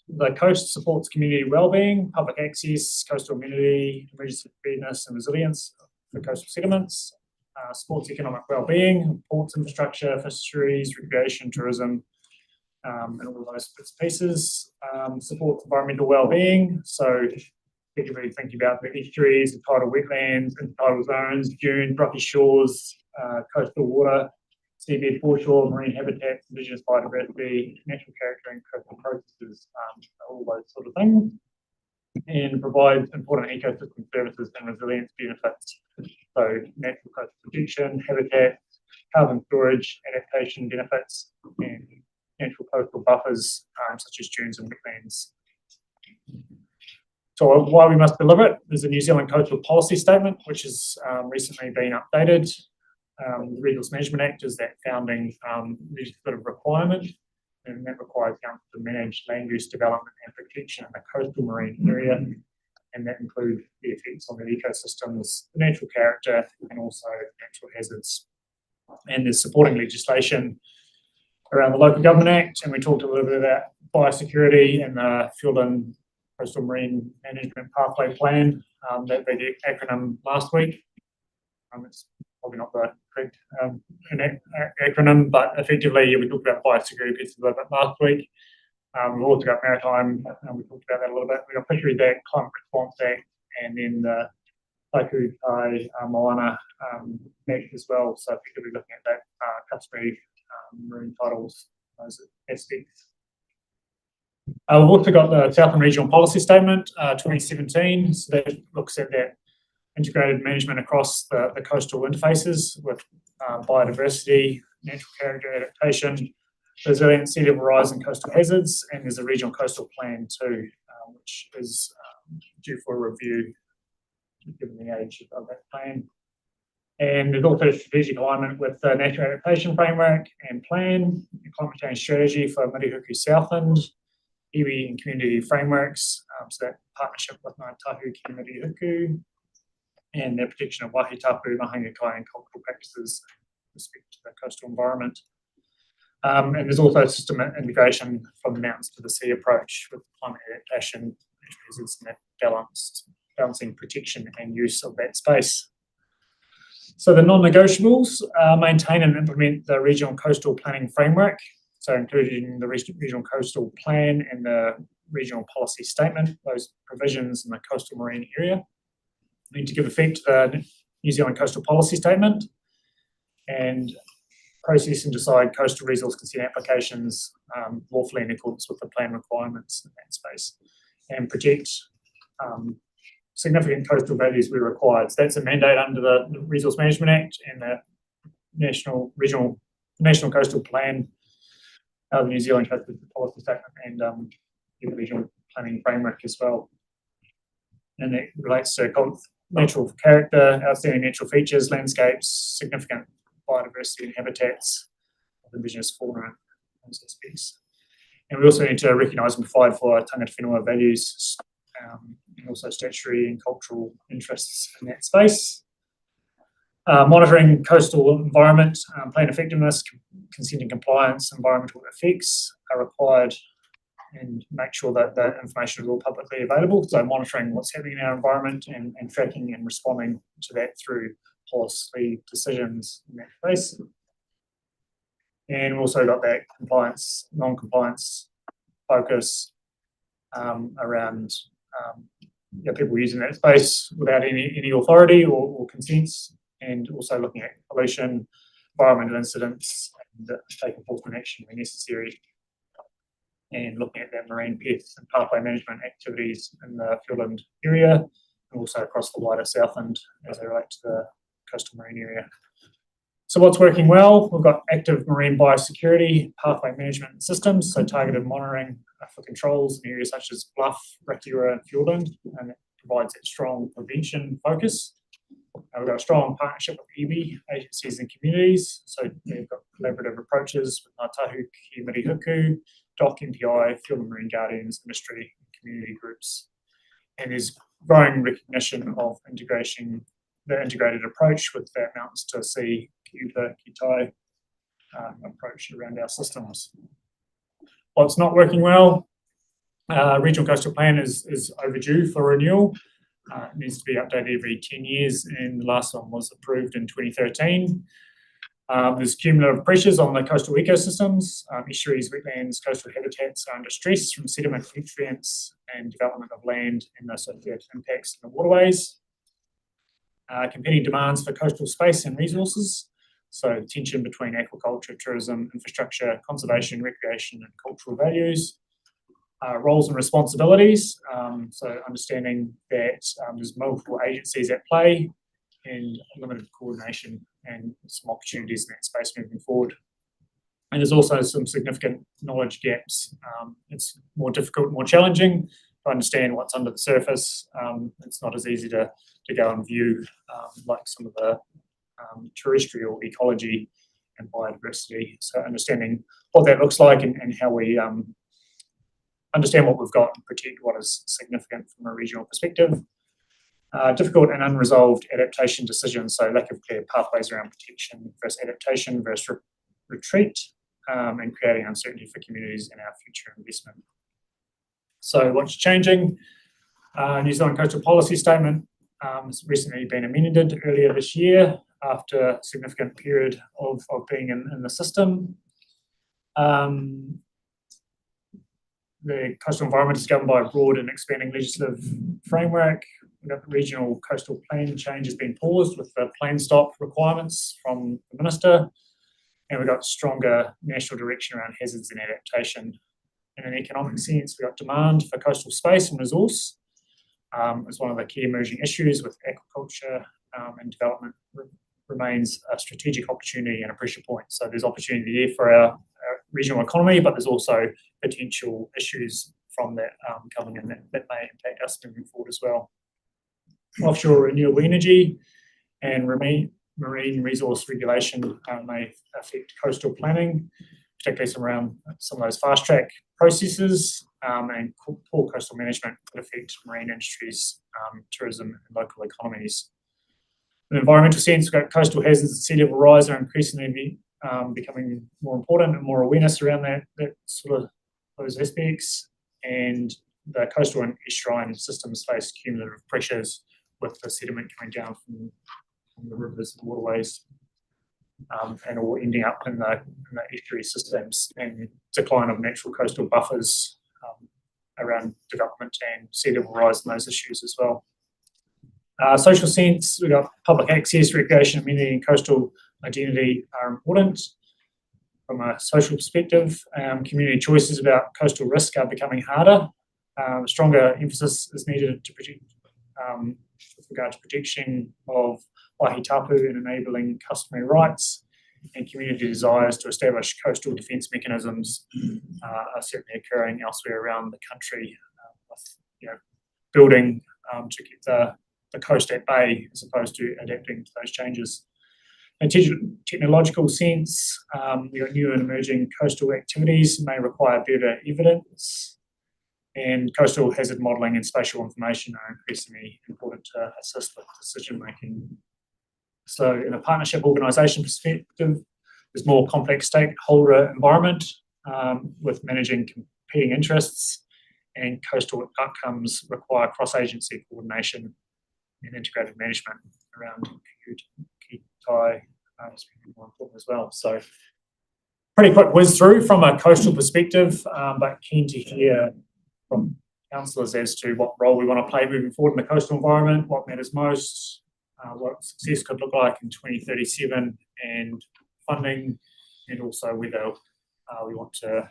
the coast supports community wellbeing, public access, coastal amenity, emergency preparedness and resilience for coastal settlements, supports economic wellbeing, ports infrastructure, fisheries, recreation, tourism, and all of those bits and pieces. Supports environmental wellbeing, so effectively thinking about the estuaries, the tidal wetlands, intertidal zones, dunes, rocky shores, coastal water, seabed foreshore, marine habitats, indigenous biodiversity, natural character and coastal processes, all those sort of things, and provides important ecosystem services and resilience benefits. So natural coastal protection, habitat, carbon storage, adaptation benefits, and natural coastal buffers, such as dunes and wetlands. So why we must deliver it, there's a New Zealand Coastal Policy Statement, which has recently been updated. The Resource Management Act is that founding legislative requirement, and that requires council to manage land use development and protection in the coastal marine area, and that includes the effects on the ecosystems, the natural character, and also natural hazards. And there's supporting legislation around the Local Government Act, and we talked a little bit about biosecurity and the Field and Coastal Marine Management Pathway Plan, that big acronym last week. It's probably not the correct acronym, but effectively we talked about biosecurity piece a little bit last week. We've also got maritime, and we talked about that a little bit. We've got Fisheries Act, Climate Response Act, and then the Taiku Tai Moana Act as well. So effectively looking at that customary marine titles, those aspects. We've also got the Southland Regional Policy Statement 2017, so that looks at that integrated management across the coastal interfaces with biodiversity, natural character adaptation, resilient sea level rise and coastal hazards, and there's a regional coastal plan too, which is due for a review given the age of that plan. And there's also a strategic alignment with the National Adaptation Framework and Plan, the Climate Change Strategy for Murihuku Southland, iwi and community frameworks, so that partnership with Ngāi Tahu ki Murihuku, and the protection of wāhi tapu, mahanga kai and cultural practices with respect to the coastal environment. And there's also system integration from the mountains to the sea approach with climate adaptation, hazards and that balancing protection and use of that space. So the non-negotiables maintain and implement the regional coastal planning framework, so including the regional coastal plan and the regional policy statement, those provisions in the coastal marine area need to give effect to the New Zealand Coastal Policy Statement and process and decide coastal resource consent applications lawfully in accordance with the plan requirements in that space, and protect significant coastal values where required. So that's a mandate under the Resource Management Act and the National Coastal Plan, the New Zealand Coastal Policy Statement, and the regional planning framework as well. And that relates to natural character, outstanding natural features, landscapes, significant biodiversity and habitats of indigenous fauna and those aspects. And we also need to recognise and provide for tangata whenua values and also statutory and cultural interests in that space. Monitoring coastal environment, plan effectiveness, consent and compliance, environmental effects are required, and make sure that the information is all publicly available. So monitoring what's happening in our environment and tracking and responding to that through policy decisions in that space. And we've also got that compliance, non-compliance focus around people using that space without any authority or consents, and also looking at pollution, environmental incidents, and take enforcement action where necessary, and looking at that marine pests and pathway management activities in the Fjordland area, and also across the wider Southland as they relate to the coastal marine area. So what's working well? We've got active marine biosecurity, pathway management systems, so targeted monitoring for controls in areas such as Bluff, Rakiura and Fjordland, and it provides that strong prevention focus. We've got a strong partnership with iwi, agencies and communities, so we've got collaborative approaches with Ngāi Tahu ki Murihuku, DOC, MPI, Fjordland Marine Guardians, industry and community groups. And there's growing recognition of the integrated approach with that mountains to sea, Kiuta, Kitai approach around our systems. What's not working well? Regional Coastal Plan is overdue for renewal. It needs to be updated every 10 years, and the last one was approved in 2013. There's cumulative pressures on the coastal ecosystems. Estuaries, wetlands, coastal habitats are under stress from sediment nutrients and development of land and the associated impacts in the waterways. Competing demands for coastal space and resources, so tension between aquaculture, tourism, infrastructure, conservation, recreation and cultural values. Roles and responsibilities, so understanding that there's multiple agencies at play and limited coordination and some opportunities in that space moving forward. And there's also some significant knowledge gaps. It's more difficult, more challenging to understand what's under the surface. It's not as easy to go and view like some of the terrestrial ecology and biodiversity. So understanding what that looks like and how we understand what we've got and protect what is significant from a regional perspective. Difficult and unresolved adaptation decisions, so lack of clear pathways around protection versus adaptation versus retreat, and creating uncertainty for communities in our future investment. So what's changing? New Zealand Coastal Policy Statement has recently been amended earlier this year after a significant period of being in the system. The coastal environment is governed by a broad and expanding legislative framework. The regional coastal plan change has been paused with the plan stop requirements from the Minister, and we've got stronger national direction around hazards and adaptation. In an economic sense, we've got demand for coastal space and resource as one of the key emerging issues, with aquaculture and development remains a strategic opportunity and a pressure point. So there's opportunity there for our regional economy, but there's also potential issues from that coming in that may impact us moving forward as well. Offshore renewable energy and marine resource regulation may affect coastal planning, particularly around some of those fast track processes, and poor coastal management could affect marine industries, tourism and local economies. In an environmental sense, we've got coastal hazards and sea level rise are increasingly becoming more important and more awareness around that sort of those aspects. And the coastal and estuarine systems face cumulative pressures with the sediment coming down from the rivers and waterways, and all ending up in the estuary systems, and decline of natural coastal buffers around development and sea level rise and those issues as well. Social sense, we've got public access, recreation, amenity and coastal identity are important. From a social perspective, community choices about coastal risk are becoming harder. Stronger emphasis is needed to protect, with regard to protection of waihi tapu and enabling customary rights, and community desires to establish coastal defence mechanisms are certainly occurring elsewhere around the country, with building to keep the coast at bay as opposed to adapting to those changes. In technological sense, new and emerging coastal activities may require better evidence, and coastal hazard modelling and spatial information are increasingly important to assist with decision making. So in a partnership organisation perspective, there's more complex stakeholder environment with managing competing interests, and coastal outcomes require cross-agency coordination and integrated management around key tie is more important as well. So pretty quick whiz through from a coastal perspective, but keen to hear from councillors as to what role we want to play moving forward in the coastal environment, what matters most, what success could look like in 2037 and funding, and also whether we want to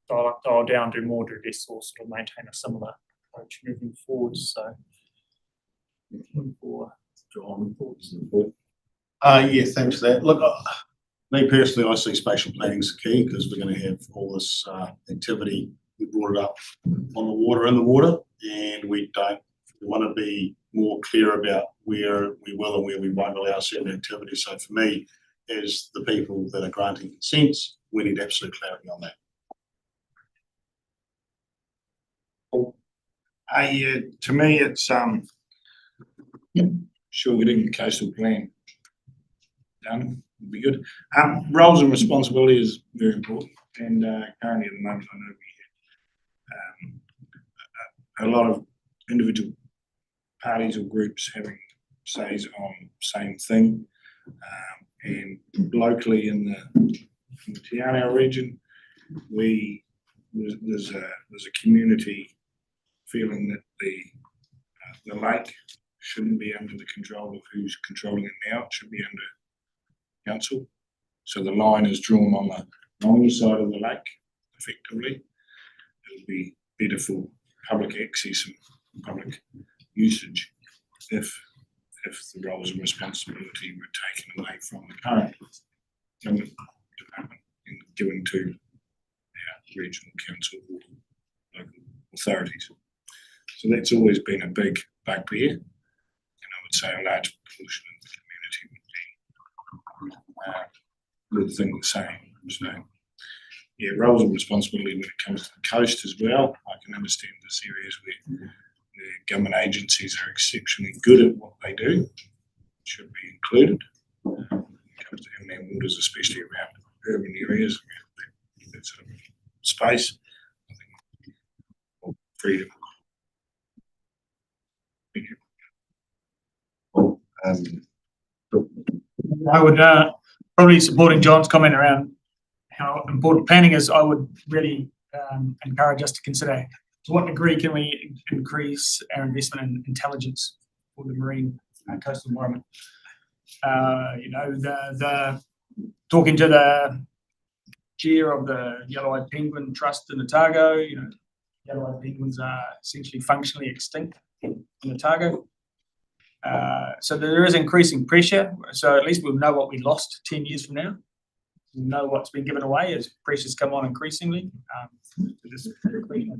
dial down, do more, do less, or sort of maintain a similar approach moving forward. So for John, thoughts? Yeah, thanks for that. Look, me personally, I see spatial planning is key, because we're going to have all this activity. We brought it up on the water, in the water, and we want to be more clear about where we will and where we won't allow certain activities. So for me, as the people that are granting consents, we need absolute clarity on that. Yeah, to me, it's sure getting the coastal plan done would be good. Roles and responsibility is very important, and currently at the moment I know we have a lot of individual parties or groups having says on same thing, and locally in the Te Anau region, there's a community feeling that the lake shouldn't be under the control of who's controlling it now. It should be under council. So the line is drawn on the wrong side of the lake, effectively. It would be better for public access and public usage if the roles and responsibility were taken away from the current government department and given to our regional council or local authorities. So that's always been a big bugbear, and I would say a large portion of the community would think the same. So yeah, roles and responsibility when it comes to the coast as well. I can understand there's areas where the government agencies are exceptionally good at what they do, should be included. When it comes to inland waters, especially around urban areas, that sort of space, I think more freedom. I would probably supporting John's comment around how important planning is. I would really encourage us to consider to what degree can we increase our investment in intelligence for the marine coastal environment. The talking to the chair of the Yellow-eyed Penguin Trust in Otago, yellow-eyed penguins are essentially functionally extinct in Otago. So there is increasing pressure. So at least we'll know what we lost 10 years from now. know what's been given away as pressures come on increasingly. This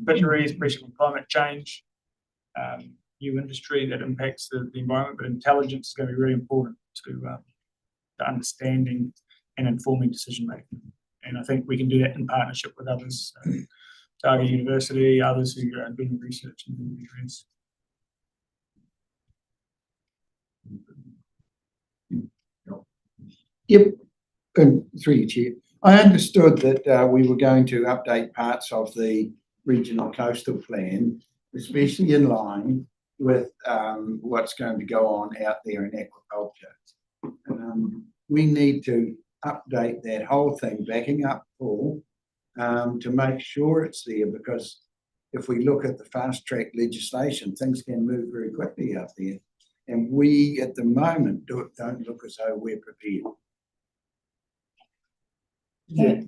fisheries, pressure from climate change, new industry that impacts the environment, but intelligence is going to be really important to understanding and informing decision making. And I think we can do that in partnership with others, Target University, others who are doing research in the areas. Yep, and through you, Chair. I understood that we were going to update parts of the regional coastal plan, especially in line with what's going to go on out there in aquaculture. We need to update that whole thing, backing up Paul, to make sure it's there, because if we look at the fast track legislation, things can move very quickly out there. And we, at the moment, don't look as though we're prepared. Yeah.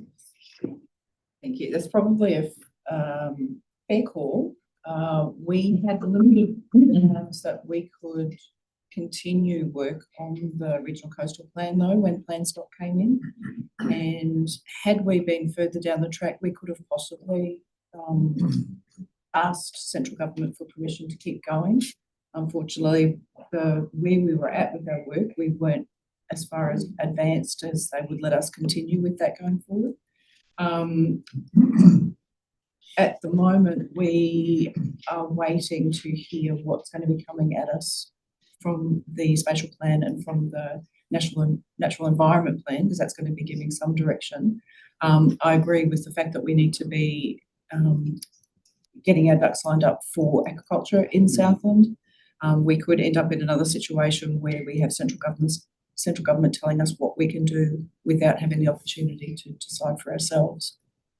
Thank you. That's probably a fair call. We had the limited grounds that we could continue work on the regional coastal plan though when plan stock came in, and had we been further down the track we could have possibly asked central government for permission to keep going. Unfortunately, where we were at with our work, we weren't as far as advanced as they would let us continue with that going forward. At the moment, we are waiting to hear what's going to be coming at us from the spatial plan and from the natural environment plan, because that's going to be giving some direction. I agree with the fact that we need to be getting our ducks lined up for aquaculture in Southland. We could end up in another situation where we have central government telling us what we can do without having the opportunity to decide for ourselves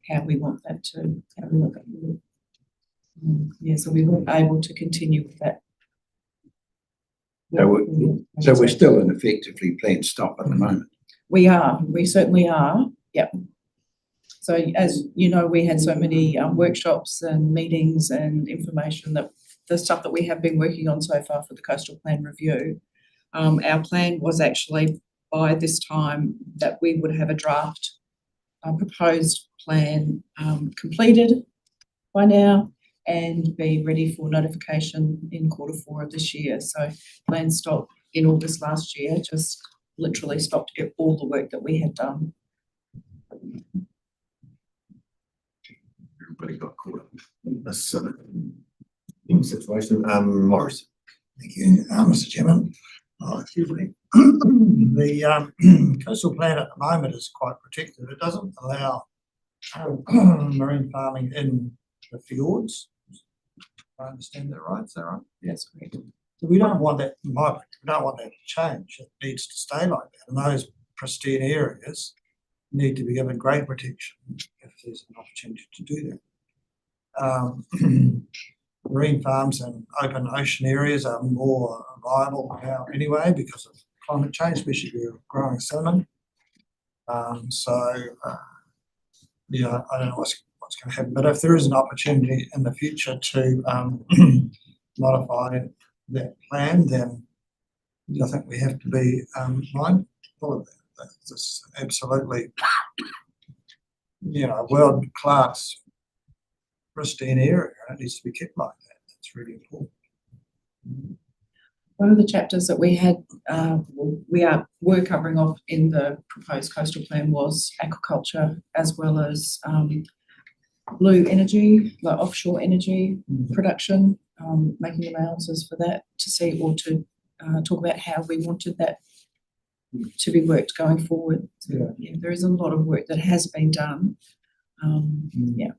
how we want that to work. Yeah, so we weren't able to continue with that. So we're still in effectively planned stop at the moment. We certainly are. Yep. So as you know, we had so many workshops and meetings and information, that the stuff that we have been working on so far for the coastal plan review. Our plan was actually by this time that we would have a draft proposed plan completed by now and be ready for notification in Q4 of this year. So plan stopped in August last year, just literally stopped all the work that we had done. Everybody got caught up in this situation. Morris. Thank you, Mr. Chairman. Excuse me. The coastal plan at the moment is quite protected. It doesn't allow marine farming in the fjords. I understand that right? Is that right? That's correct. So we don't want that, in my opinion, we don't want that to change. It needs to stay like that. And those pristine areas need to be given great protection if there's an opportunity to do that. Marine farms and open ocean areas are more viable now anyway because of climate change, especially if you're growing salmon. Yeah, I don't know what's going to happen, but if there is an opportunity in the future to modify that plan, then I think we have to be mindful of that. That's absolutely, world-class pristine area, and it needs to be kept like that. That's really important. One of the chapters that we had, were covering off in the proposed coastal plan was aquaculture, as well as blue energy, like offshore energy production, making allowances for that to see, or to talk about how we wanted that to be worked going forward. So, yeah, there is a lot of work that has been done. Yeah.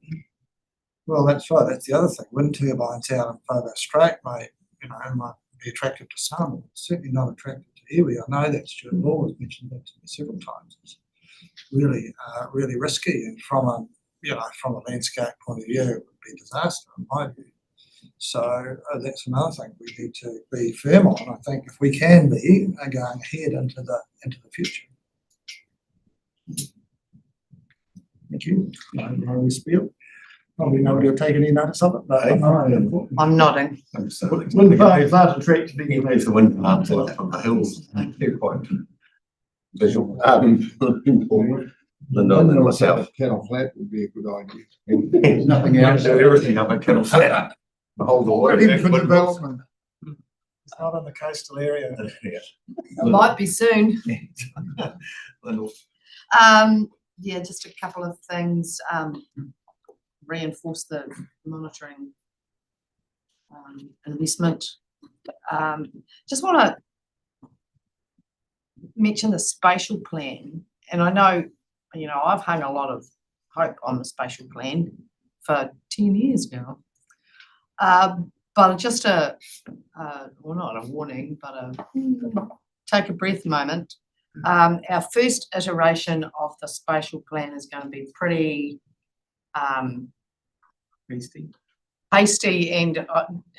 Well, that's right. That's the other thing. Wind turbines out in Fogo Strait might be attractive to some. It's certainly not attractive to iwi. I know that Stuart Law has mentioned that to me several times. It's really, really risky, and from a landscape point of view, it would be a disaster in my view. So that's another thing we need to be firm on. I think if we can be going ahead into the future. Thank you. I spiel. Probably nobody will take any notice of it, but I'm nodding. Wind farms are attractive to Even if the wind farms out from the hills, they're quite visual. Linda and myself. Kettle flat would be a good idea. There's nothing else. Do everything up at Kettle Flat. Hold the water. Ready for development. It's not in the coastal area. It might be soon. Yeah, just a couple of things, reinforce the monitoring investment. Just want to mention the spatial plan, and I know, I've hung a lot of hope on the spatial plan for 10 years now. But just well, not a warning, but take a breath moment. Our first iteration of the spatial plan is going to be pretty hasty and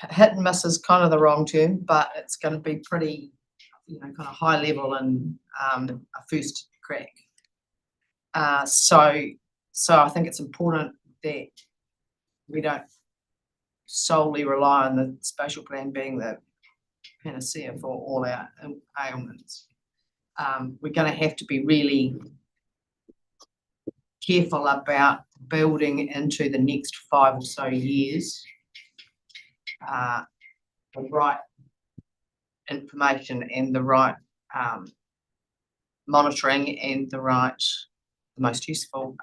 hit and miss is kind of the wrong term, but it's going to be pretty, kind of high level and a first crack. So I think it's important that we don't solely rely on the spatial plan being the panacea for all our ailments. We're going to have to be really careful about building into the next 5 or so years the right information and the right monitoring and the most useful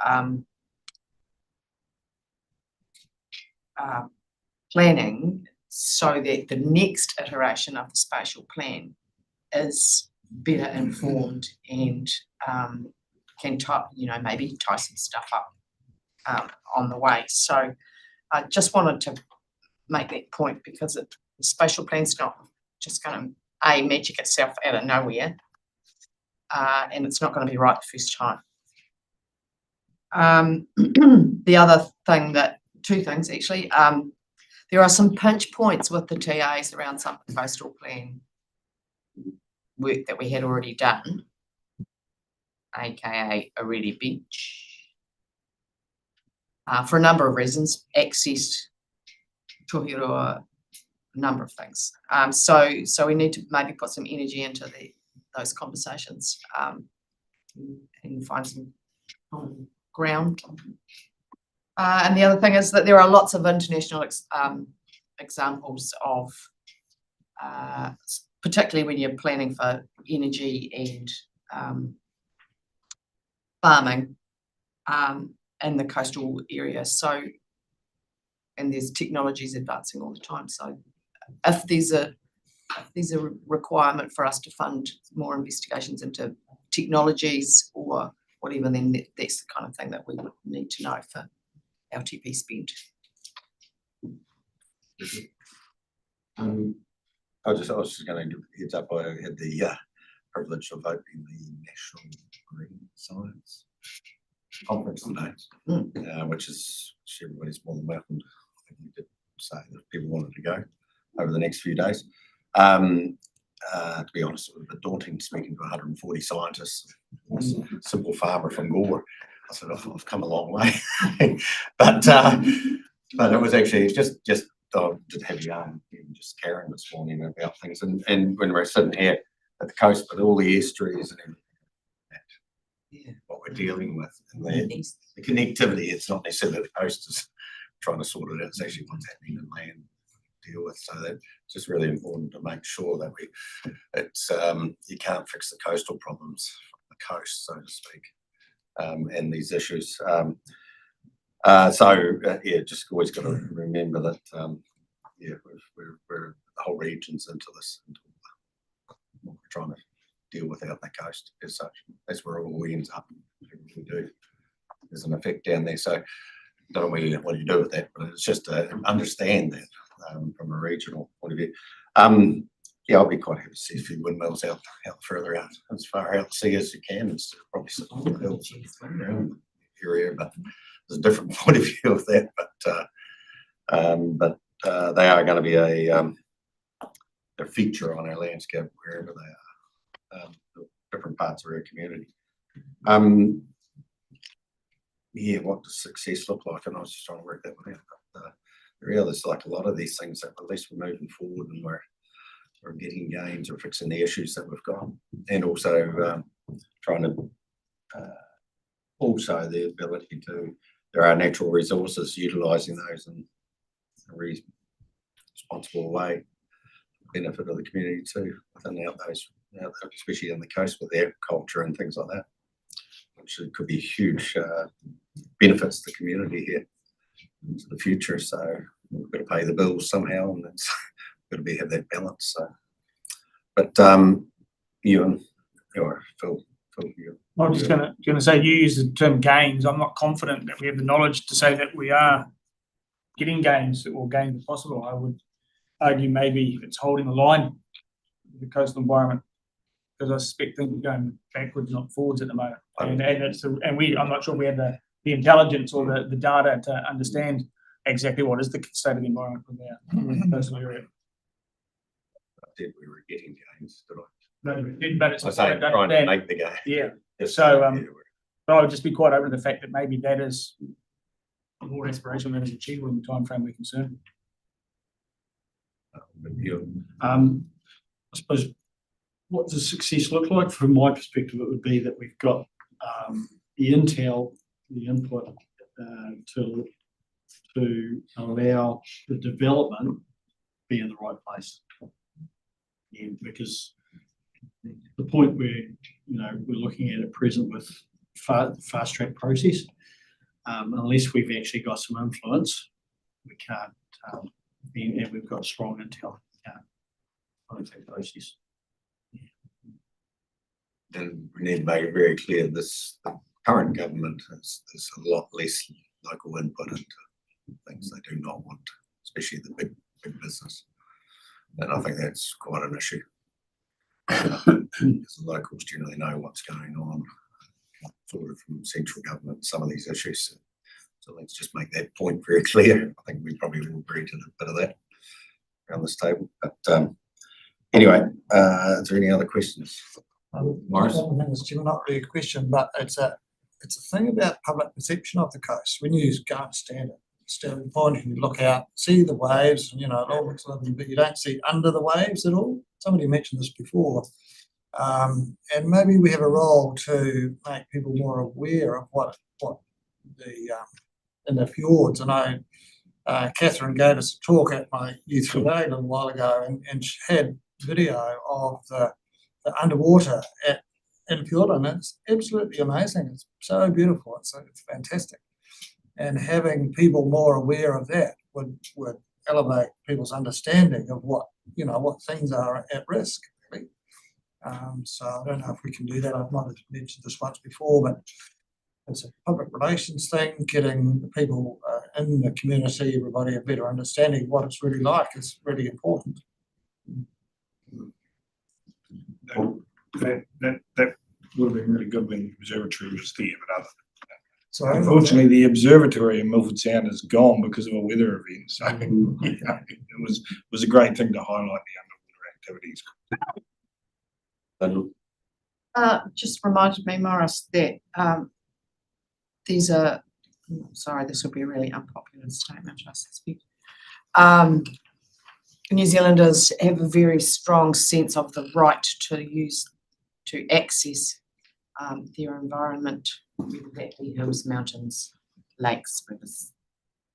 planning, so that the next iteration of the spatial plan is better informed and can maybe tie some stuff up on the way. So I just wanted to make that point, because the spatial plan's not just going to magic itself out of nowhere, and it's not going to be right the first time. The other thing two things actually, there are some pinch points with the TAs around some coastal plan work that we had already done, aka Already Beach, for a number of reasons, access, Tohirua, a number of things. So we need to maybe put some energy into those conversations and find some common ground. And the other thing is that there are lots of international examples of, particularly when you're planning for energy and farming in the coastal area. So, and there's technologies advancing all the time. So if there's a requirement for us to fund more investigations into technologies or whatever, then that's the kind of thing that we would need to know for LTP spend. I was just going to give a heads up. I had the privilege of opening the National Green Science Conference today, which everybody's more than welcome. I think we did say that people wanted to go over the next few days. To be honest, it was a bit daunting speaking to 140 scientists, a simple farmer from Gore. I said, I've come a long way, but it was actually just did have yarn, even just Karen this morning about things, and when we're sitting here at the coast with all the estuaries and everything, what we're dealing with, and the connectivity. It's not necessarily the coast is trying to sort it out; it's actually what's happening in land to deal with. So that's just really important to make sure that you can't fix the coastal problems from the coast, so to speak. And these issues. Just always got to remember that, we're the whole region's into this. We're trying to deal with out the coast as such. That's where it all ends up. We do. There's an effect down there. So don't know what do you do with that, but it's just to understand that from a regional point of view. I'll be quite happy to see a few windmills out further out, as far out to sea as you can. It's probably some of the hills around the area, but there's a different point of view of that. But they are going to be a feature on our landscape wherever they are, different parts of our community. What does success look like? And I was just trying to work that one out. But there's like a lot of these things that at least we're moving forward and we're getting gains or fixing the issues that we've got, and also trying to also the ability to, there are natural resources, utilising those in a responsible way, benefit of the community too, within those, especially in the coast with agriculture and things like that, which could be huge benefits to the community here into the future. So we've got to pay the bills somehow, and it's got to have that balance. So, but Ewan or Phil, I'm just gonna say, you use the term gains. I'm not confident that we have the knowledge to say that we are getting gains or gains possible. I would argue maybe it's holding the line with the coastal environment, because I suspect things are going backwards, not forwards at the moment. And I'm not sure we have the intelligence or the data to understand exactly what is the state of the environment from our coastal area. I did, we were getting gains, did I? No, but it's I say trying to make the game. Yeah. Yes, So, yeah, but I would just be quite open to the fact that maybe that is more aspirational than is achievable in the timeframe we're concerned. I suppose what does success look like? From my perspective, it would be that we've got the intel, the input to allow the development be in the right place. Yeah, because the point where we're looking at present with fast track process, unless we've actually got some influence, we can't. And we've got strong intel. Process. And we need to make it very clear the current government is a lot less local input into things they do not want, especially the big business. And I think that's quite an issue. Because the locals generally know what's going on, sort of from central government, some of these issues. So let's just make that point very clear. I think we probably all agree to a bit of that around this table. But anyway, is there any other questions? Morris? Not really a question, but it's a thing about public perception of the coast. When you go and stand point and you look out, see the waves, and it all looks lovely, but you don't see under the waves at all. Somebody mentioned this before. And maybe we have a role to make people more aware of what the in the fjords. And Catherine gave us a talk at my youth day a little while ago, and she had video of the underwater in fjord, and it's absolutely amazing. It's so beautiful. It's fantastic. And having people more aware of that would elevate people's understanding of what things are at risk. Really. So I don't know if we can do that. I might have mentioned this once before, but it's a public relations thing, getting the people in the community, everybody a better understanding of what it's really like is really important. That would have been really good when the observatory was there, but So unfortunately the observatory in Milford Sound is gone because of a weather event. So it was a great thing to highlight the underwater activities. Just reminded me, Morris, that sorry, this will be a really unpopular statement, I suspect. New Zealanders have a very strong sense of the right to access their environment, whether that be hills, mountains, lakes, rivers,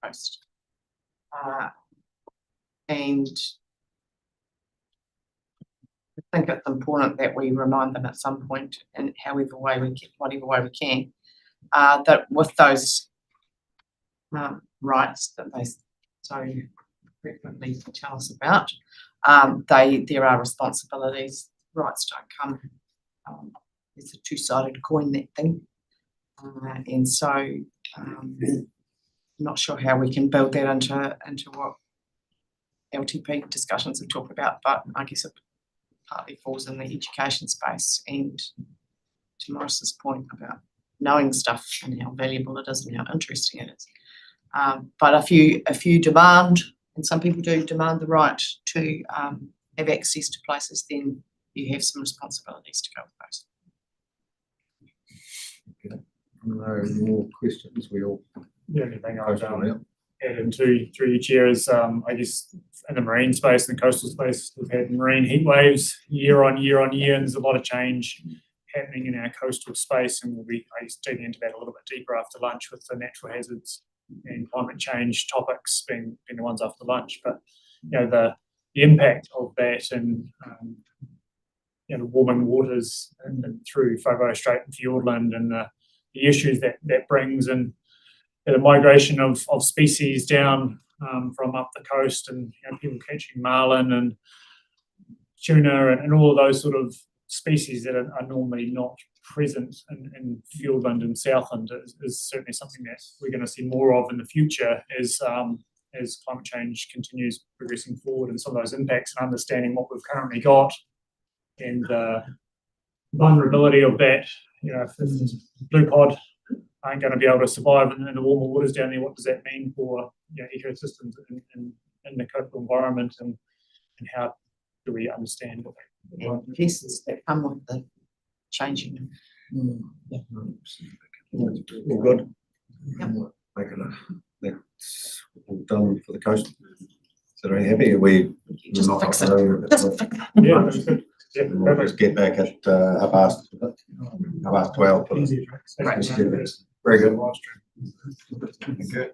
coast. And I think it's important that we remind them at some point, in whatever way we can, that with those rights that they so frequently tell us about, there are responsibilities. Rights don't come. It's a two-sided coin, that thing, and so I'm not sure how we can build that into what LTP discussions have talked about, but I guess it partly falls in the education space. And to Morris's point about knowing stuff and how valuable it is and how interesting it is, but if you demand, and some people do demand the right to have access to places, then you have some responsibilities to go with those. No more questions. We all. The only thing I would add into through your chair is, I guess, in the marine space and the coastal space, we've had marine heat waves year on year, and there's a lot of change happening in our coastal space, and we'll be digging into that a little bit deeper after lunch with the natural hazards and climate change topics being the ones after lunch. But the impact of that and warming waters and through Whaiwai Strait and Fiordland, and the issues that brings, and the migration of species down from up the coast, and people catching marlin and tuna and all of those sort of species that are normally not present in Fiordland and Southland is certainly something that we're going to see more of in the future as climate change continues progressing forward, and some of those impacts and understanding what we've currently got and the vulnerability of that. If blue cod aren't going to be able to survive in the warmer waters down there, what does that mean for ecosystems in the coastal environment, and how do we understand what And pests that come with the changing. All good. Yep. That's all done for the coast. So are you happy? We Just not fix up it. Just fix it. Yeah, that's good. Yeah, We'll just get back at half past 12. Very good. Good.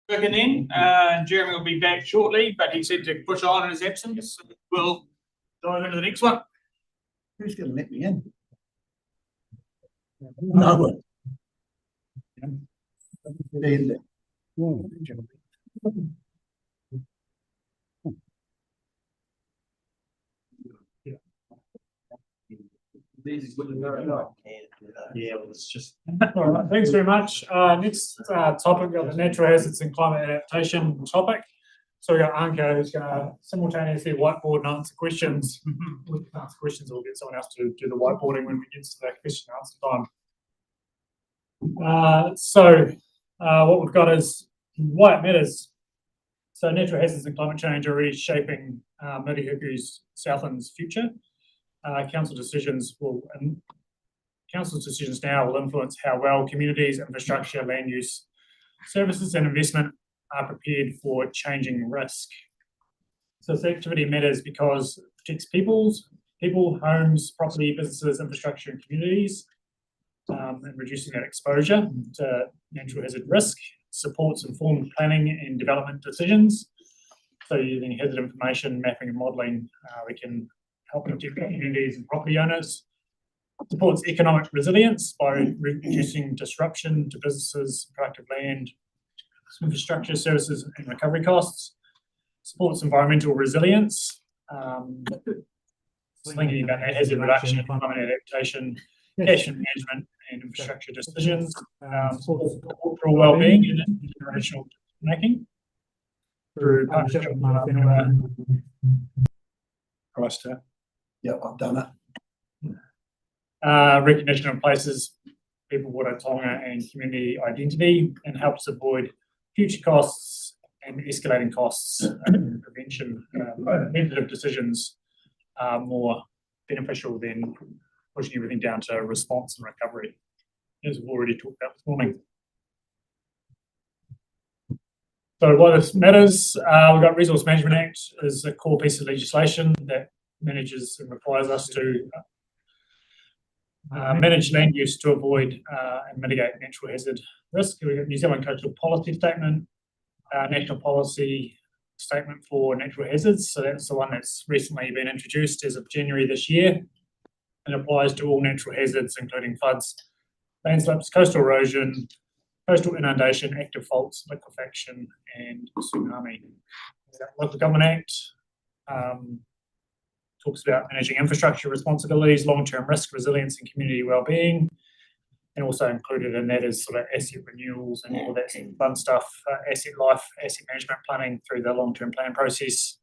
working then. Jeremy will be back shortly, but he said to push on in his absence. So we'll dive into the next one. Who's gonna let me in? No one. Yeah, well, it's just. All right, thanks very much. Next topic, we've got the natural hazards and climate adaptation topic. So we got Anka who's gonna simultaneously whiteboard and answer questions. We can answer questions, or we'll get someone else to do the whiteboarding when we get to that question and answer time. What we've got is why it matters. So natural hazards and climate change are reshaping Murihiku's Southland's future. Council's decisions now will influence how well communities, infrastructure, land use, services and investment are prepared for changing risk. So this activity matters because it protects people, homes, property, businesses, infrastructure and communities, and reducing that exposure to natural hazard risk, supports informed planning and development decisions. So using hazard information, mapping and modelling, we can help protect communities and property owners. Supports economic resilience by reducing disruption to businesses, productive land, infrastructure, services and recovery costs. Supports environmental resilience, thinking about hazard reduction, climate adaptation, cash management and infrastructure decisions. Supports cultural wellbeing and generational making through partnership with Christa. Yeah, I've done it. Recognition of places, people, water, tonga and community identity, and helps avoid future costs and escalating costs. Prevention, preventative decisions are more beneficial than pushing everything down to response and recovery, as we've already talked about this morning. So why this matters, we've got Resource Management Act is a core piece of legislation that manages and requires us to manage land use to avoid and mitigate natural hazard risk. We've got New Zealand Coastal Policy Statement, National Policy Statement for Natural Hazards. So that's the one that's recently been introduced as of January this year and applies to all natural hazards, including floods, landslips, coastal erosion, coastal inundation, active faults, liquefaction, and tsunami. The Local Government Act talks about managing infrastructure responsibilities, long-term risk, resilience, and community wellbeing. And also included in that is sort of asset renewals and all that fun stuff, asset life, asset management planning through the long-term plan process.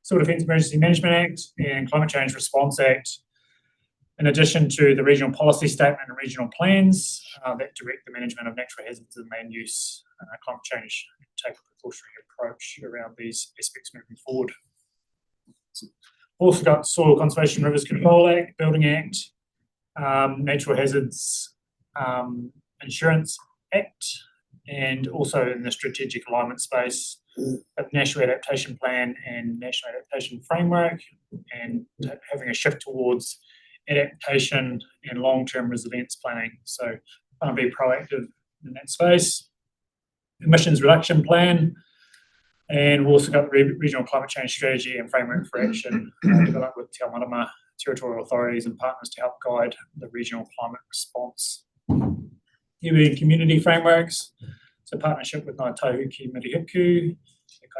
Civil Defence Emergency Management Act and Climate Change Response Act, in addition to the regional policy statement and regional plans that direct the management of natural hazards and land use, climate change, take a precautionary approach around these aspects moving forward. Also got Soil Conservation Rivers Control Act, Building Act, Natural Hazards Insurance Act, and also in the strategic alignment space of National Adaptation Plan and National Adaptation Framework, and having a shift towards adaptation and long-term resilience planning. So trying to be proactive in that space. Emissions Reduction Plan, and we've also got the Regional Climate Change Strategy and Framework for Action developed with Te Amarama territorial authorities and partners to help guide the regional climate response. Iwi community frameworks, so partnership with Ngāi Tahuki Murihiku,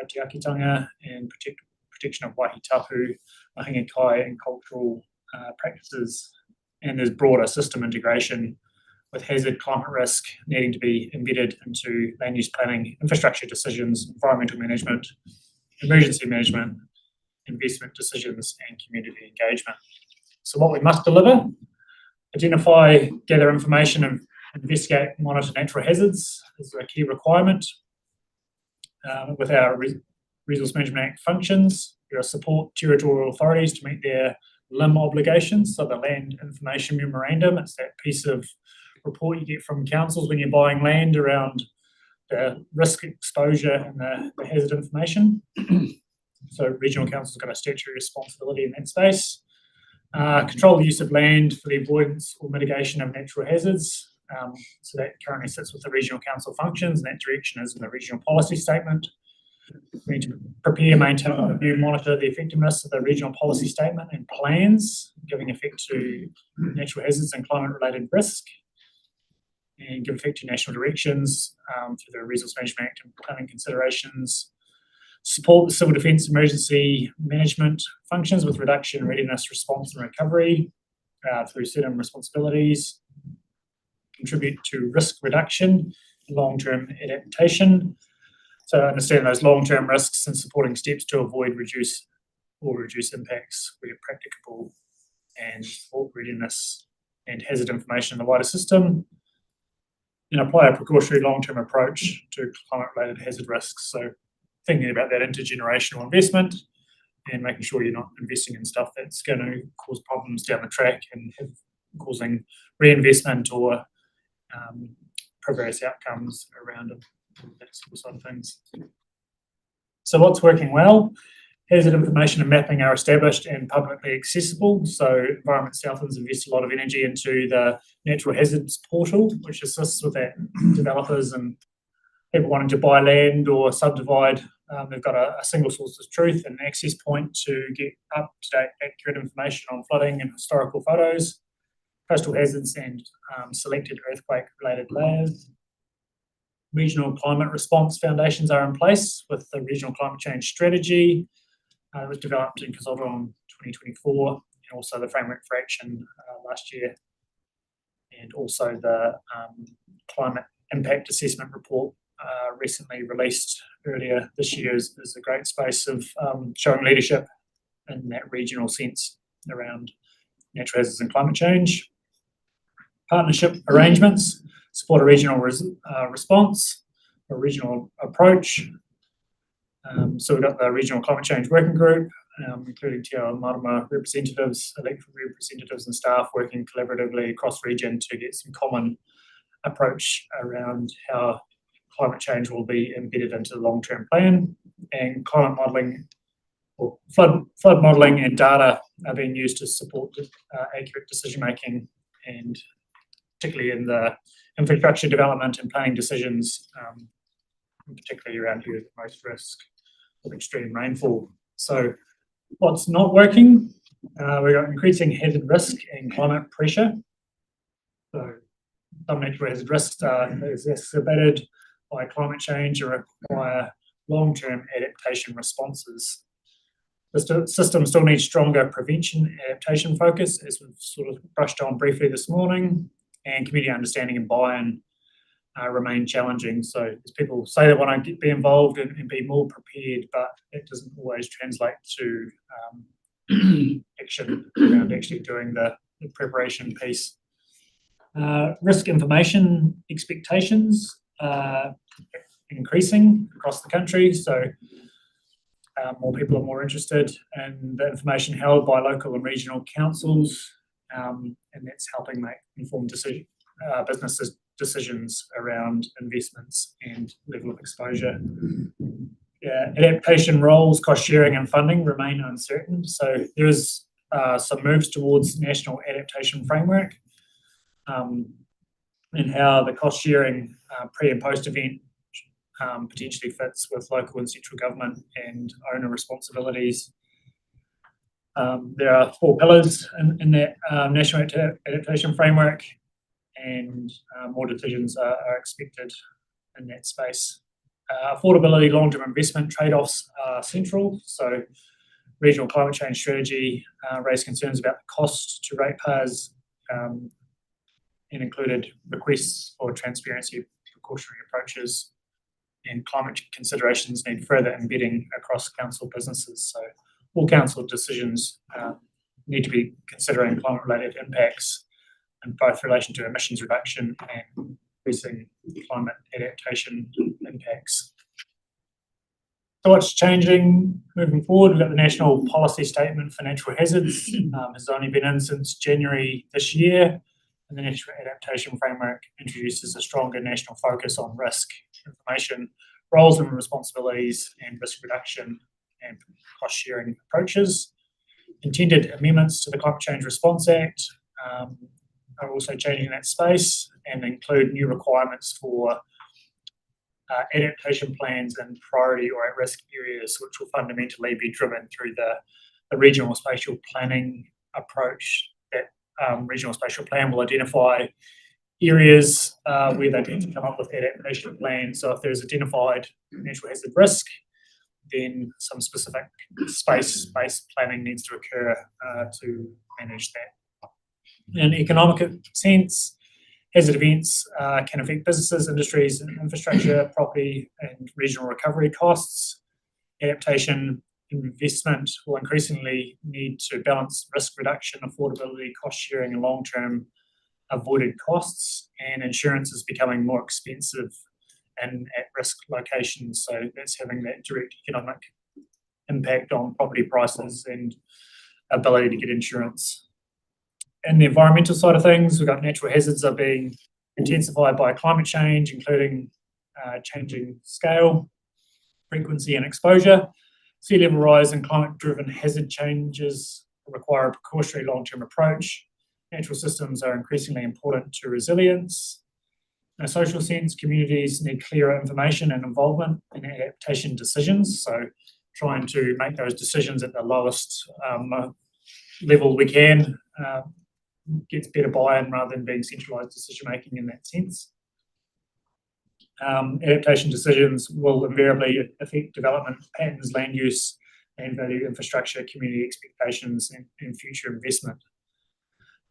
Kaitiakitanga, and protection of waihi tapu, mahinga kai and cultural practices. And there's broader system integration with hazard, climate risk needing to be embedded into land use planning, infrastructure decisions, environmental management, emergency management, investment decisions, and community engagement. So what we must deliver: identify, gather information, and investigate and monitor natural hazards is a key requirement. With our Resource Management Act functions, we support territorial authorities to meet their LIM obligations, so the Land Information Memorandum. It's that piece of report you get from councils when you're buying land around the risk exposure and the hazard information. So regional councils have got a statutory responsibility in that space. Control the use of land for the avoidance or mitigation of natural hazards. So that currently sits with the regional council functions, and that direction is in the regional policy statement. We need to prepare, maintain, review, monitor the effectiveness of the regional policy statement and plans, giving effect to natural hazards and climate-related risk, and give effect to national directions through the Resource Management Act and planning considerations. Support the civil defence emergency management functions with reduction, readiness, response and recovery through certain responsibilities. Contribute to risk reduction and long-term adaptation. So understand those long-term risks and supporting steps to avoid, reduce impacts where practicable, and support readiness and hazard information in the wider system. And apply a precautionary long-term approach to climate-related hazard risks. So thinking about that intergenerational investment and making sure you're not investing in stuff that's going to cause problems down the track and causing reinvestment or perverse outcomes around it, that sort of things. So what's working well? Hazard information and mapping are established and publicly accessible. So Environment Southland's invested a lot of energy into the Natural Hazards Portal, which assists with that. Developers and people wanting to buy land or subdivide, they've got a single source of truth and access point to get up-to-date, accurate information on flooding and historical photos, coastal hazards and selected earthquake-related layers. Regional climate response foundations are in place with the Regional Climate Change Strategy. It was developed and consulted on 2024, and also the Framework for Action last year, and also the Climate Impact Assessment Report recently released earlier this year is a great space of showing leadership in that regional sense around natural hazards and climate change. Partnership arrangements support a regional response, a regional approach. So we've got the Regional Climate Change Working Group, including Te Ao Marama representatives, elected representatives and staff working collaboratively across region to get some common approach around how climate change will be embedded into the long-term plan. And climate modelling, or flood modelling and data are being used to support accurate decision-making, and particularly in the infrastructure development and planning decisions, particularly around areas of most risk of extreme rainfall. So what's not working? We've got increasing hazard risk and climate pressure. So some natural hazard risks are exacerbated by climate change or require long-term adaptation responses. The system still needs stronger prevention adaptation focus, as we've sort of brushed on briefly this morning, and community understanding and buy-in remain challenging. So as people say they want to be involved and be more prepared, but it doesn't always translate to action around actually doing the preparation piece. Risk information expectations are increasing across the country, so more people are more interested in the information held by local and regional councils, and that's helping make informed business decisions around investments and level of exposure. Adaptation roles, cost sharing and funding remain uncertain, so there is some moves towards national adaptation framework, and how the cost sharing pre and post event potentially fits with local and central government and owner responsibilities. There are 4 pillars in that national adaptation framework, and more decisions are expected in that space. Affordability, long-term investment trade-offs are central. So regional climate change strategy raised concerns about the cost to ratepayers, and included requests for transparency, precautionary approaches, and climate considerations need further embedding across council businesses. So all council decisions need to be considering climate-related impacts in both relation to emissions reduction and increasing climate adaptation impacts. So what's changing moving forward? We've got the National Policy Statement for Natural Hazards, has only been in since January this year, and the National Adaptation Framework introduces a stronger national focus on risk information, roles and responsibilities, and risk reduction and cost sharing approaches. Intended amendments to the Climate Change Response Act are also changing that space, and include new requirements for adaptation plans in priority or at-risk areas, which will fundamentally be driven through the regional spatial planning approach. That regional spatial plan will identify areas where they need to come up with adaptation plans. So if there's identified natural hazard risk, then some specific space-based planning needs to occur to manage that. In an economic sense, hazard events can affect businesses, industries, and infrastructure, property, and regional recovery costs. Adaptation investment will increasingly need to balance risk reduction, affordability, cost sharing, and long-term avoided costs. And insurance is becoming more expensive and at-risk locations, so that's having that direct economic impact on property prices and ability to get insurance. In the environmental side of things, we've got natural hazards are being intensified by climate change, including changing scale, frequency, and exposure. Sea level rise and climate-driven hazard changes require a precautionary long-term approach. Natural systems are increasingly important to resilience. In a social sense, communities need clearer information and involvement in adaptation decisions. So trying to make those decisions at the lowest level we can gets better buy-in rather than being centralised decision-making in that sense. Adaptation decisions will invariably affect development patterns, land use, and value infrastructure, community expectations, and future investment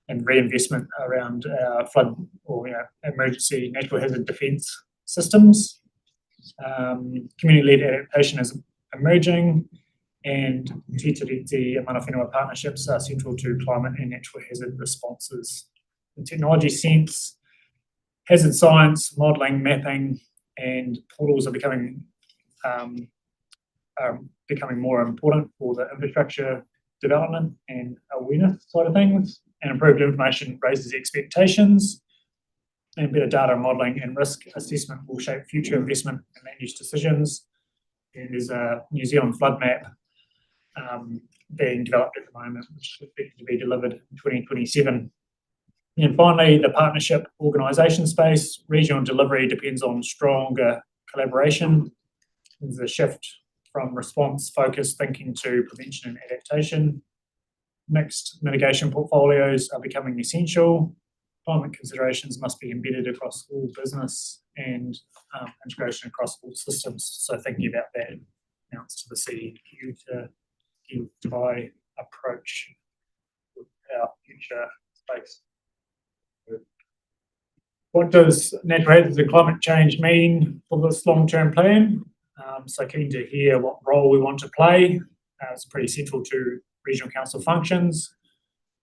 and reinvestment around flood or emergency natural hazard defence systems. Community-led adaptation is emerging, and Te Tiriti and Mana Whenua partnerships are central to climate and natural hazard responses. In technology sense, hazard science, modelling, mapping, and portals are becoming more important for the infrastructure development and awareness side of things. And improved information raises expectations, and better data modelling and risk assessment will shape future investment and land use decisions. And there's a New Zealand flood map being developed at the moment, which is expected to be delivered in 2027. And finally, the partnership organisation space, regional delivery depends on stronger collaboration. There's a shift from response-focused thinking to prevention and adaptation. Mixed mitigation portfolios are becoming essential. Climate considerations must be embedded across all business and integration across all systems. So thinking about that amounts to the CDQ to give by approach with our future space. What does natural hazards and climate change mean for this long-term plan? So keen to hear what role we want to play. It's pretty central to regional council functions.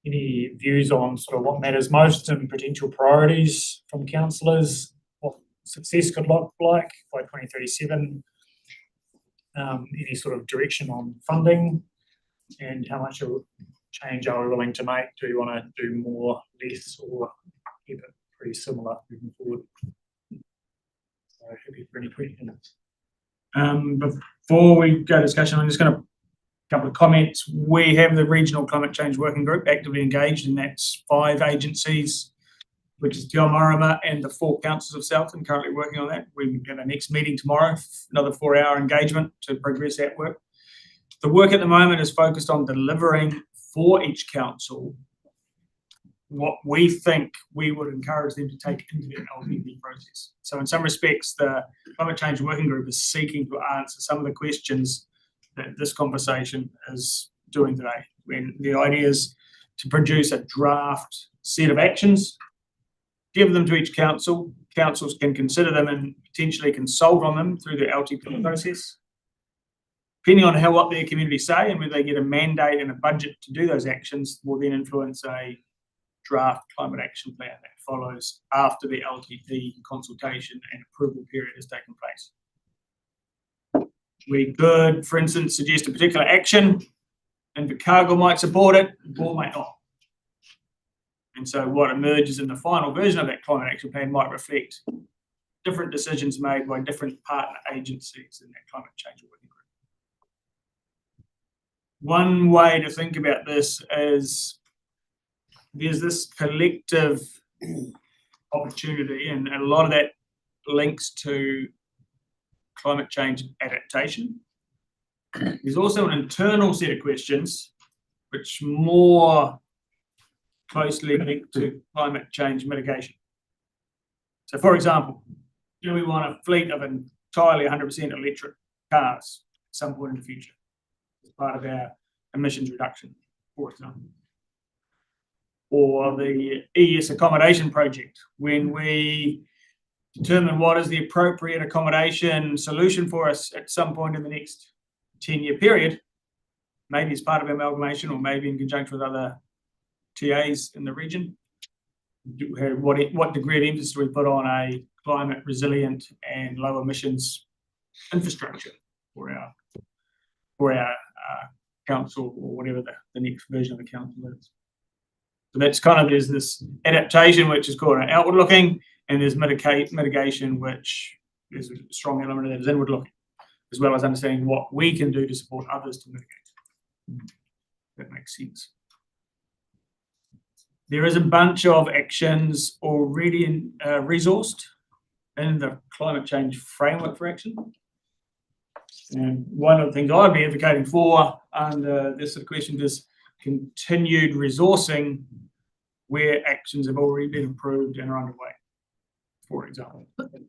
Any views on sort of what matters most and potential priorities from councillors, what success could look like by 2037, any sort of direction on funding, and how much of change are we willing to make? Do we want to do more, less, or keep it pretty similar moving forward? So happy for any questions. Before we go to discussion, I'm just going to couple of comments. We have the Regional Climate Change Working Group actively engaged, and that's 5 agencies, which is Te Marama and the 4 councils of Southland currently working on that. We have our next meeting tomorrow, another 4-hour engagement to progress that work. The work at the moment is focused on delivering for each council what we think we would encourage them to take into their LPP process. So in some respects, the Climate Change Working Group is seeking to answer some of the questions that this conversation is doing today. When the idea is to produce a draft set of actions, give them to each council. Councils can consider them and potentially consult on them through the LTP process. Depending on what their community say and whether they get a mandate and a budget to do those actions, will then influence a draft climate action plan that follows after the LTP consultation and approval period has taken place. We could, for instance, suggest a particular action, and Invercargill might support it, the board might not. And so what emerges in the final version of that climate action plan might reflect different decisions made by different partner agencies in that climate change working group. One way to think about this is there's this collective opportunity, and a lot of that links to climate change adaptation. There's also an internal set of questions which more closely link to climate change mitigation. So, for example, do we want a fleet of entirely 100% electric cars at some point in the future as part of our emissions reduction, for example? Or the ES accommodation project, when we determine what is the appropriate accommodation solution for us at some point in the next 10-year period, maybe as part of amalgamation or maybe in conjunction with other TAs in the region. What degree of emphasis do we put on a climate resilient and low emissions infrastructure for our council, or whatever the next version of the council is? So that's kind of, there's this adaptation, which is called an outward looking, and there's mitigation, which is a strong element of that is inward looking, as well as understanding what we can do to support others to mitigate. That makes sense. There is a bunch of actions already resourced in the climate change framework for action. And one of the things I'd be advocating for under this sort of question is continued resourcing where actions have already been approved and are underway, for example. And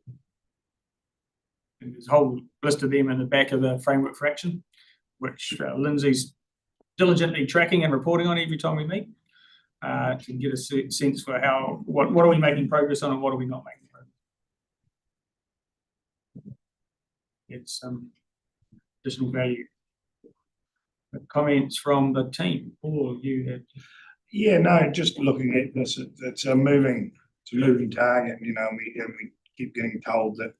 there's a whole list of them in the back of the framework for action, which Lindsay's diligently tracking and reporting on every time we meet, to get a sense for what are we making progress on and what are we not making progress on. It's additional value. Comments from the team. Paul, you had. Yeah, no, just looking at this, it's a moving target. You know, we keep getting told that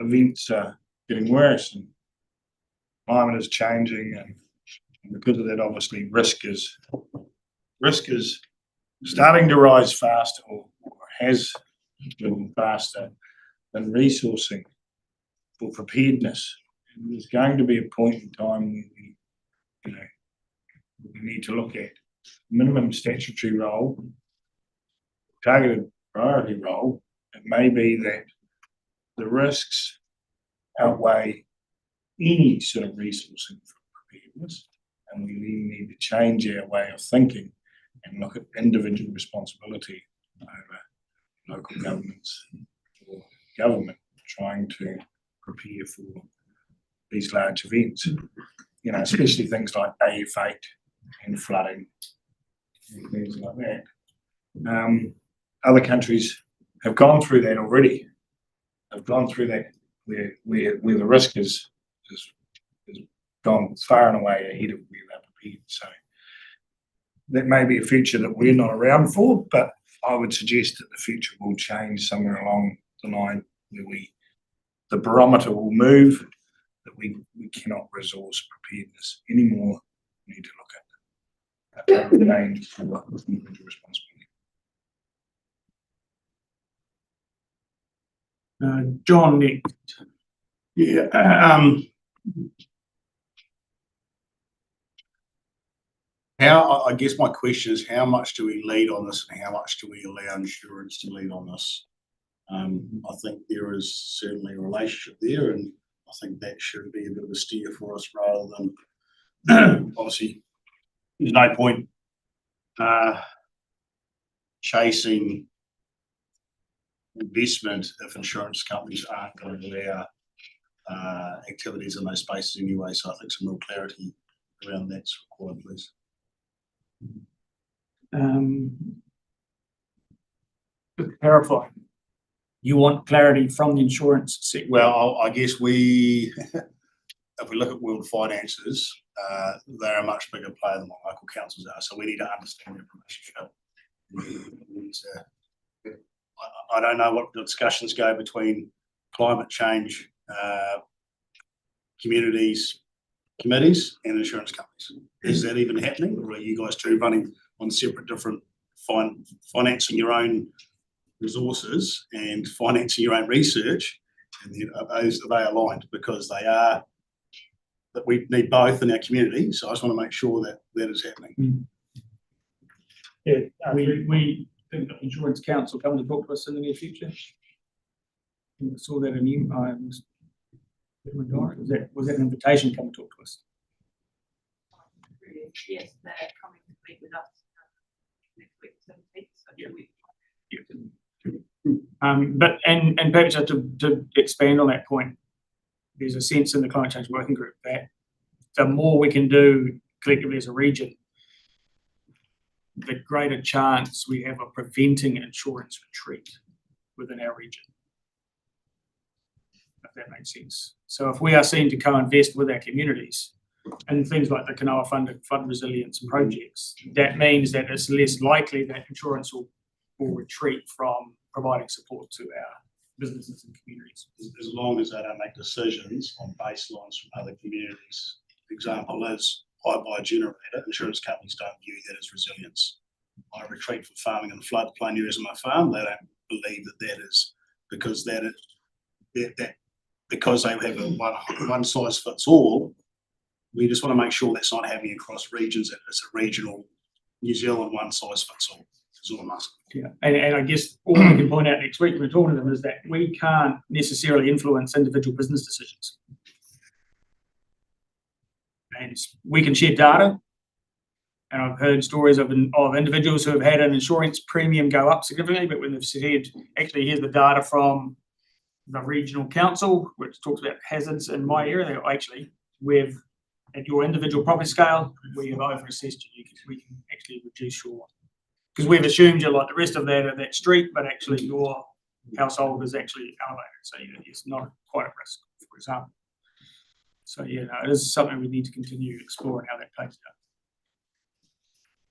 events are getting worse and climate is changing, and because of that, obviously, risk is starting to rise faster, or has been faster than resourcing for preparedness. And there's going to be a point in time when we need to look at minimum statutory role, targeted priority role. It may be that the risks outweigh any sort of resourcing for preparedness, and we really need to change our way of thinking and look at individual responsibility over local governments or government trying to prepare for these large events. You know, especially things like AF8 and flooding and things like that. Other countries have gone through that already. Have gone through that where the risk is gone far and away ahead of where they're prepared. So that may be a future that we're not around for, but I would suggest that the future will change somewhere along the line where the barometer will move, that we cannot resource preparedness anymore. We need to look at the names for individual responsibility. John next. Yeah. I guess my question is, how much do we lead on this and how much do we allow insurance to lead on this? I think there is certainly a relationship there, and I think that should be a bit of a steer for us rather than obviously there's no point chasing investment if insurance companies aren't going to allow activities in those spaces anyway. So I think some real clarity around that's required, please. To clarify, you want clarity from the insurance sector? Well, I guess if we look at world finances, they're a much bigger player than what local councils are. So we need to understand their relationship. I don't know what the discussions go between climate change communities, committees, and insurance companies. Is that even happening, or are you guys two running on separate, different, financing your own resources and financing your own research? And are they aligned? Because they are, that we need both in our community. So I just want to make sure that that is happening. Yeah, we think the Insurance Council come to talk to us in the near future. We saw that in you, was that an invitation to come and talk to us? Yes, they're coming to meet with us next week, 17th, so Yeah. we. But perhaps just to expand on that point, there's a sense in the climate change working group that the more we can do collectively as a region, the greater chance we have of preventing insurance retreat within our region. If that makes sense. So if we are seen to co-invest with our communities in things like the Kanoa Flood Resilience projects, that means that it's less likely that insurance will retreat from providing support to our businesses and communities. As long as they don't make decisions on baselines from other communities. The example is, I buy a generator, insurance companies don't view that as resilience. I retreat from farming in floodplain areas of my farm, they don't believe that is because because they have a one size fits all. We just want to make sure that's not happening across regions, that it's a regional New Zealand one size fits all. Is all I'm asking. Yeah, and I guess all we can point out next week when we're talking to them is that we can't necessarily influence individual business decisions. And we can share data. And I've heard stories of individuals who have had an insurance premium go up significantly, but when they've said, actually, here's the data from the regional council, which talks about hazards in my area, they go, actually, at your individual property scale, we have over-assessed you. We can actually reduce your, because we've assumed you're like the rest of that street, but actually your household is actually elevated. So it's not quite at risk, for example. So yeah, no, it is something we need to continue exploring how that plays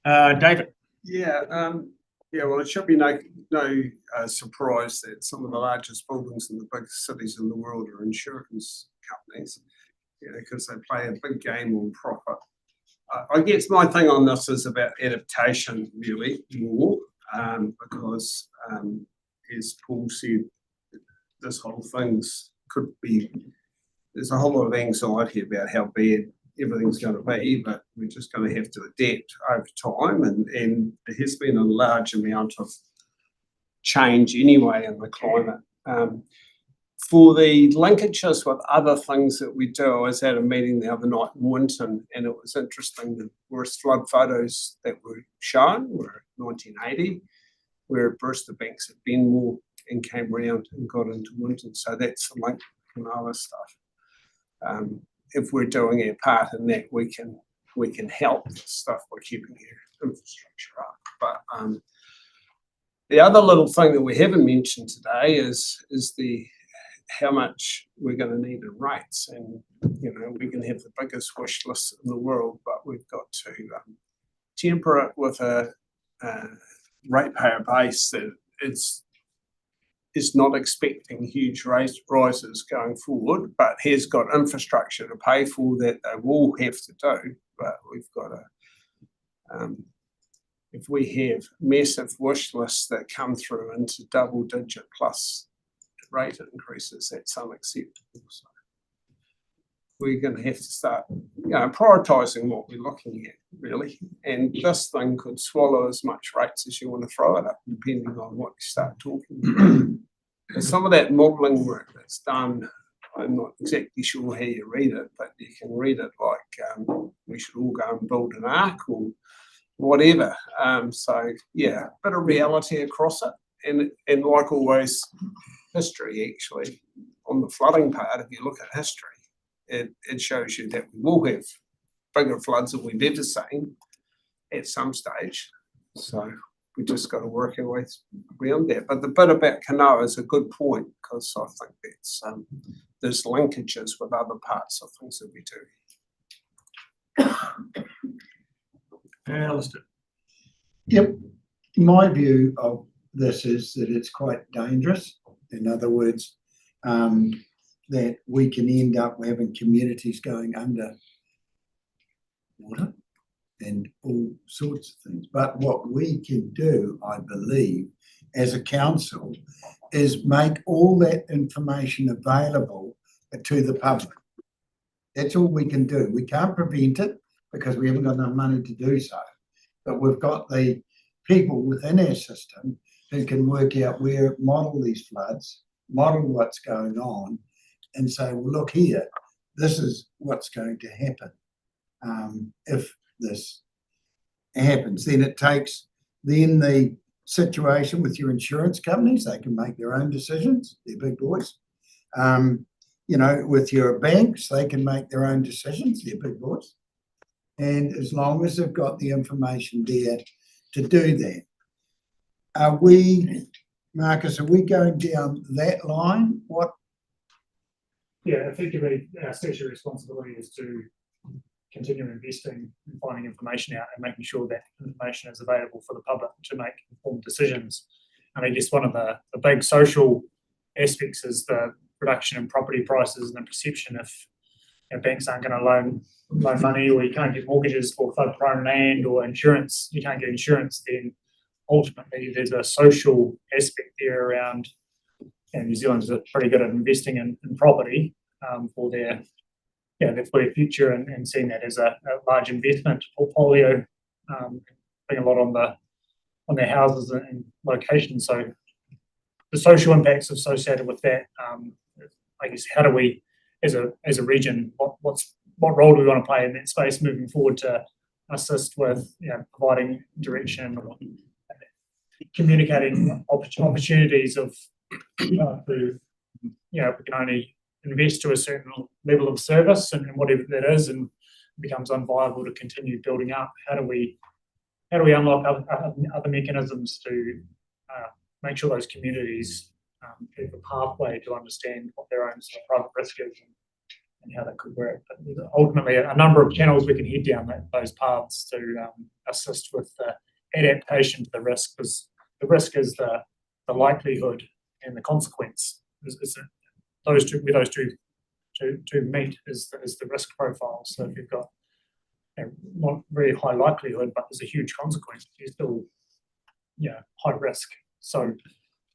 out. David. Yeah, well, it should be no surprise that some of the largest buildings in the biggest cities in the world are insurance companies, because they play a big game on profit. I guess my thing on this is about adaptation, really, more, because, as Paul said, this whole thing's could be, there's a whole lot of anxiety about how bad everything's going to be, but we're just going to have to adapt over time, and there has been a large amount of change anyway in the climate. For the linkages with other things that we do, I was at a meeting the other night in Winton, and it was interesting. The worst flood photos that were shown were 1980, where Brewster Banks at Benmore and came round and got into Winton. So that's the link and other stuff. If we're doing our part in that, we can help the stuff by keeping our infrastructure up. But the other little thing that we haven't mentioned today is how much we're going to need in rates. And we can have the biggest wish list in the world, but we've got to temper it with a ratepayer base that is not expecting huge rises going forward, but has got infrastructure to pay for that they will have to do. But we've got to, if we have massive wish lists that come through into double-digit plus rate increases, that's unacceptable. So we're going to have to start, prioritising what we're looking at, really. And this thing could swallow as much rates as you want to throw it up, depending on what you start talking about. Some of that modelling work that's done, I'm not exactly sure how you read it, but you can read it like we should all go and build an ark or whatever. So yeah, a bit of reality across it. And like always, history actually, on the flooding part, if you look at history, it shows you that we will have bigger floods than we've ever seen at some stage. So we just got to work our way around that. But the bit about Kanoa is a good point, because I think that's there's linkages with other parts of things that we do. Alistair. Yep. My view of this is that it's quite dangerous. In other words, that we can end up having communities going under water and all sorts of things. But what we can do, I believe, as a council, is make all that information available to the public. That's all we can do. We can't prevent it because we haven't got enough money to do so. But we've got the people within our system who can work out where, model these floods, model what's going on, and say, well, look here, this is what's going to happen. If this happens, then it takes the situation with your insurance companies, they can make their own decisions, they're big boys. You know, with your banks, they can make their own decisions, they're big boys. And as long as they've got the information there to do that. Are we, Marcus, are we going down that line? What? Yeah, effectively, our statutory responsibility is to continue investing and finding information out and making sure that information is available for the public to make informed decisions. And I guess one of the big social aspects is the reduction in property prices and the perception if banks aren't going to loan money, or you can't get mortgages for flood-prone land, or insurance, you can't get insurance, then ultimately there's a social aspect there around, and New Zealanders are pretty good at investing in property for their future, and seeing that as a large investment portfolio, putting a lot on their houses and locations. So the social impacts associated with that, I guess, how do we, as a region, what role do we want to play in that space moving forward to assist with providing direction or communicating opportunities of we can only invest to a certain level of service, and whatever that is, and it becomes unviable to continue building up. How do we unlock other mechanisms to make sure those communities have a pathway to understand what their own sort of private risk is and how that could work? But there's ultimately a number of channels we can head down those paths to assist with the adaptation to the risk, because the risk is the likelihood, and the consequence is those two meet is the risk profile. So if you've got not very high likelihood, but there's a huge consequence, you're still high risk. So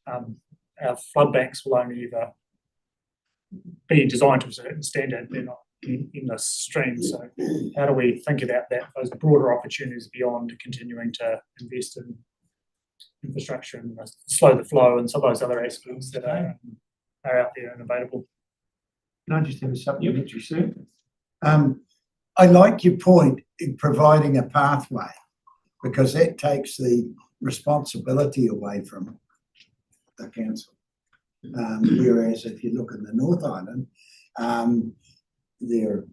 our flood banks will only ever be designed to a certain standard. They're not in the stream. So how do we think about those broader opportunities beyond continuing to invest in infrastructure and slow the flow and some of those other aspects that are out there and available? Can I just have a supplementary, sir? I like your point in providing a pathway, because that takes the responsibility away from the council. Whereas if you look in the North Island, they're,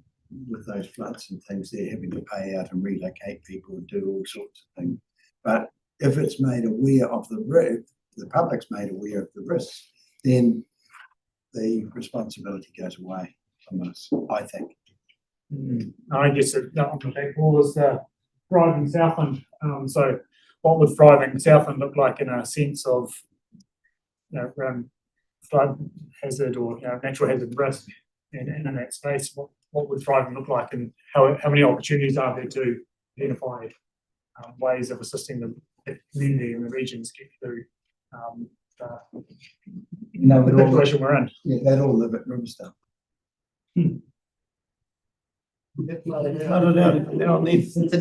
with those floods and things, they're having to pay out and relocate people and do all sorts of things. But if it's made aware of the risk, the public's made aware of the risk, then the responsibility goes away from us, I think. I guess on the back wall is thriving Southland. So what would thriving Southland look like in a sense of flood hazard or natural hazard risk, and in that space, what would thriving look like, and how many opportunities are there to identify ways of assisting the community and the regions get through the situation we're in? Yeah, they all live at Riverstone. The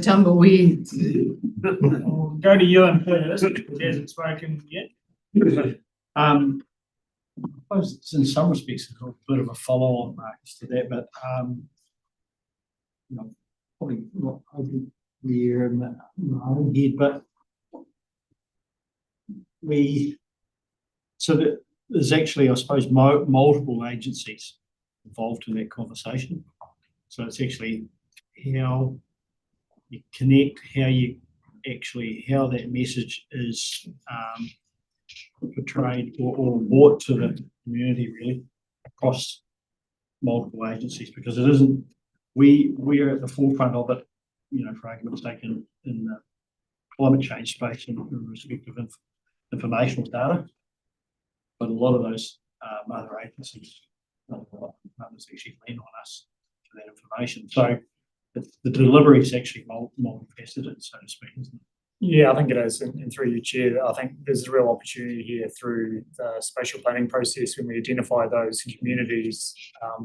tumbleweed. Go to you and first, because he hasn't spoken yet. I suppose it's in some respects a bit of a follow-on, Marcus, to that, but probably not overly clear in my own head, but there's actually, I suppose, multiple agencies involved in that conversation. So it's actually how you connect, how that message is portrayed or brought to the community, really, across multiple agencies, because it isn't, we're at the forefront of it, for argument's sake, in the climate change space in respect of informational data. But a lot of those other agencies, partners actually lean on us for that information. So the delivery is actually multifaceted, so to speak, isn't it? Yeah, I think it is. And through you, Chair, I think there's a real opportunity here through the spatial planning process, when we identify those communities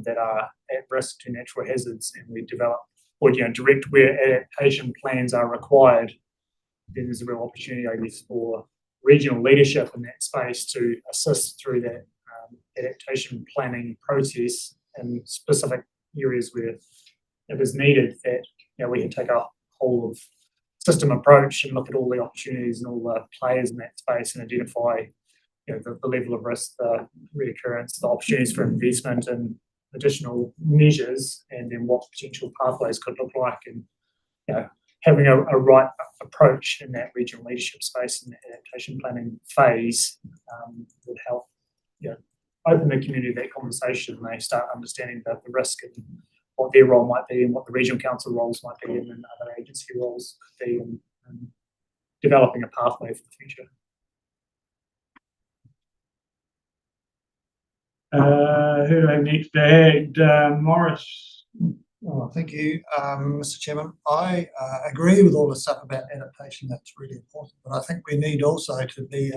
that are at risk to natural hazards, and we develop or direct where adaptation plans are required then there's a real opportunity, I guess, for regional leadership in that space to assist through that adaptation planning process in specific areas where it is needed, that we can take a whole of system approach and look at all the opportunities and all the players in that space and identify the level of risk, the reoccurrence, the opportunities for investment and additional measures, and then what potential pathways could look like, and having a right approach in that regional leadership space and the adaptation planning phase would help open the community to that conversation. They start understanding the risk and what their role might be and what the regional council roles might be and other agency roles could be, and developing a pathway for the future. Who do I have next to add? Morris. Oh, thank you, Mr. Chairman. I agree with all the stuff about adaptation. That's really important. But I think we need also to be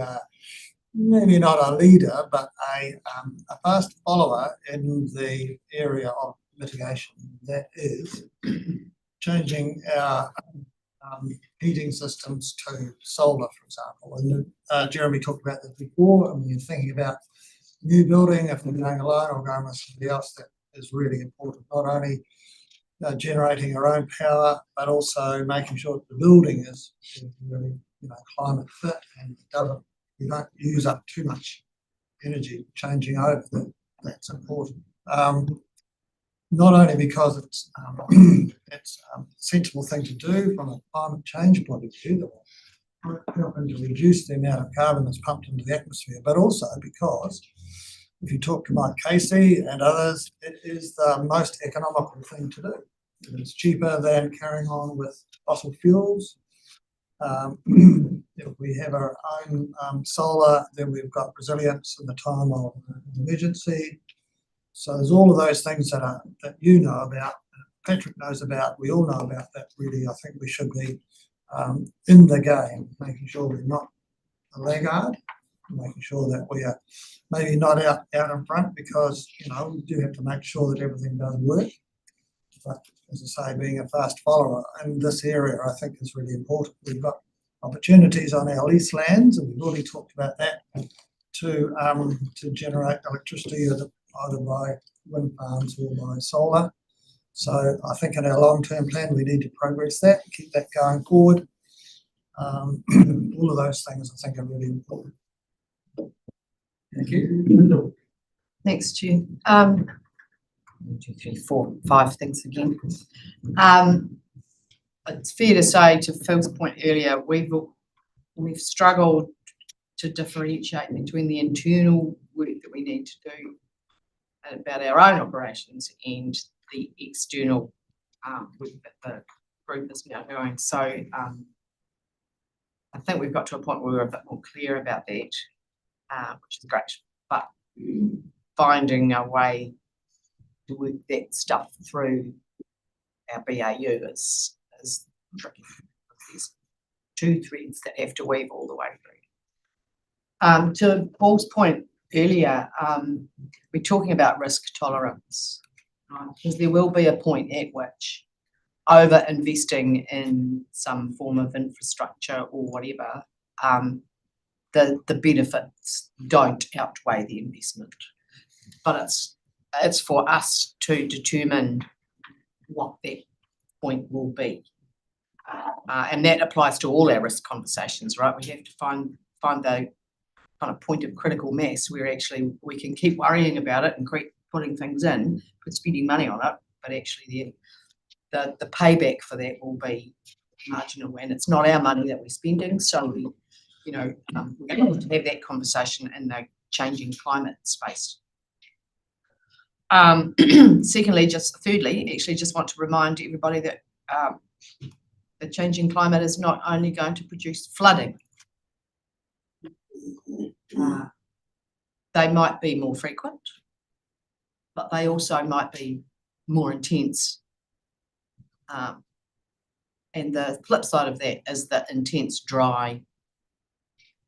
maybe not a leader, but a fast follower in the area of mitigation. That is changing our heating systems to solar, for example. And Jeremy talked about that before. And when you're thinking about new building, if we're going alone or going with somebody else, that is really important. Not only generating our own power, but also making sure that the building is really climate fit and we don't use up too much energy changing over. That's important. Not only because it's a sensible thing to do from a climate change point of view, that will help to reduce the amount of carbon that's pumped into the atmosphere, but also because if you talk to Mike Casey and others, it is the most economical thing to do. It's cheaper than carrying on with fossil fuels. If we have our own solar, then we've got resilience in the time of emergency. So there's all of those things that you know about, Patrick knows about, we all know about. That really, I think we should be in the game, making sure we're not a laggard, making sure that we are maybe not out in front, because we do have to make sure that everything does work. But as I say, being a fast follower in this area, I think is really important. We've got opportunities on our lease lands, and we've already talked about that, to generate electricity either by wind farms or by solar. So I think in our long-term plan, we need to progress that, keep that going forward. All of those things I think are really important. Thank you. Thanks, Chair. 1, 2, 3, 4, 5 things again. It's fair to say, to Phil's point earlier, we've struggled to differentiate between the internal work that we need to do about our own operations and the external work that the group is now doing. So I think we've got to a point where we're a bit more clear about that, which is great. But finding a way to work that stuff through our BAU is tricky. There's 2 threads that have to weave all the way through. To Paul's point earlier, we're talking about risk tolerance, right? Because there will be a point at which over investing in some form of infrastructure or whatever, the benefits don't outweigh the investment. But it's for us to determine what that point will be. And that applies to all our risk conversations, right? We have to find the kind of point of critical mass where actually we can keep worrying about it and putting things in, spending money on it, but actually the payback for that will be marginal, and it's not our money that we're spending. So we're going to have to have that conversation in the changing climate space. Thirdly, just want to remind everybody that the changing climate is not only going to produce flooding. They might be more frequent, but they also might be more intense. And the flip side of that is the intense dry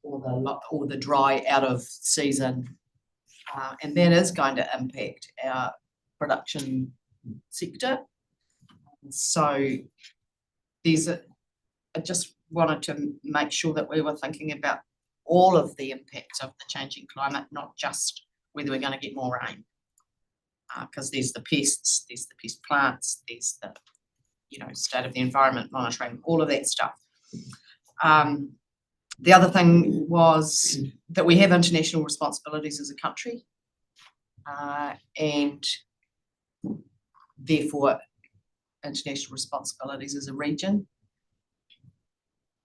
or the dry out of season. And that is going to impact our production sector. So I just wanted to make sure that we were thinking about all of the impacts of the changing climate, not just whether we're going to get more rain. Because there's the pests, there's the pest plants, there's the, state of the environment monitoring, all of that stuff. The other thing was that we have international responsibilities as a country, and therefore international responsibilities as a region.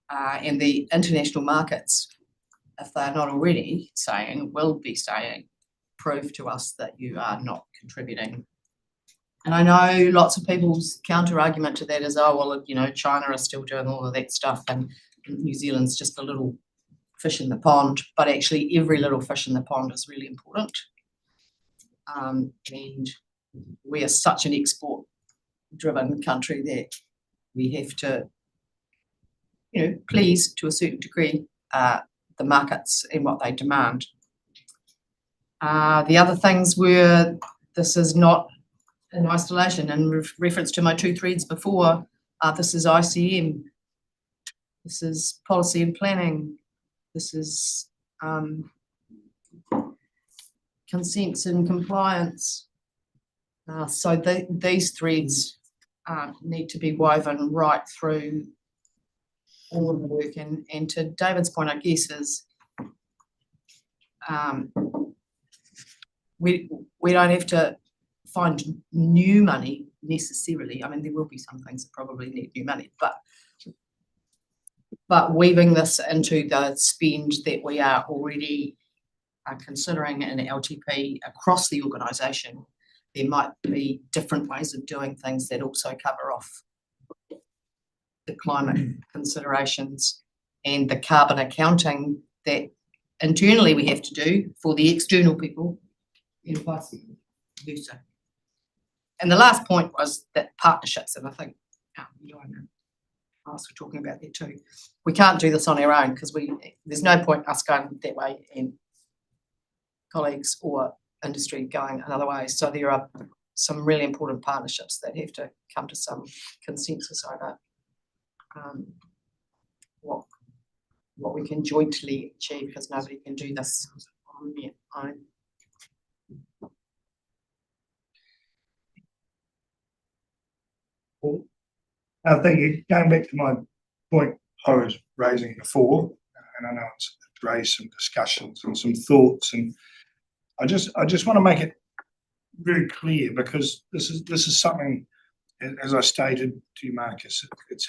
And the international markets, if they're not already saying, will be saying, prove to us that you are not contributing. And I know lots of people's counter argument to that is, oh, well, China is still doing all of that stuff and New Zealand's just a little fish in the pond, but actually every little fish in the pond is really important. And we are such an export-driven country that we have to, please, to a certain degree, the markets and what they demand. The other things were, this is not in isolation. In reference to my two threads before, this is ICM, this is policy and planning, this is consents and compliance. So these threads need to be woven right through all of the work. And to David's point, I guess, is we don't have to find new money necessarily. I mean, there will be some things that probably need new money, but weaving this into the spend that we are already considering in LTP across the organisation, there might be different ways of doing things that also cover off the climate considerations and the carbon accounting that internally we have to do for the external people and vice versa. And the last point was that partnerships, and I think you and us were talking about that too. We can't do this on our own because there's no point us going that way and colleagues or industry going another way. So there are some really important partnerships that have to come to some consensus over what we can jointly achieve, because nobody can do this on their own. I think going back to my point I was raising before, and I know it's raised some discussions and some thoughts, and I just want to make it very clear, because this is something, as I stated to you, Marcus, it's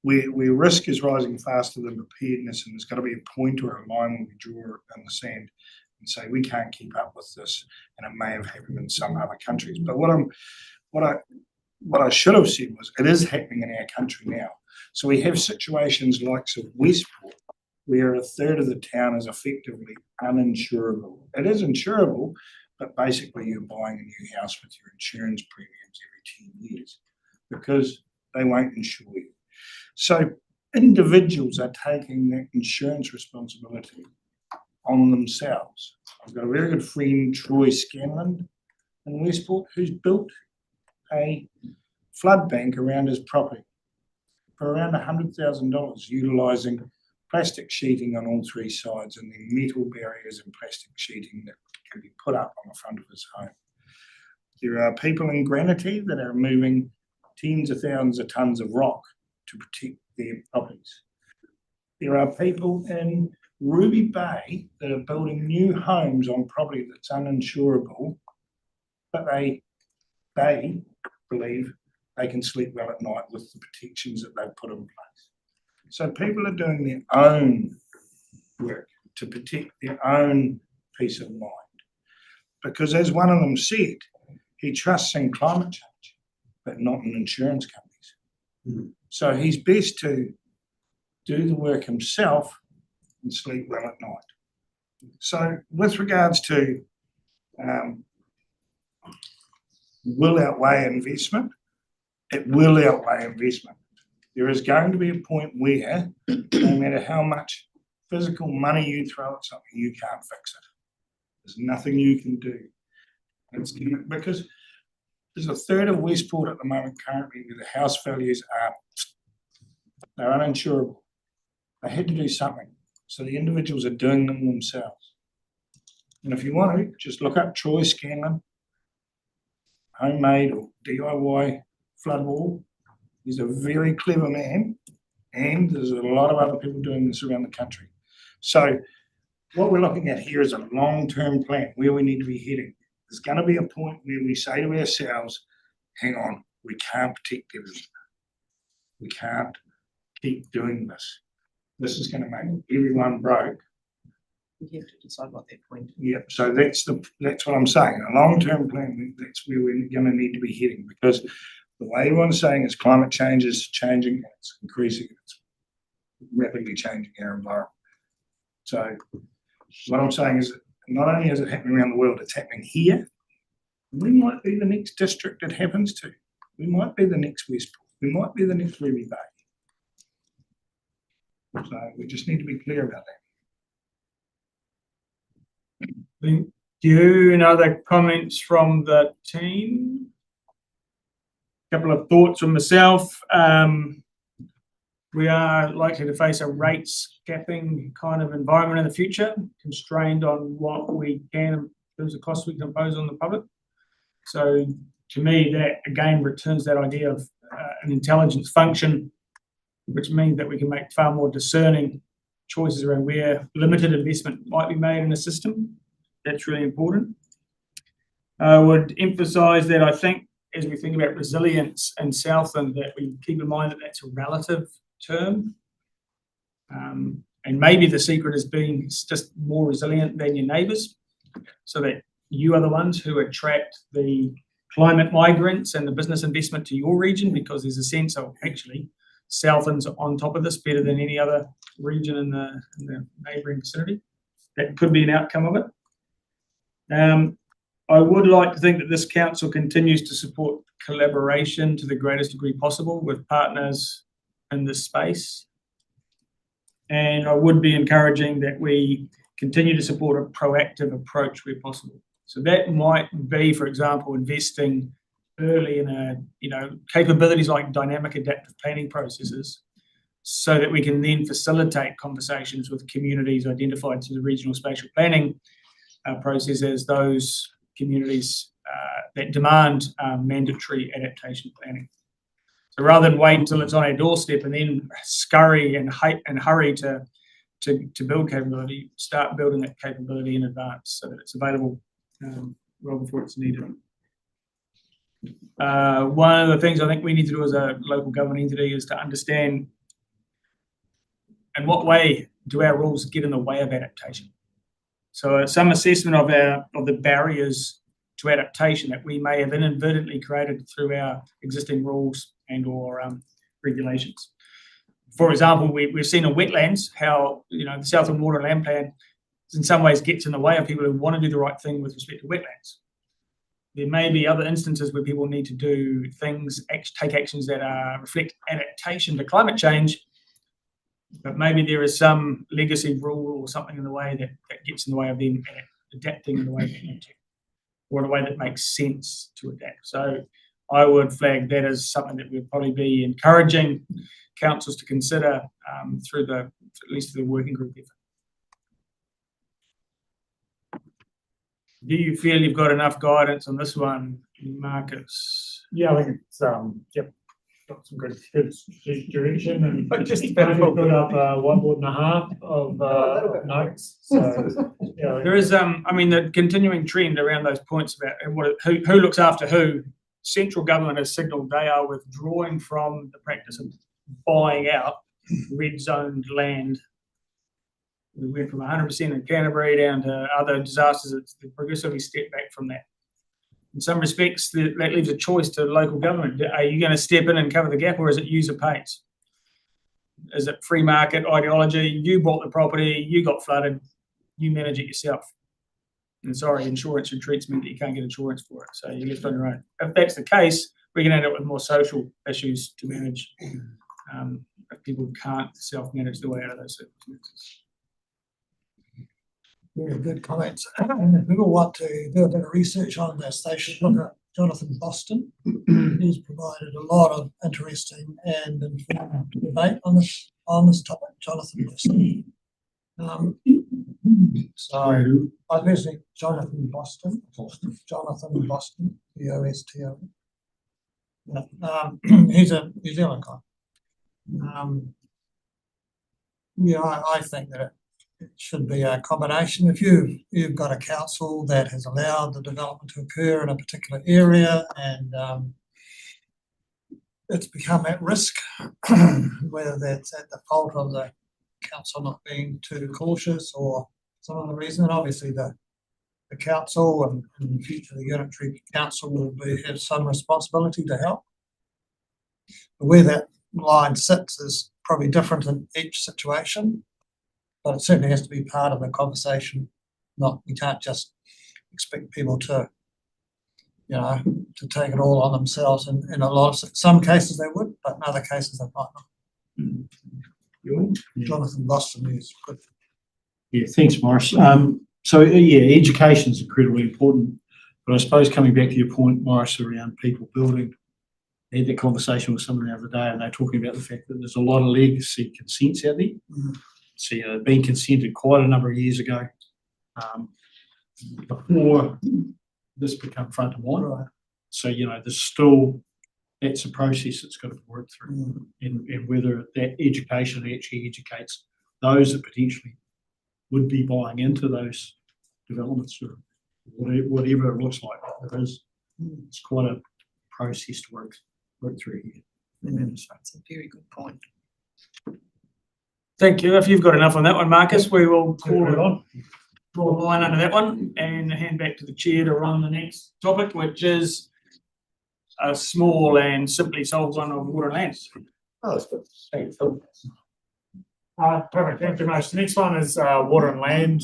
where risk is rising faster than preparedness, and there's got to be a point or a line where we draw in the sand and say we can't keep up with this, and it may have happened in some other countries. But what I should have said was it is happening in our country now. So we have situations like Westport, where a third of the town is effectively uninsurable. It is insurable, but basically you're buying a new house with your insurance premiums every 10 years because they won't insure you. So individuals are taking that insurance responsibility on themselves. I've got a very good friend, Troy Scanlon, in Westport, who's built a flood bank around his property for around $100,000, utilising plastic sheeting on all three sides and then metal barriers and plastic sheeting that can be put up on the front of his home. There are people in Granity that are moving tens of thousands of tonnes of rock to protect their properties. There are people in Ruby Bay that are building new homes on property that's uninsurable, but they believe they can sleep well at night with the protections that they've put in place. So people are doing their own work to protect their own peace of mind. Because as one of them said, he trusts in climate change, but not in insurance companies. Mm-hmm. So he's best to do the work himself and sleep well at night. So with regards to will outweigh investment, it will outweigh investment. There is going to be a point where no matter how much physical money you throw at something, you can't fix it. There's nothing you can do. Because there's a third of Westport at the moment currently where the house values are They're uninsurable. They had to do something. So the individuals are doing them themselves. And if you want to, just look up Troy Scanlon, homemade or DIY flood wall. He's a very clever man, and there's a lot of other people doing this around the country. So what we're looking at here is a long-term plan where we need to be heading. There's going to be a point where we say to ourselves, hang on, we can't protect everyone. We can't keep doing this. This is going to make everyone broke. You have to decide what their point is. Yep. So that's what I'm saying. A long-term plan. That's where we're going to need to be heading, because the way everyone's saying is climate change is changing. It's increasing. It's rapidly changing our environment. So what I'm saying is, not only is it happening around the world, it's happening here. We might be the next district it happens to. We might be the next Westport. We might be the next Ruby Bay. So we just need to be clear about that. Thank you. Any other comments from the team? Couple of thoughts from myself. We are likely to face a rates capping kind of environment in the future, constrained on what we can in terms of costs we can impose on the public. So to me, that again returns that idea of an intelligence function, which means that we can make far more discerning choices around where limited investment might be made in the system. That's really important. I would emphasise that I think as we think about resilience in Southland, that we keep in mind that that's a relative term. And maybe the secret is being just more resilient than your neighbours, so that you are the ones who attract the climate migrants and the business investment to your region, because there's a sense of actually Southland's on top of this better than any other region in the neighbouring vicinity. That could be an outcome of it. I would like to think that this council continues to support collaboration to the greatest degree possible with partners in this space. And I would be encouraging that we continue to support a proactive approach where possible. So that might be, for example, investing early in capabilities like dynamic adaptive planning processes, so that we can then facilitate conversations with communities identified through the regional spatial planning process as those communities that demand mandatory adaptation planning. So rather than wait until it's on our doorstep and then scurry and hurry to build capability, start building that capability in advance so that it's available well before it's needed. One of the things I think we need to do as a local government entity is to understand in what way do our rules get in the way of adaptation. So some assessment of the barriers to adaptation that we may have inadvertently created through our existing rules and or regulations. For example, we've seen in wetlands how the Southland Water and Land Plan in some ways gets in the way of people who want to do the right thing with respect to wetlands. There may be other instances where people need to do things, take actions that reflect adaptation to climate change, but maybe there is some legacy rule or something in the way that gets in the way of them adapting in the way they need to, or in a way that makes sense to adapt. So I would flag that as something that we'd probably be encouraging councils to consider at least through the working group effort. Do you feel you've got enough guidance on this one, Marcus? Yeah, I think it's got some good direction, and I just put up 1 board and a half of notes. So yeah, There is the continuing trend around those points about who looks after who. Central government has signalled they are withdrawing from the practice of buying out red zoned land. We went from 100% in Canterbury down to other disasters. It's progressively stepped back from that. In some respects, that leaves a choice to local government. Are you going to step in and cover the gap, or is it user pays? Is it free market ideology? You bought the property, you got flooded, you manage it yourself. And sorry, insurance retreats mean that you can't get insurance for it, so you're left on your own. If that's the case, we can end up with more social issues to manage if people can't self-manage their way out of those circumstances. Very good comments. People want to do a bit of research on this, they should look at Jonathan Boston. He's provided a lot of interesting and informed debate on this topic. Jonathan Boston. So I visit Jonathan Boston. Jonathan Boston, B-O-S-T-O. He's a New Zealand guy. Yeah, I think that it should be a combination. If you've got a council that has allowed the development to occur in a particular area and it's become at risk, whether that's at the fault of the council not being too cautious or some other reason, and obviously the council and in the future the unitary council will have some responsibility to help. But where that line sits is probably different in each situation, but it certainly has to be part of the conversation. You can't just expect people to, to take it all on themselves. And in some cases they would, but in other cases they might not. Jonathan Boston is good. Yeah, thanks, Morris. So education is incredibly important, but I suppose coming back to your point, Morris, around people building, I had that conversation with someone the other day, and they're talking about the fact that there's a lot of legacy consents out there. So, being consented quite a number of years ago, before this became front of mind. Right. So, there's still, that's a process that's got to be worked through, and whether that education actually educates those that potentially would be buying into those developments or whatever it looks like. It's quite a process to work through here. That's a very good point. Thank you. If you've got enough on that one, Marcus, we will call it on. Draw a line under that one and hand back to the chair to run the next topic, which is a small and simply solved one of water and land. Oh, that's good. Thanks, Phil. Perfect. Thank you very much. The next one is water and land.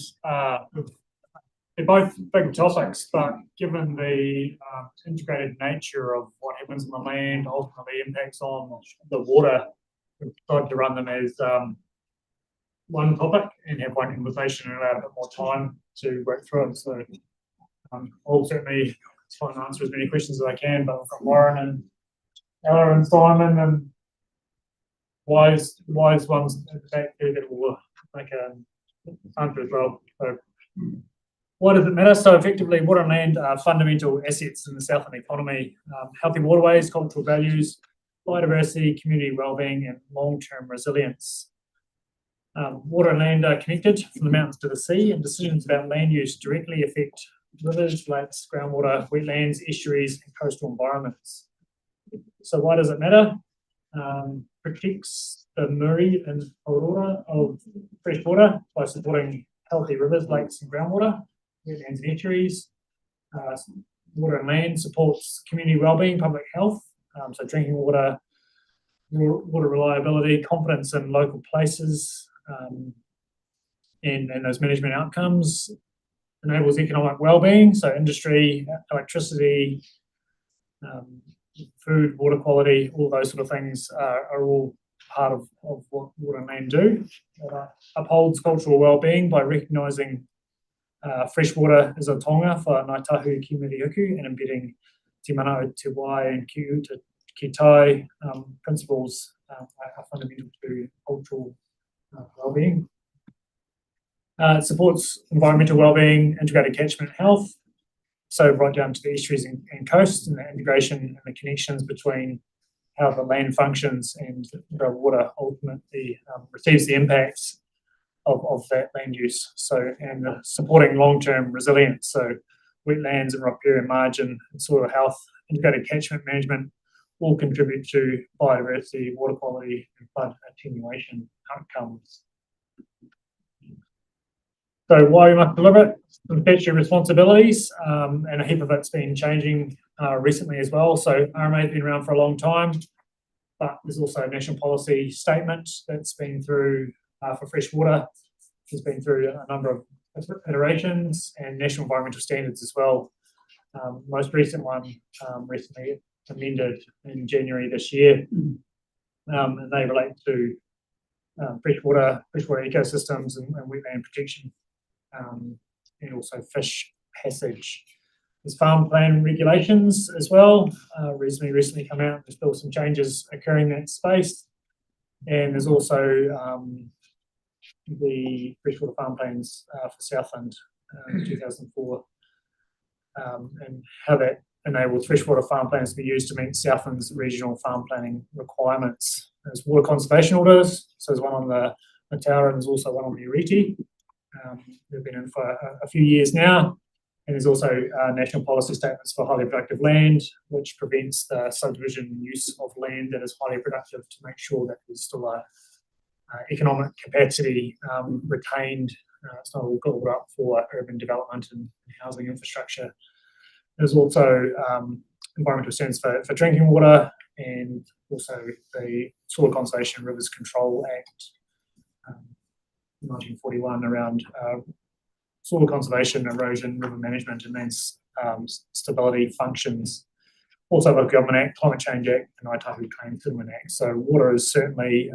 They're both big topics, but given the integrated nature of what happens in the land ultimately impacts on the water, we've tried to run them as one topic and have one conversation and allow a bit more time to work through it. So I'll certainly try and answer as many questions as I can, but from Warren and Ella and Simon and wise ones at the back there that will make an answer as well. So why does it matter? So effectively, water and land are fundamental assets in the Southland economy. Healthy waterways, cultural values, biodiversity, community wellbeing, and long-term resilience. Water and land are connected from the mountains to the sea, and decisions about land use directly affect rivers, lakes, groundwater, wetlands, estuaries, and coastal environments. So why does it matter? Protects the muri and aurora of fresh water by supporting healthy rivers, lakes, and groundwater, wetlands and estuaries. Water and land supports community wellbeing, public health, so drinking water, water reliability, confidence in local places, and those management outcomes. Enables economic wellbeing, so industry, electricity, food, water quality, all those sort of things are all part of what water and land do. Upholds cultural wellbeing by recognising fresh water as a tonga for Ngāi Tahu ki Muri Huku and embedding Te Manao, Te Wai and Ki Tai principles are fundamental to cultural wellbeing. It supports environmental wellbeing, integrated catchment health, so right down to the estuaries and coasts and the integration and the connections between how the land functions and the water ultimately receives the impacts of that land use. So, and supporting long-term resilience, so wetlands and riparian margin and soil health, integrated catchment management all contribute to biodiversity, water quality and flood attenuation outcomes. So why we must deliver it? Some statutory responsibilities, and a heap of it's been changing recently as well. So RMA has been around for a long time, but there's also a national policy statement that's been through for fresh water. It's been through a number of iterations and national environmental standards as well. Most recent one recently amended in January this year, and they relate to freshwater ecosystems and wetland protection, and also fish passage There's farm plan regulations as well, reasonably recently come out. There's still some changes occurring in that space. And there's also the freshwater farm plans for Southland, 2004, and how that enables freshwater farm plans to be used to meet Southland's regional farm planning requirements. There's water conservation orders, so there's one on the Tower and there's also one on the Uriti. They've been in for a few years now. And there's also national policy statements for highly productive land, which prevents the subdivision use of land that is highly productive to make sure that there's still a economic capacity retained. It's not all gobbled up for urban development and housing infrastructure. There's also environmental standards for drinking water, and also the Soil Conservation and Rivers Control Act 1941 around soil conservation, erosion, river management, and then stability functions. Also, the Government Act, Climate Change Act, and Aitahi Claim Settlement Act. So water is certainly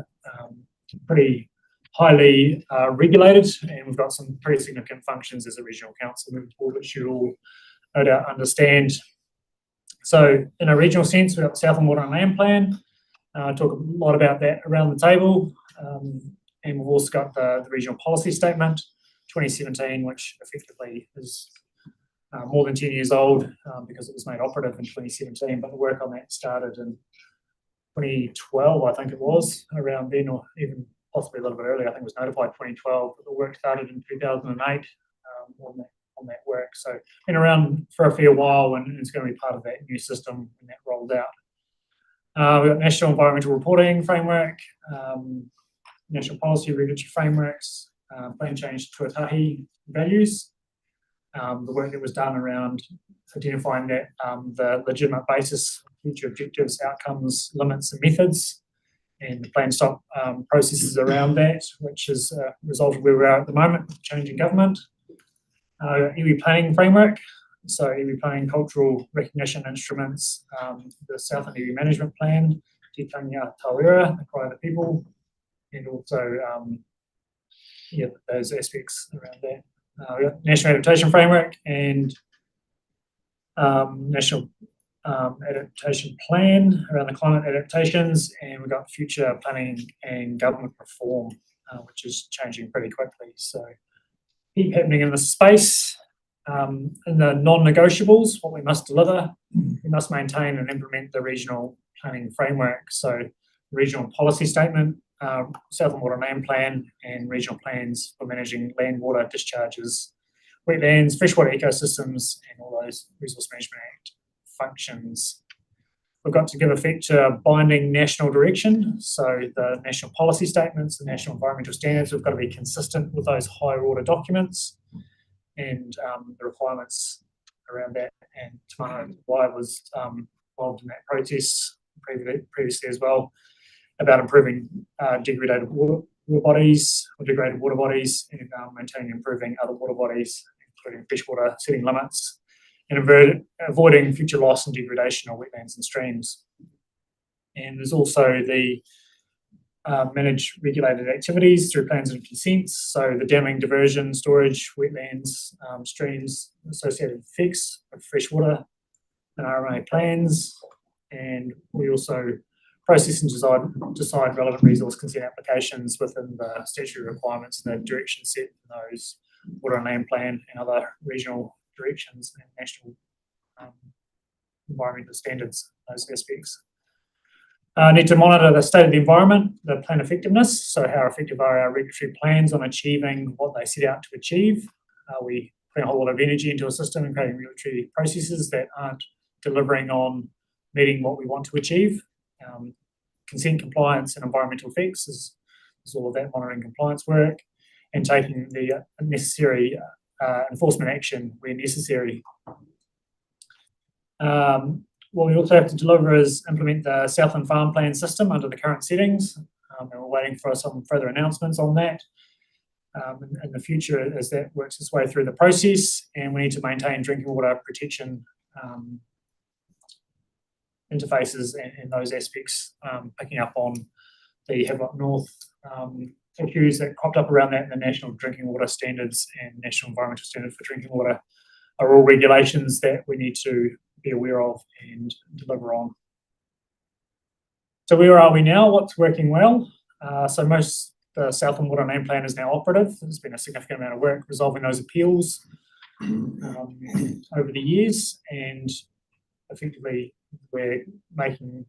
pretty highly regulated, and we've got some pretty significant functions as a regional council moving forward, which you all no doubt understand. So in a regional sense, we've got the Southland Water and Land Plan. Talk a lot about that around the table. And we've also got the regional policy statement, 2017, which effectively is more than 10 years old because it was made operative in 2017, but the work on that started in 2012, I think it was, around then, or even possibly a little bit earlier. I think it was notified 2012, but the work started in 2008 on that work. So been around for a fair while, and it's going to be part of that new system when that rolled out. We've got National Environmental Reporting Framework, National Policy Regulatory Frameworks, plan change to Tuatahi values. The work that was done around identifying that the legitimate basis, future objectives, outcomes, limits, and methods, and the plan stop processes around that, which has resulted where we are at the moment, changing government. Iwi planning framework, so iwi planning cultural recognition instruments, the Southland Iwi management plan, Te Tanya Tauera, the cry of the people, and also those aspects around that. We got National Adaptation Framework and National Adaptation Plan around the climate adaptations, and we've got future planning and government reform, which is changing pretty quickly. So keep happening in this space. In the non-negotiables, what we must deliver, we must maintain and implement the regional planning framework. So regional policy statement, Southland Water and Land Plan, and regional plans for managing land water discharges, wetlands, freshwater ecosystems, and all those Resource Management Act functions. We've got to give effect to binding national direction. So the national policy statements, the national environmental standards, we've got to be consistent with those higher order documents and the requirements around that. And Tamana Wai was involved in that process previously as well, about improving degraded water bodies or degraded water bodies, and maintaining and improving other water bodies, including freshwater, setting limits, and avoiding future loss and degradation of wetlands and streams. And there's also the manage regulated activities through plans and consents, so the damming, diversion, storage, wetlands, streams, associated effects of freshwater and RMA plans. And we also process and decide relevant resource consent applications within the statutory requirements and the direction set in those water and land plan and other regional directions and national environmental standards, those aspects. Need to monitor the state of the environment, the plan effectiveness, so how effective are our regulatory plans on achieving what they set out to achieve. We put a whole lot of energy into a system and creating regulatory processes that aren't delivering on meeting what we want to achieve. Consent compliance and environmental effects is all of that monitoring compliance work, and taking the necessary enforcement action where necessary. What we also have to deliver is implement the Southland Farm Plan system under the current settings, and we're waiting for some further announcements on that in the future as that works its way through the process. And we need to maintain drinking water protection interfaces and those aspects, picking up on the Havelock North issues that cropped up around that in the National Drinking Water Standards and National Environmental Standard for Drinking Water are all regulations that we need to be aware of and deliver on. So where are we now? What's working well? So the Southland Water Name Plan is now operative. There's been a significant amount of work resolving those appeals over the years, and effectively we're making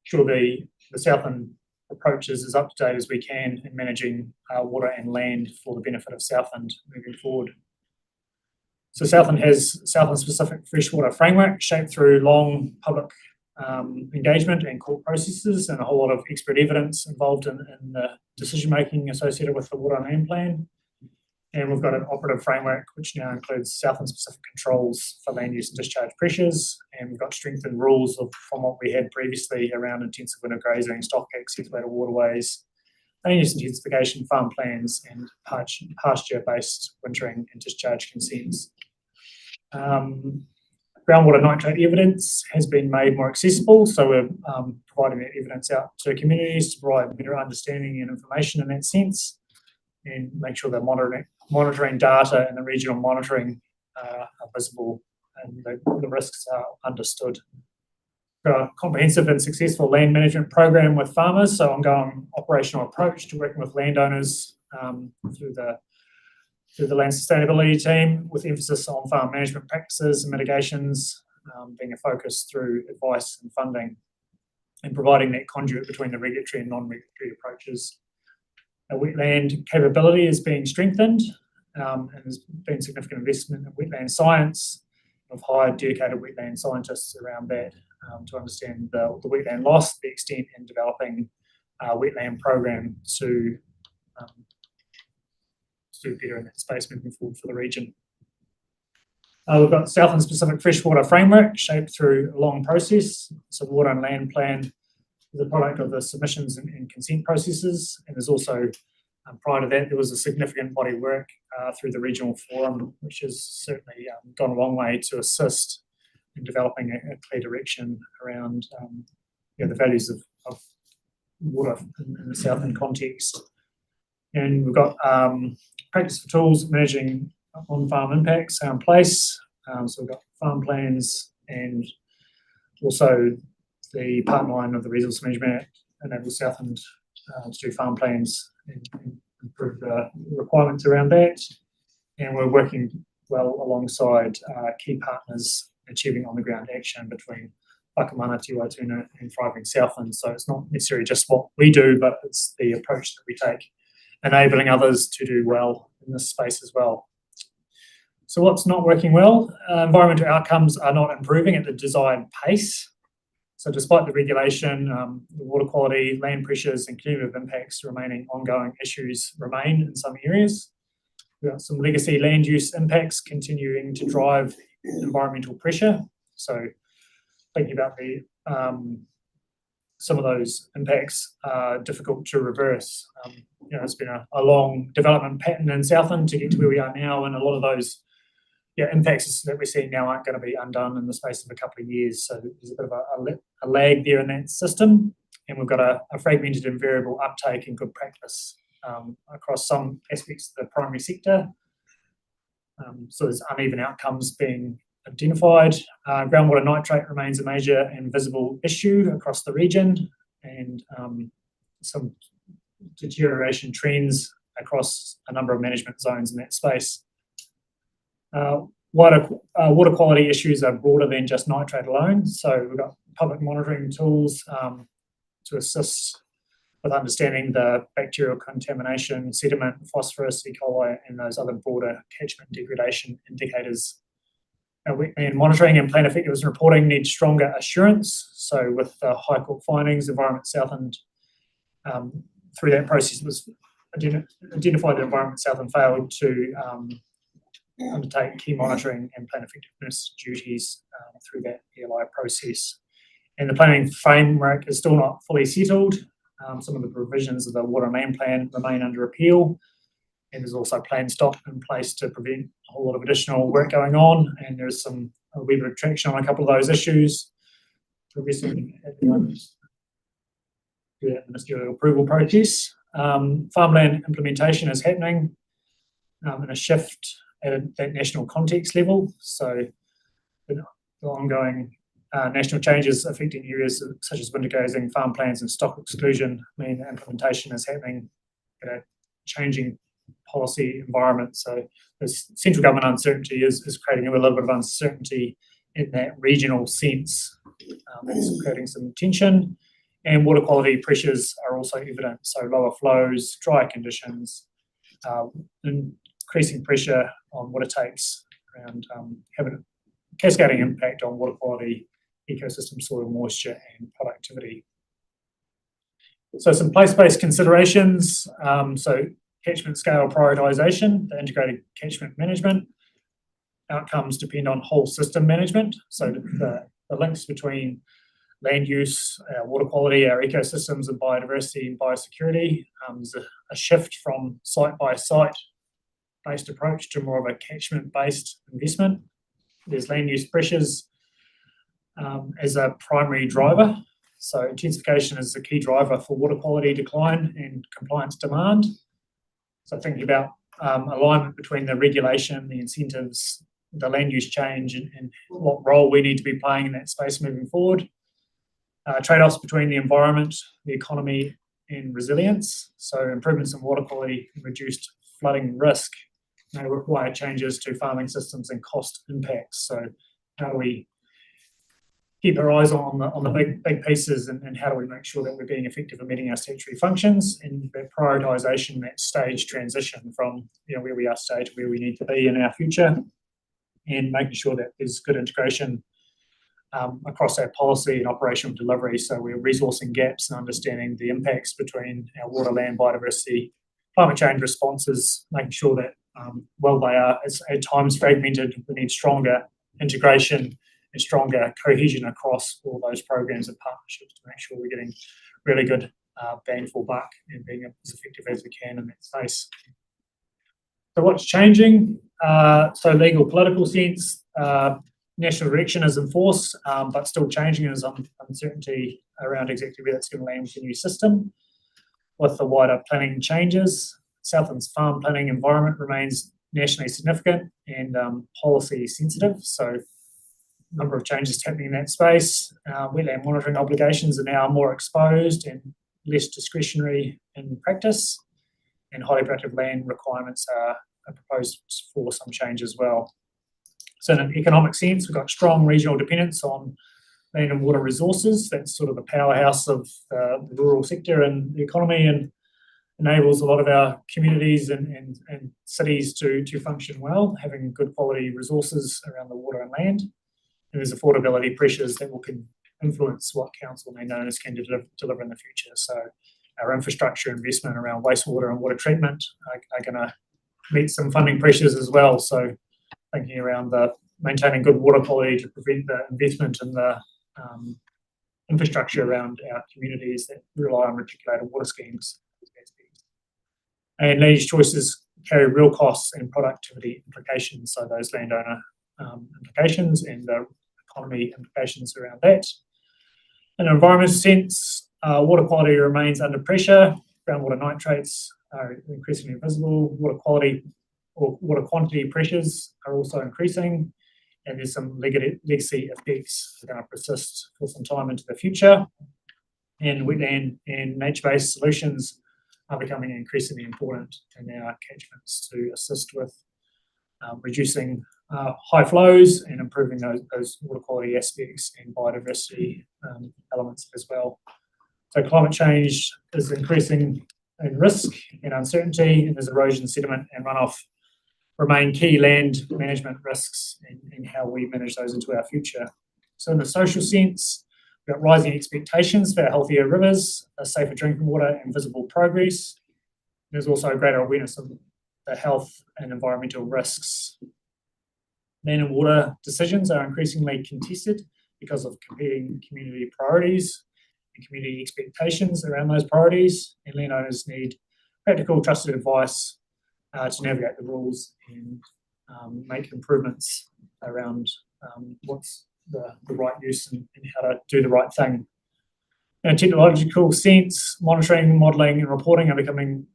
sure the Southland approach is as up to date as we can in managing water and land for the benefit of Southland moving forward. So Southland has Southland-specific freshwater framework shaped through long public engagement and court processes, and a whole lot of expert evidence involved in the decision-making associated with the Water Name Plan. And we've got an operative framework which now includes Southland-specific controls for land use and discharge pressures, and we've got strengthened rules from what we had previously around intensive winter grazing, stock access, waterways, land use intensification, farm plans, and pasture-based wintering and discharge consents. Groundwater nitrate evidence has been made more accessible, so we're providing that evidence out to communities to provide better understanding and information in that sense, and make sure that monitoring data and the regional monitoring are visible and the risks are understood. We've got a comprehensive and successful land management program with farmers, so ongoing operational approach to working with landowners through the land sustainability team, with emphasis on farm management practices and mitigations being a focus through advice and funding, and providing that conduit between the regulatory and non-regulatory approaches. Our wetland capability is being strengthened, and there's been significant investment in wetland science. We've hired dedicated wetland scientists around that to understand the wetland loss, the extent, and developing a wetland program to do better in that space moving forward for the region. We've got Southland-specific freshwater framework shaped through a long process. So the Water and Land Plan is a product of the submissions and consent processes, and there's also, prior to that, there was a significant body of work through the regional forum, which has certainly gone a long way to assist in developing a clear direction around the values of water in the Southland context. And we've got practice for tools managing on-farm impacts are in place. So we've got farm plans, and also the Part 9 of the Resource Management Act enables Southland to do farm plans and improve the requirements around that. And we're working well alongside key partners achieving on-the-ground action between Whakamana, Te Waituna, and Thriving Southland. So it's not necessarily just what we do, but it's the approach that we take, enabling others to do well in this space as well. So what's not working well? Environmental outcomes are not improving at the desired pace. So despite the regulation, the water quality, land pressures, and cumulative impacts remaining ongoing issues remain in some areas. We've got some legacy land use impacts continuing to drive environmental pressure. So thinking about some of those impacts are difficult to reverse. It's been a long development pattern in Southland to get to where we are now, and a lot of those impacts that we're seeing now aren't going to be undone in the space of a couple of years. So there's a bit of a lag there in that system, and we've got a fragmented and variable uptake and good practice across some aspects of the primary sector. So there's uneven outcomes being identified. Groundwater nitrate remains a major and visible issue across the region, and some deterioration trends across a number of management zones in that space. Water quality issues are broader than just nitrate alone. So we've got public monitoring tools to assist with understanding the bacterial contamination, sediment, phosphorus, E. coli, and those other broader catchment degradation indicators. Wetland monitoring and plan effectiveness reporting need stronger assurance. So with the High Court findings, Environment Southland, through that process, was identified that Environment Southland failed to undertake key monitoring and plan effectiveness duties through that ELI process. And the planning framework is still not fully settled. Some of the provisions of the Water Name Plan remain under appeal, and there's also plan stock in place to prevent a whole lot of additional work going on, and there's a wee bit of traction on a couple of those issues progressing at the moment through that ministerial approval process. Farmland implementation is happening, and a shift at that national context level. So the ongoing national changes affecting areas such as winter grazing, farm plans and stock exclusion mean that implementation is happening in a changing policy environment. So this central government uncertainty is creating a little bit of uncertainty in that regional sense. That's creating some tension, and water quality pressures are also evident. So lower flows, dry conditions, increasing pressure on water takes around having a cascading impact on water quality, ecosystem, soil moisture and productivity. So some place-based considerations. So catchment scale prioritisation, the integrated catchment management. Outcomes depend on whole system management. So the links between land use, water quality, our ecosystems and biodiversity and biosecurity. There's a shift from site-by-site based approach to more of a catchment-based investment. There's land use pressures as a primary driver. So intensification is the key driver for water quality decline and compliance demand. So thinking about alignment between the regulation, the incentives, the land use change and what role we need to be playing in that space moving forward. Trade-offs between the environment, the economy and resilience. So improvements in water quality and reduced flooding risk may require changes to farming systems and cost impacts. So how do we keep our eyes on the big pieces and how do we make sure that we're being effective in meeting our statutory functions, and that prioritisation, that stage transition from where we are today to where we need to be in our future, and making sure that there's good integration across our policy and operational delivery. So we're resourcing gaps and understanding the impacts between our water, land, biodiversity, climate change responses, making sure that while they are at times fragmented, we need stronger integration and stronger cohesion across all those programs and partnerships to make sure we're getting really good bang for buck and being as effective as we can in that space. So what's changing? So legal political sense, national direction is in force, but still changing. There's uncertainty around exactly where that's going to land with the new system. With the wider planning changes, Southland's farm planning environment remains nationally significant and policy sensitive. So a number of changes happening in that space. Wetland monitoring obligations are now more exposed and less discretionary in practice, and highly productive land requirements are proposed for some change as well. So in an economic sense, we've got strong regional dependence on land and water resources. That's sort of the powerhouse of the rural sector and the economy, and enables a lot of our communities and cities to function well, having good quality resources around the water and land. And there's affordability pressures that will influence what council and landowners can deliver in the future. So our infrastructure investment around wastewater and water treatment are going to meet some funding pressures as well. So thinking around maintaining good water quality to prevent the investment in the infrastructure around our communities that rely on reticulated water schemes. And land use choices carry real costs and productivity implications, so those landowner implications and the economy implications around that. In an environmental sense, water quality remains under pressure. Groundwater nitrates are increasingly visible. Water quality or water quantity pressures are also increasing, and there's some legacy effects that are going to persist for some time into the future. And wetland and nature-based solutions are becoming increasingly important in our catchments to assist with reducing high flows and improving those water quality aspects and biodiversity elements as well. So climate change is increasing in risk and uncertainty, and there's erosion, sediment and runoff remain key land management risks in how we manage those into our future. So in the social sense, we've got rising expectations for healthier rivers, a safer drinking water and visible progress. There's also a greater awareness of the health and environmental risks. Land and water decisions are increasingly contested because of competing community priorities and community expectations around those priorities, and landowners need practical, trusted advice to navigate the rules and make improvements around what's the right use and how to do the right thing. In a technological sense, monitoring, modelling and reporting are becoming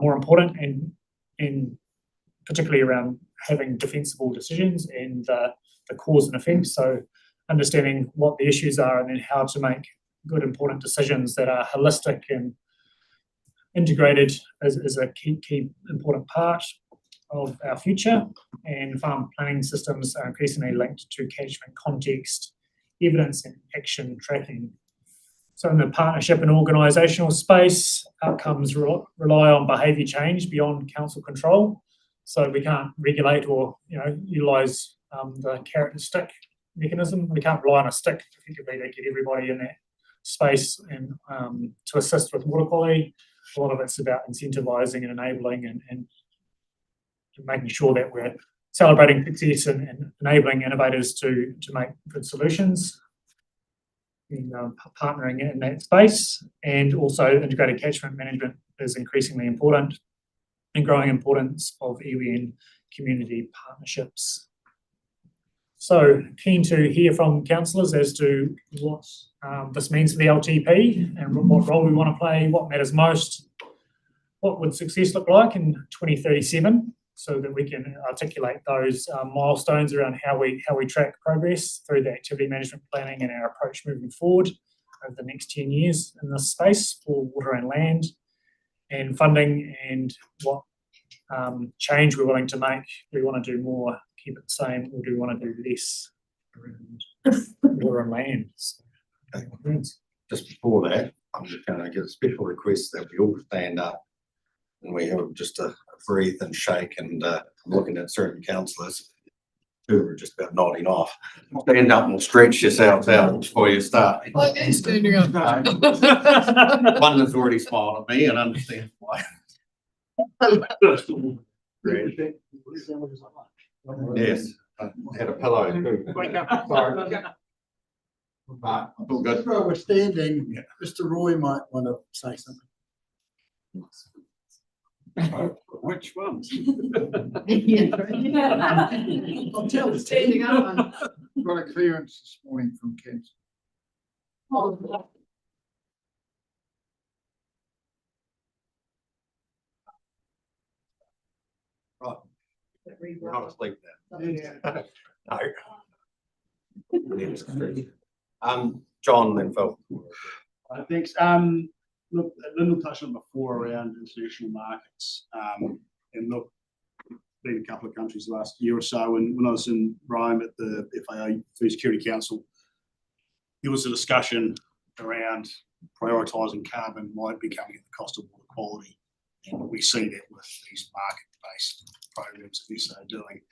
more important, and particularly around having defensible decisions and the cause and effect. So understanding what the issues are and then how to make good, important decisions that are holistic and integrated is a key important part of our future. And farm planning systems are increasingly linked to catchment context, evidence and action tracking. So in the partnership and organisational space, outcomes rely on behaviour change beyond council control. So we can't regulate or utilise the carrot and stick mechanism. We can't rely on a stick effectively to get everybody in that space and to assist with water quality. A lot of it's about incentivising and enabling and making sure that we're celebrating success and enabling innovators to make good solutions. And partnering in that space, and also integrated catchment management is increasingly important, and growing importance of iwi and community partnerships. So keen to hear from councillors as to what this means for the LTP and what role we want to play, what matters most, what would success look like in 2037, so that we can articulate those milestones around how we track progress through the activity management planning and our approach moving forward over the next 10 years in this space for water and land and funding, and what change we're willing to make. Do we want to do more, keep it the same, or do we want to do less around water and land? So, just before that, I'm just going to get a special request that we all stand up and we have just a breathe and shake, and looking at certain councillors who are just about nodding off. Stand up and stretch yourselves out before you start. One has already smiled at me and understands why. Yes, I had a pillow too. Sorry. All good. While we're standing, Mr. Roy might want to say something. Which ones? I'll tell the standing up. Got a clearance this morning from Kent. Right. We're not asleep now. No. John and Phil. Thanks. Look, Lyndall touched on before around international markets. And look, been a couple of countries the last year or so. And when I was in Rome at the FAO Food Security Council, there was a discussion around prioritising carbon might be coming at the cost of water quality. And we see that with these market-based programs that USA are doing.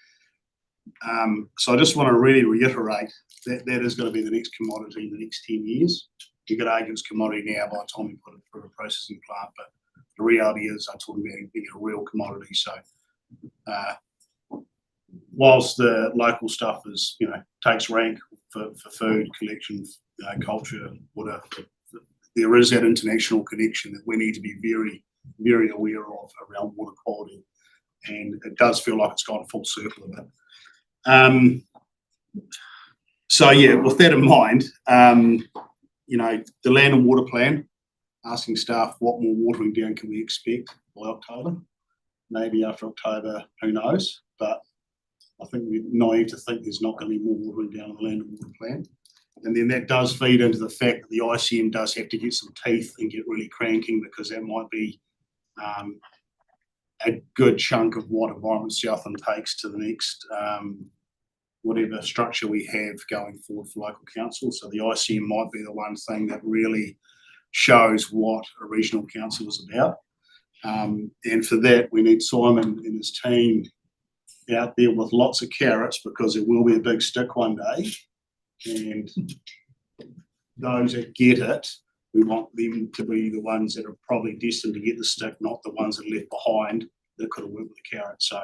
So I just want to really reiterate that that is going to be the next commodity in the next 10 years. You could argue it's commodity now by the time we put it through a processing plant, but the reality is I'm talking about being a real commodity. So whilst the local stuff is, takes rank for food collection, culture, water, there is that international connection that we need to be very, very aware of around water quality. And it does feel like it's gone full circle a bit. So yeah, with that in mind, the land and water plan, asking staff what more watering down can we expect by October? Maybe after October, who knows? But I think we're naive to think there's not going to be more watering down on the land and water plan. And then that does feed into the fact that the ICM does have to get some teeth and get really cranking, because that might be a good chunk of what Environment Southland takes to the next whatever structure we have going forward for local council. So the ICM might be the one thing that really shows what a regional council is about. And for that, we need Simon and his team out there with lots of carrots, because it will be a big stick one day. And those that get it, we want them to be the ones that are probably destined to get the stick, not the ones that are left behind that could have worked with the carrot. So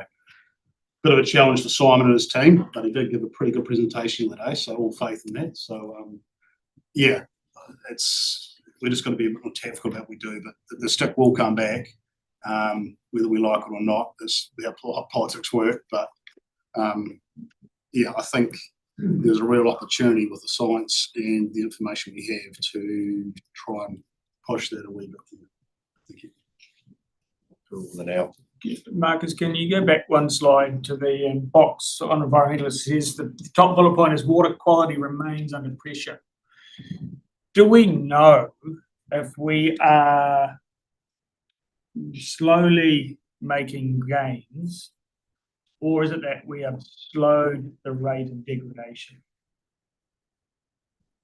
bit of a challenge for Simon and his team, but he did give a pretty good presentation today, so all faith in that. So we're just going to be a bit more tactical about what we do, but the stick will come back, whether we like it or not. That's how politics work. But I think there's a real opportunity with the science and the information we have to try and push that a wee bit. Thank you. Cool. And now Marcus, can you go back one slide to the box on environmental? It says the top bullet point is water quality remains under pressure. Do we know if we are slowly making gains, or is it that we have slowed the rate of degradation?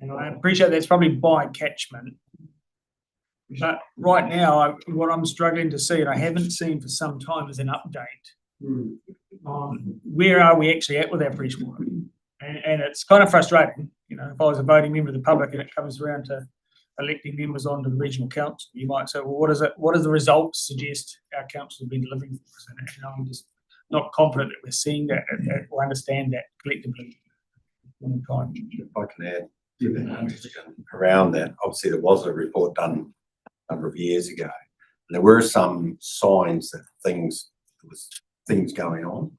And I appreciate that's probably by catchment, but right now, what I'm struggling to see, and I haven't seen for some time, is an update on where are we actually at with our freshwater. And it's kind of frustrating, you know, if I was a voting member of the public and it comes around to electing members onto the regional council, you might say, well, what does the results suggest our council have been delivering for us? And I'm just not confident that we're seeing that or understand that collectively. If I can add to that, around that, obviously there was a report done a number of years ago. And there were some signs that there was things going on.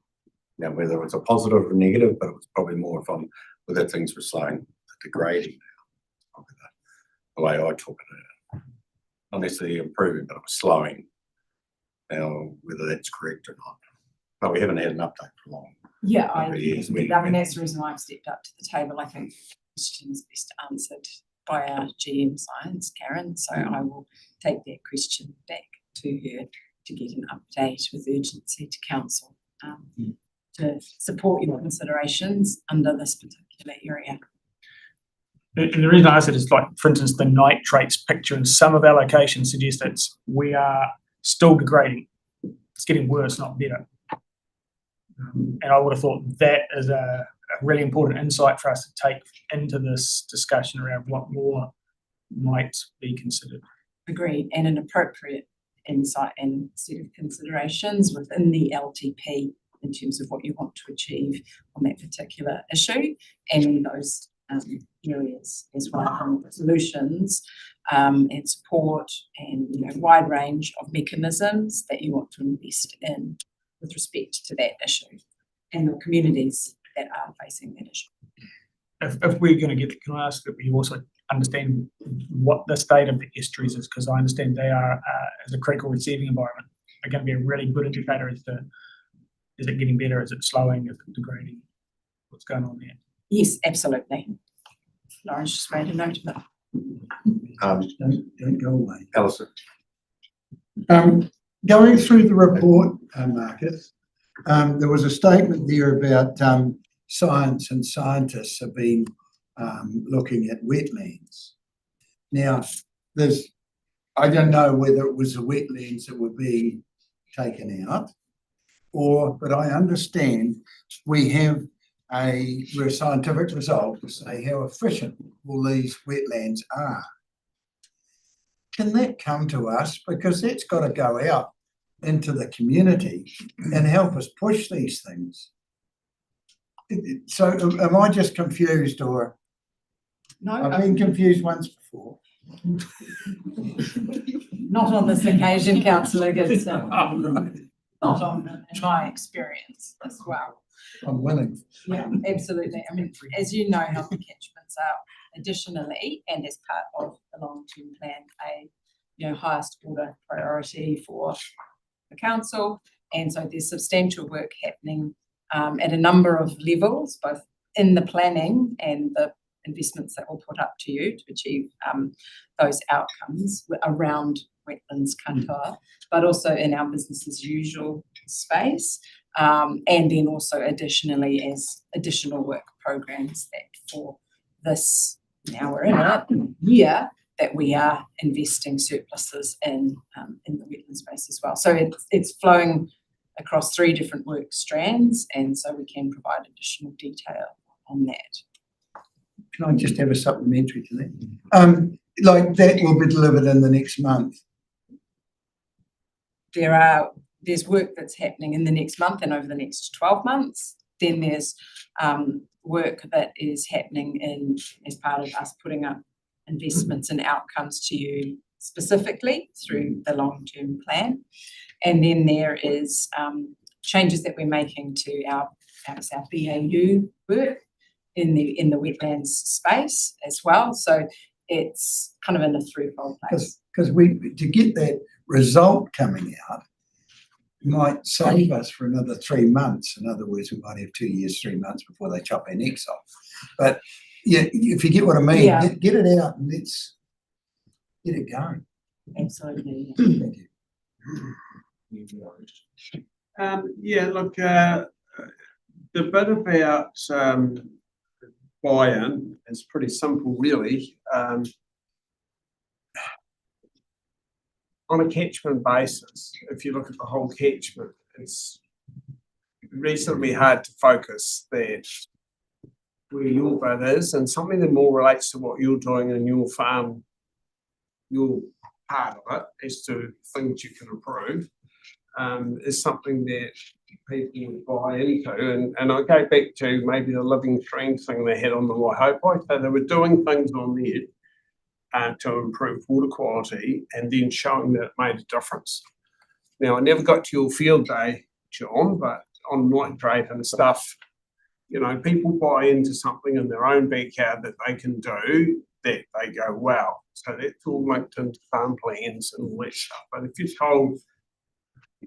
Now, whether it was a positive or negative, but it was probably more from whether things were slowing, degrading now. The way I took it, not necessarily improving, but it was slowing. Now, whether that's correct or not, but we haven't had an update for long. Yeah, I mean, that's the reason why I've stepped up to the table. I think the question is best answered by our GM Science, Karen. So I will take that question back to her to get an update with urgency to council to support your considerations under this particular area. And the reason I ask it is, like, for instance, the nitrates picture in some of our locations suggests that we are still degrading. It's getting worse, not better. And I would have thought that is a really important insight for us to take into this discussion around what more might be considered. Agreed, and an appropriate insight and set of considerations within the LTP in terms of what you want to achieve on that particular issue and those areas as well, and solutions and support and wide range of mechanisms that you want to invest in with respect to that issue and the communities that are facing that issue. If we're going to get, can I ask that we also understand what the state of the estuaries is, because I understand they are, as a critical receiving environment, are going to be a really good indicator as to, is it getting better, is it slowing, is it degrading, what's going on there? Yes, absolutely. Lauren's just made a note of it. Don't go away. Alison. Going through the report, Marcus, there was a statement there about science and scientists have been looking at wetlands. Now, I don't know whether it was the wetlands that were being taken out, but I understand we have a scientific result to say how efficient all these wetlands are. Can that come to us? Because that's got to go out into the community and help us push these things. So am I just confused, or? No, I've been confused once before. Not on this occasion, Councillor Gibson. Not on, in my experience as well. I'm willing. Yeah, absolutely. I mean, as you know, healthy catchments are additionally, and as part of the long-term plan, a highest order priority for the council. And so there's substantial work happening at a number of levels, both in the planning and the investments that we'll put up to you to achieve those outcomes around wetlands katoa, but also in our business as usual space, and then also additionally as additional work programs that for this, now we're in it, year, that we are investing surpluses in the wetland space as well. So it's flowing across 3 different work strands, and so we can provide additional detail on that. Can I just have a supplementary to that? Like that will be delivered in the next month. There's work that's happening in the next month and over the next 12 months. Then there's work that is happening as part of us putting up investments and outcomes to you specifically through the long-term plan. And then there is changes that we're making to our BAU work in the wetlands space as well. So it's kind of in a threefold place. Because to get that result coming out, might save us for another 3 months. In other words, we might have 2 years, 3 months before they chop our necks off. But yeah, if you get what I mean, Yeah. get it out and let's get it going. Absolutely. Thank you. Yeah, look, the bit about buy-in is pretty simple, really. On a catchment basis, if you look at the whole catchment, it's reasonably hard to focus that where your bit is, and something that more relates to what you're doing in your farm, your part of it, as to things you can improve, is something that people would buy into. And I go back to maybe the living stream thing they had on the Waikiwi. So they were doing things on there to improve water quality and then showing that it made a difference. Now, I never got to your field day, John, but on nitrate and stuff, you know, people buy into something in their own backyard that they can do that they go, wow. So that's all linked into farm plans and all that stuff. But if you're told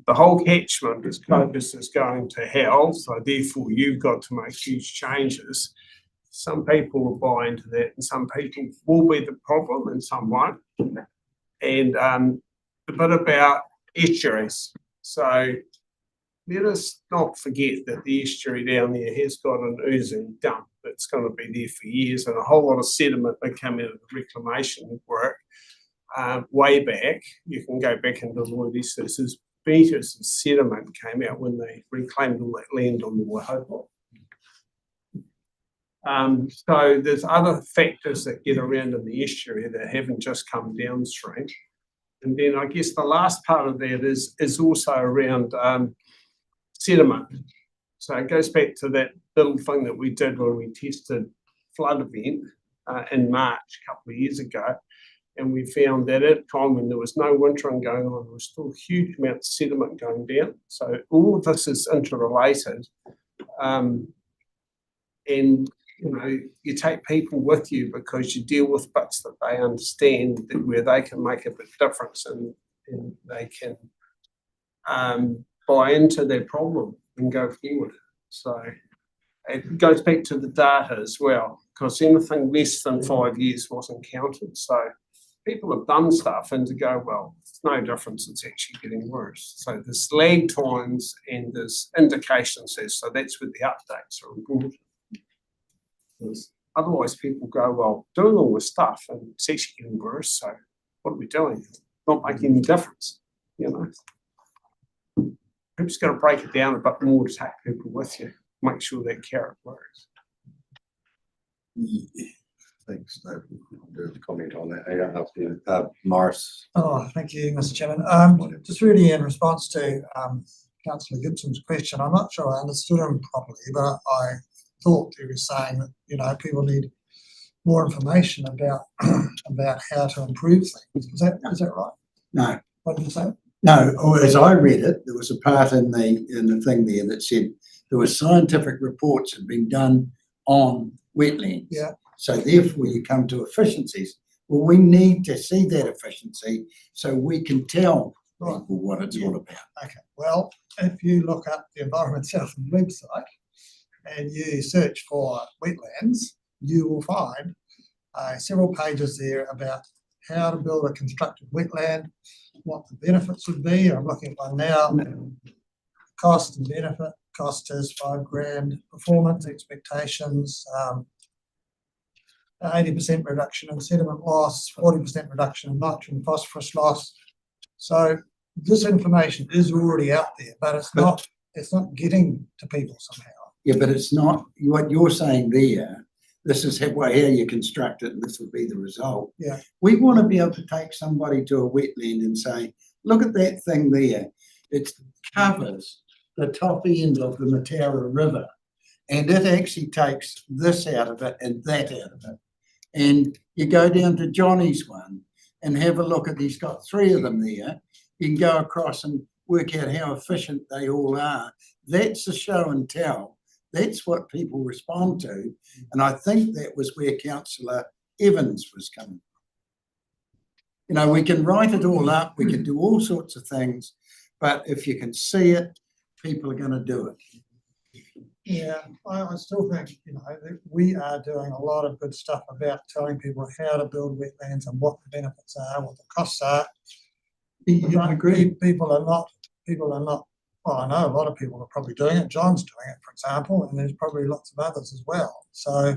the whole catchment is focus is going to hell, so therefore you've got to make huge changes, some people will buy into that and some people will be the problem and some won't. And the bit about estuaries. So let us not forget that the estuary down there has got an oozing dump that's going to be there for years, and a whole lot of sediment that came out of the reclamation work way back. You can go back into Lloyd's. There's meters of sediment came out when they reclaimed all that land on the Waihopa. So there's other factors that get around in the estuary that haven't just come downstream. And then I guess the last part of that is also around sediment. So it goes back to that little thing that we did when we tested flood event in March a couple of years ago. And we found that at a time when there was no wintering going on, there was still huge amounts of sediment going down. So all of this is interrelated. And, you know, you take people with you because you deal with bits that they understand, that where they can make a bit difference and they can buy into their problem and go forward. So it goes back to the data as well, because anything less than 5 years wasn't counted. So people have done stuff and to go, well, it's no difference, it's actually getting worse. So there's lag times and there's indications there. So that's where the updates are important. Because otherwise people go, well, doing all this stuff and it's actually getting worse. So what are we doing? It's not making any difference, you know. You've just got to break it down a bit more to take people with you, make sure that carrot works. Yeah. Thanks. No, there's a comment on that. I don't have to. Morris. Oh, thank you, Mr. Chairman. Just really in response to Councillor Gibson's question, I'm not sure I understood him properly, but I thought he was saying that, you know, people need more information about about how to improve things. Is that right? No. What did you say? No, or as I read it, there was a part in the thing there that said there were scientific reports had been done on wetlands. Yeah. So therefore you come to efficiencies. Well, we need to see that efficiency so we can tell people what it's all about. Okay. Well, if you look up the Environment Southland website and you search for wetlands, you will find several pages there about how to build a constructed wetland, what the benefits would be. I'm looking at one now. Cost and benefit. Cost is $5,000. Performance expectations. 80% reduction in sediment loss, 40% reduction in nitrogen and phosphorus loss. So this information is already out there, but it's not getting to people somehow. Yeah, but it's not what you're saying there. This is how you construct it, and this will be the result. Yeah. We want to be able to take somebody to a wetland and say, look at that thing there. It covers the top end of the Matara River, and it actually takes this out of it and that out of it. And you go down to Johnny's one and have a look at, he's got 3 of them there. You can go across and work out how efficient they all are. That's the show and tell. That's what people respond to. And I think that was where Councillor Evans was coming from. You know, we can write it all up, we can do all sorts of things, but if you can see it, people are gonna do it. Yeah, I still think, that we are doing a lot of good stuff about telling people how to build wetlands and what the benefits are, what the costs are. I agree. People are not, well, I know a lot of people are probably doing it. John's doing it, for example, and there's probably lots of others as well. So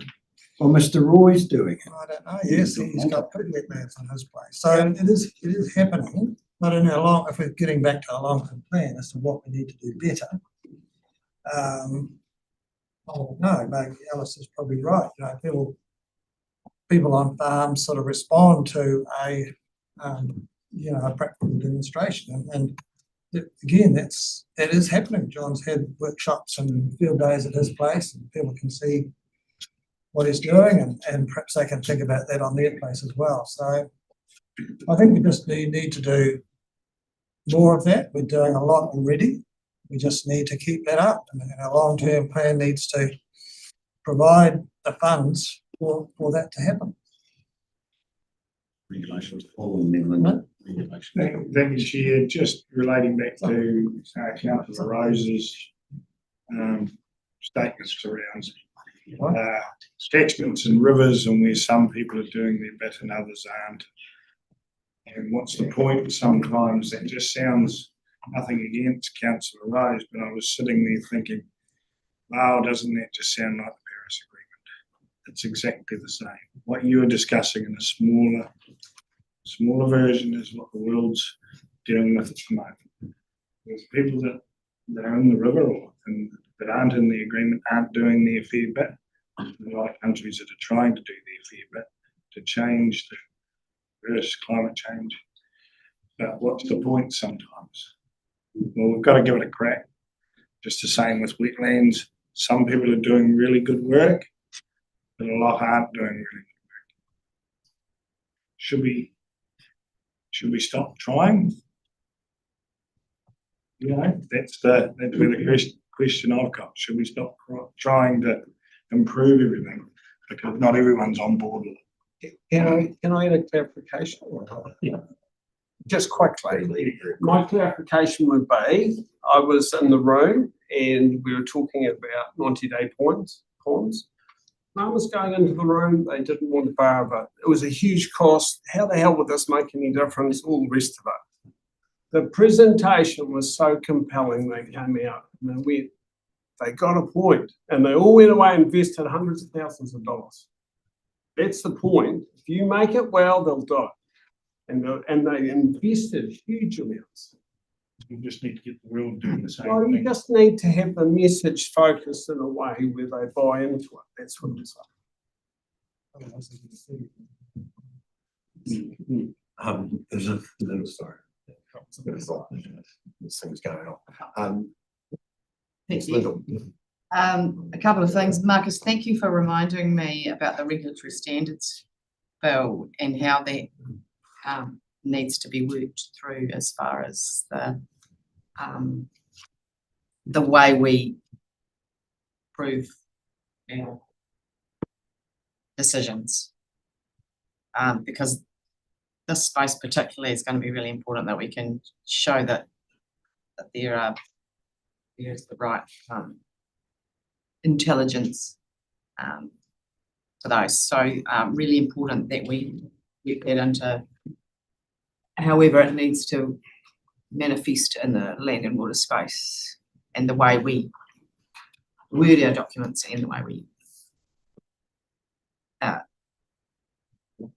Well, Mr. Roy's doing it. I don't know. Yes, he's got big wetlands on his place. So it is happening, but if we're getting back to a long-term plan as to what we need to do better. No, maybe Alice is probably right. People on farms sort of respond to a practical demonstration, and again, that is happening. John's had workshops and field days at his place, and people can see what he's doing, and perhaps they can think about that on their place as well. So I think we just need to do more of that. We're doing a lot already. We just need to keep that up, and our long-term plan needs to provide the funds for that to happen. Regulations, all in Midland. Thank you, Chair. Just relating back to Councillor Rose's statements around catchments and rivers, and where some people are doing their bit and others aren't. And what's the point? Sometimes that just sounds, nothing against Councillor Rose, but I was sitting there thinking, wow, doesn't that just sound like the Paris Agreement? It's exactly the same. What you were discussing in a smaller version is what the world's dealing with at the moment. There's people that are in the river and that aren't in the agreement aren't doing their fair bit. There are a lot of countries that are trying to do their fair bit to change the reverse climate change. But what's the point sometimes? Well, we've got to give it a crack. Just the same with wetlands. Some people are doing really good work, but a lot aren't doing really good work. Should we stop trying? That's where the question I've got. Should we stop trying to improve everything? Because not everyone's on board with it. Can I add a clarification? Yeah. Just quickly, my clarification would be, I was in the room and we were talking about 90-day ponds. I was going into the room, they didn't want to borrow, but it was a huge cost. How the hell would this make any difference? All the rest of it. The presentation was so compelling, they came out and they got a point, and they all went away and invested hundreds of thousands of dollars. That's the point. If you make it well, they'll do it. And they invested huge amounts. We just need to get the world doing the same Well, you thing. just need to have the message focused in a way where they buy into it. That's what it's like. There's a little story. This thing's going on. Thank you. A couple of things. Marcus, thank you for reminding me about the regulatory standards bill and how that needs to be worked through as far as the way we prove our decisions. Because this space particularly is going to be really important, that we can show that there's the right intelligence for those. So really important that we get that into however it needs to manifest in the land and water space, and the way we word our documents and the way we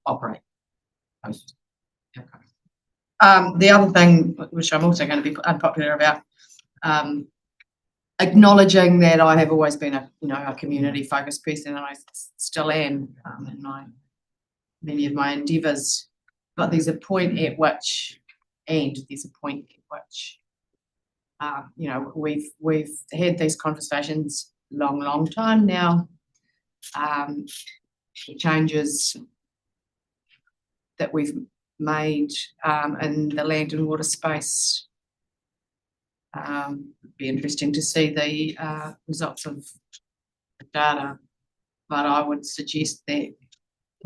operate. The other thing, which I'm also going to be unpopular about, acknowledging that I have always been a community focused person, and I still am in many of my endeavours. But there's a point at which, we've had these conversations long time now. Changes that we've made in the land and water space. It'd be interesting to see the results of the data, but I would suggest that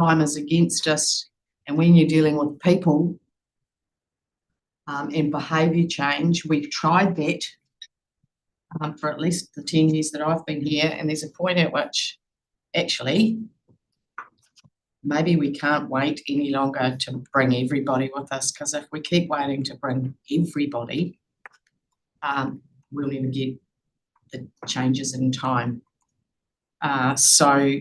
time is against us, and when you're dealing with people, and behaviour change. We've tried that for at least the 10 years that I've been here, and there's a point at which actually maybe we can't wait any longer to bring everybody with us, because if we keep waiting to bring everybody, we'll never get the changes in time. So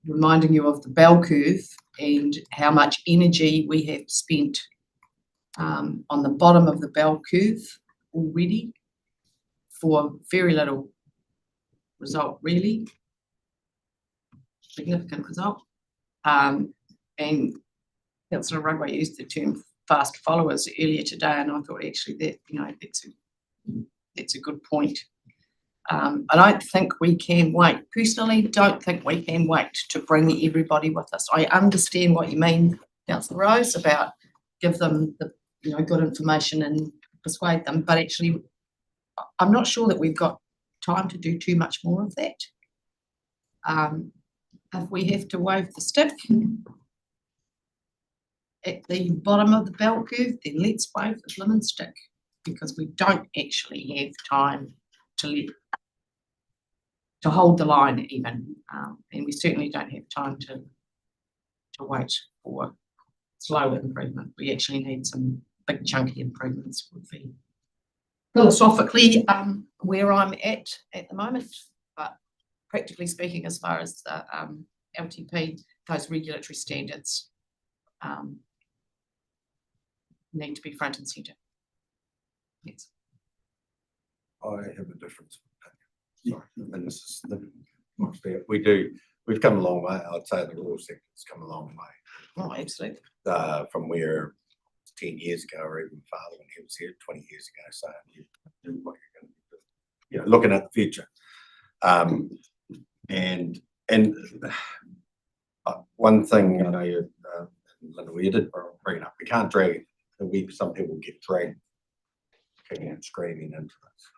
reminding you of the bell curve and how much energy we have spent on the bottom of the bell curve already for very little result, really. Significant result. And Councillor Rugway used the term fast followers earlier today, and I thought actually that, that's a good point. I don't think we can wait. Personally, don't think we can wait to bring everybody with us. I understand what you mean, Councillor Rose, about give them the good information and persuade them, but actually I'm not sure that we've got time to do too much more of that. If we have to wave the stick at the bottom of the bell curve, then let's wave the blimmin' stick, because we don't actually have time to hold the line even, and we certainly don't have time to wait for slow improvement. We actually need some big chunky improvements, would be philosophically where I'm at the moment, but practically speaking, as far as the LTP, those regulatory standards need to be front and centre. Yes. I have a difference. Sorry, and this is we've come a long way. I'd say the rural sector's come a long way. Oh, absolutely. From where 10 years ago, or even farther when he was here 20 years ago, so you do what you're going to do. Looking at the future. And one thing I know you, Linda, we did bring it up. We can't drag. Some people get dragged, kicking and screaming into this.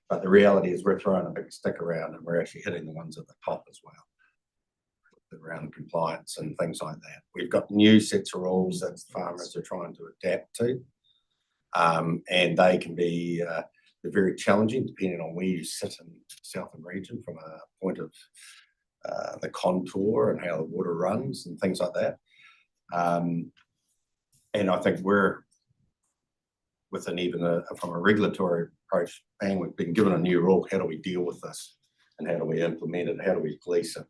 But the reality is we're throwing a big stick around, and we're actually hitting the ones at the top as well, around compliance and things like that. We've got new sets of rules that farmers are trying to adapt to, and they can be they're very challenging depending on where you sit in the Southland region from a point of the contour and how the water runs and things like that. And I think we're within even from a regulatory approach, and we've been given a new rule. How do we deal with this, and how do we implement it? How do we police it?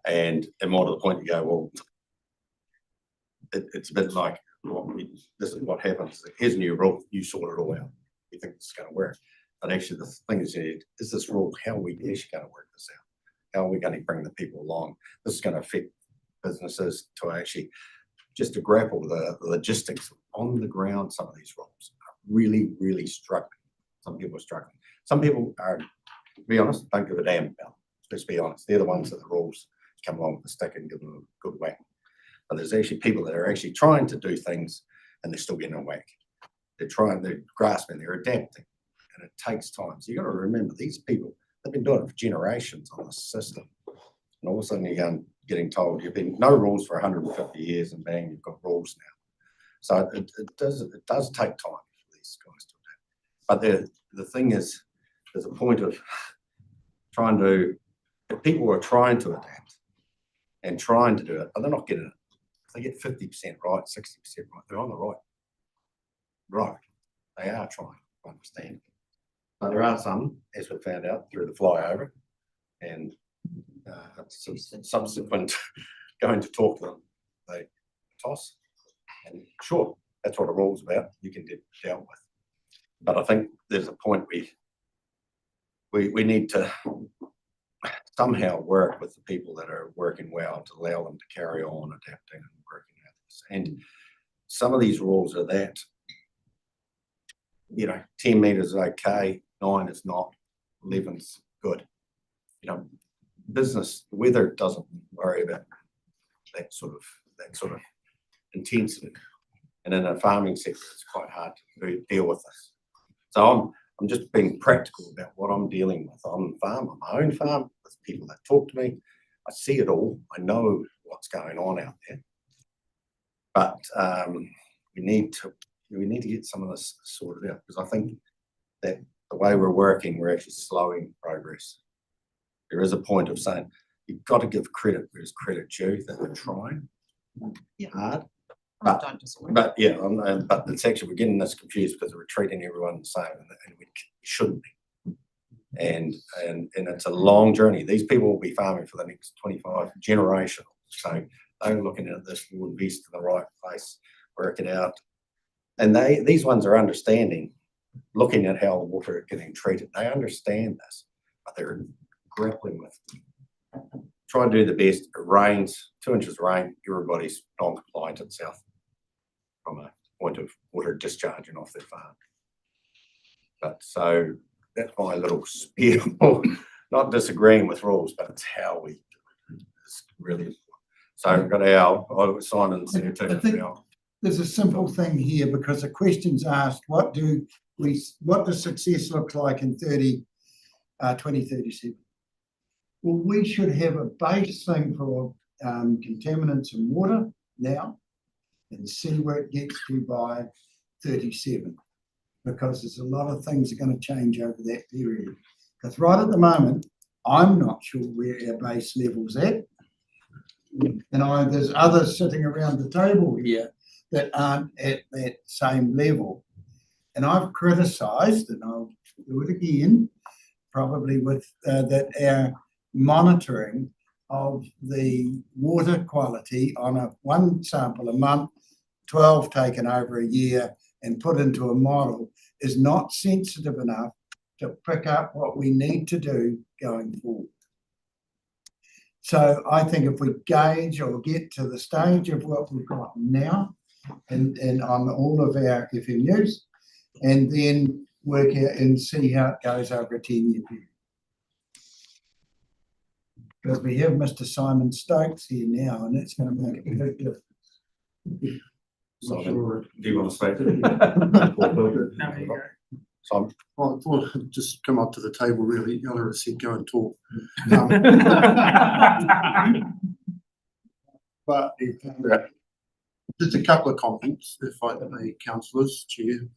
And more to the point, you go, well, it's a bit like this is what happens. Here's a new rule. You sort it all out. You think it's going to work, but actually the thing is this rule? How are we actually going to work this out? How are we going to bring the people along? This is going to affect businesses to actually just to grapple with the logistics on the ground. Some of these rules are really, really struggling. Some people are struggling. Some people are, to be honest, don't give a damn about. Let's be honest. They're the ones that the rules come along with the stick and give them a good whack. But there's actually people that are actually trying to do things and they're still getting a whack. They're grasping, they're adapting, and it takes time. So you've got to remember these people, they've been doing it for generations on this system. And all of a sudden you're getting told you've been no rules for 150 years and bang, you've got rules now. So it does take time for these guys to adapt. But the thing is, there's a point of trying to, if people are trying to adapt and trying to do it, but they're not getting it. If they get 50% right, 60% right, they're on the right. Right. They are trying to understand. But there are some, as we found out through the flyover, and subsequent going to talk to them, they toss. And sure, that's what a rule's about. You can deal with. But I think there's a point we need to somehow work with the people that are working well to allow them to carry on adapting and working at this. And some of these rules are that, 10 metres is okay, 9 is not, 11's good. Business weather doesn't worry about that sort of intensity, and in a farming sector, it's quite hard to deal with this. So I'm just being practical about what I'm dealing with on the farm, on my own farm, with people that talk to me. I see it all. I know what's going on out there, but we need to we need to get some of this sorted out, because I think that the way we're working, we're actually slowing progress. There is a point of saying, you've got to give credit where it's credit due, that we're trying hard. Don't disagree. But yeah, but it's actually, we're getting this confused because we're treating everyone the same, and we shouldn't be. And it's a long journey. These people will be farming for the next 25 generations. So they're looking at this, will invest in the right place, work it out. And these ones are understanding, looking at how the water is getting treated. They understand this, but they're grappling with it. Try to do the best. It rains, 2 inches of rain, everybody's non-compliant at South from a point of water discharging off their farm. But so that's my little spiel. Not disagreeing with rules, but it's how we do it. It's really important. So we've got Simon's there too. I think there's a simple thing here, because the question's asked, what does success look like in 2037? Well, we should have a base thing for contaminants in water now and see where it gets to by 37, because there's a lot of things are going to change over that period. Because right at the moment, I'm not sure where our base level's at. And there's others sitting around the table here that aren't at that same level. And I've criticised, and I'll do it again, probably with that our monitoring of the water quality on one sample a month, 12 taken over a year and put into a model is not sensitive enough to pick up what we need to do going forward. So I think if we gauge or get to the stage of what we've got now and on all of our FMUs, and then work out and see how it goes over a 10-year period. Because we have Mr. Simon Stokes here now, and that's going to make a big difference. Simon, do you want to speak? Simon? I thought I'd just come up to the table really. The other said go and talk. But just a couple of comments, if I may, councillors, Chair.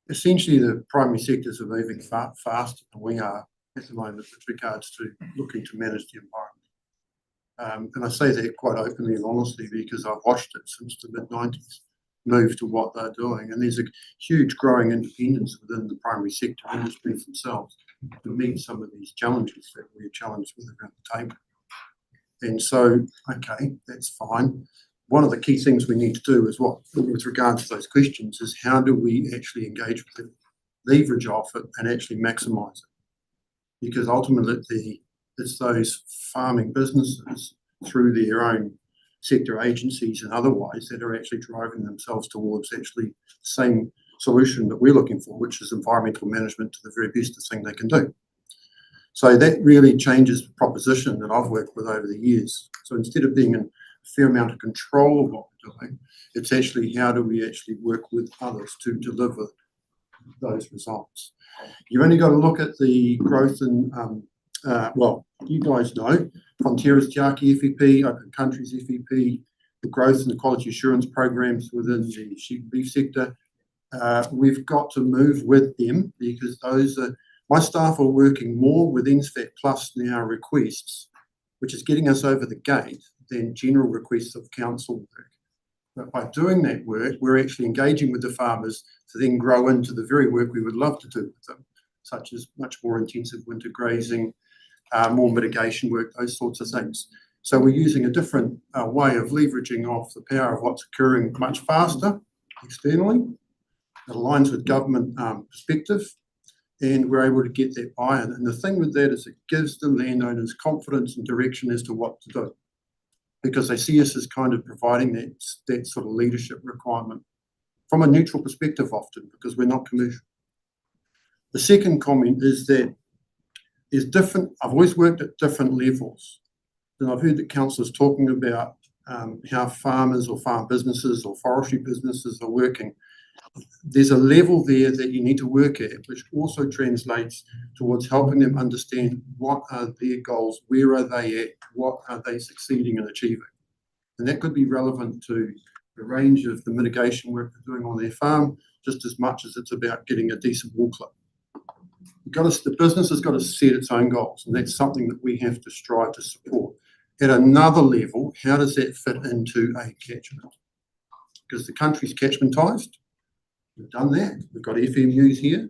Essentially, the primary sectors are moving faster than we are at the moment with regards to looking to manage the environment. And I say that quite openly and honestly because I've watched it since the mid-90s move to what they're doing. And there's a huge growing independence within the primary sector industries themselves to meet some of these challenges that we're challenged with around the table. And so, okay, that's fine. One of the key things we need to do is with regards to those questions, is how do we actually engage with it, leverage off it, and actually maximise it? Because ultimately, it's those farming businesses through their own sector agencies and otherwise that are actually driving themselves towards actually the same solution that we're looking for, which is environmental management to the very best thing they can do. So that really changes the proposition that I've worked with over the years. So instead of being in fair amount of control of what we're doing, it's actually how do we actually work with others to deliver those results. You've only got to look at the growth in, well, you guys know, Fonterra's Tiaki FEP, Open Countries FEP, the growth in the quality assurance programs within the sheep and beef sector. We've got to move with them because those are, my staff are working more with NSFAT Plus now requests, which is getting us over the gate, than general requests of council work. But by doing that work, we're actually engaging with the farmers to then grow into the very work we would love to do with them, such as much more intensive winter grazing, more mitigation work, those sorts of things. So we're using a different way of leveraging off the power of what's occurring much faster externally. It aligns with government perspective, and we're able to get that buy-in. And the thing with that is it gives the landowners confidence and direction as to what to do, because they see us as kind of providing that sort of leadership requirement from a neutral perspective often, because we're not commercial. The second comment is that there's different, I've always worked at different levels, and I've heard that councillors talking about how farmers or farm businesses or forestry businesses are working. There's a level there that you need to work at, which also translates towards helping them understand what are their goals, where are they at, what are they succeeding in achieving. And that could be relevant to the range of the mitigation work they're doing on their farm, just as much as it's about getting a decent wool clip. The business has got to set its own goals, and that's something that we have to strive to support. At another level, how does that fit into a catchment? Because the country's catchmentised. We've done that. We've got FMUs here.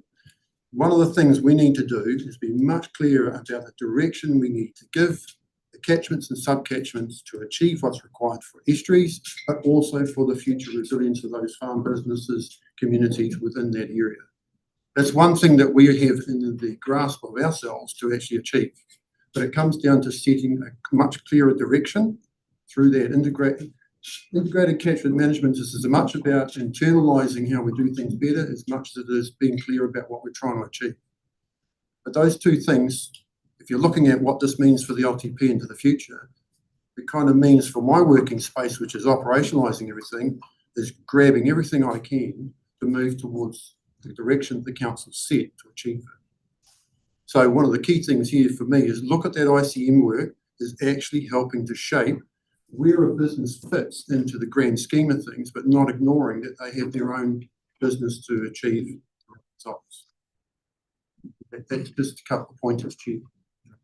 One of the things we need to do is be much clearer about the direction we need to give the catchments and subcatchments to achieve what's required for estuaries, but also for the future resilience of those farm businesses, communities within that area. That's one thing that we have in the grasp of ourselves to actually achieve. But it comes down to setting a much clearer direction through that integrated catchment management. This is as much about internalising how we do things better as much as it is being clear about what we're trying to achieve. But those two things, if you're looking at what this means for the LTP into the future, it kind of means for my working space, which is operationalising everything, is grabbing everything I can to move towards the direction the council set to achieve it. So one of the key things here for me is look at that ICM work is actually helping to shape where a business fits into the grand scheme of things, but not ignoring that they have their own business to achieve results. That's just a couple of pointers, Chief,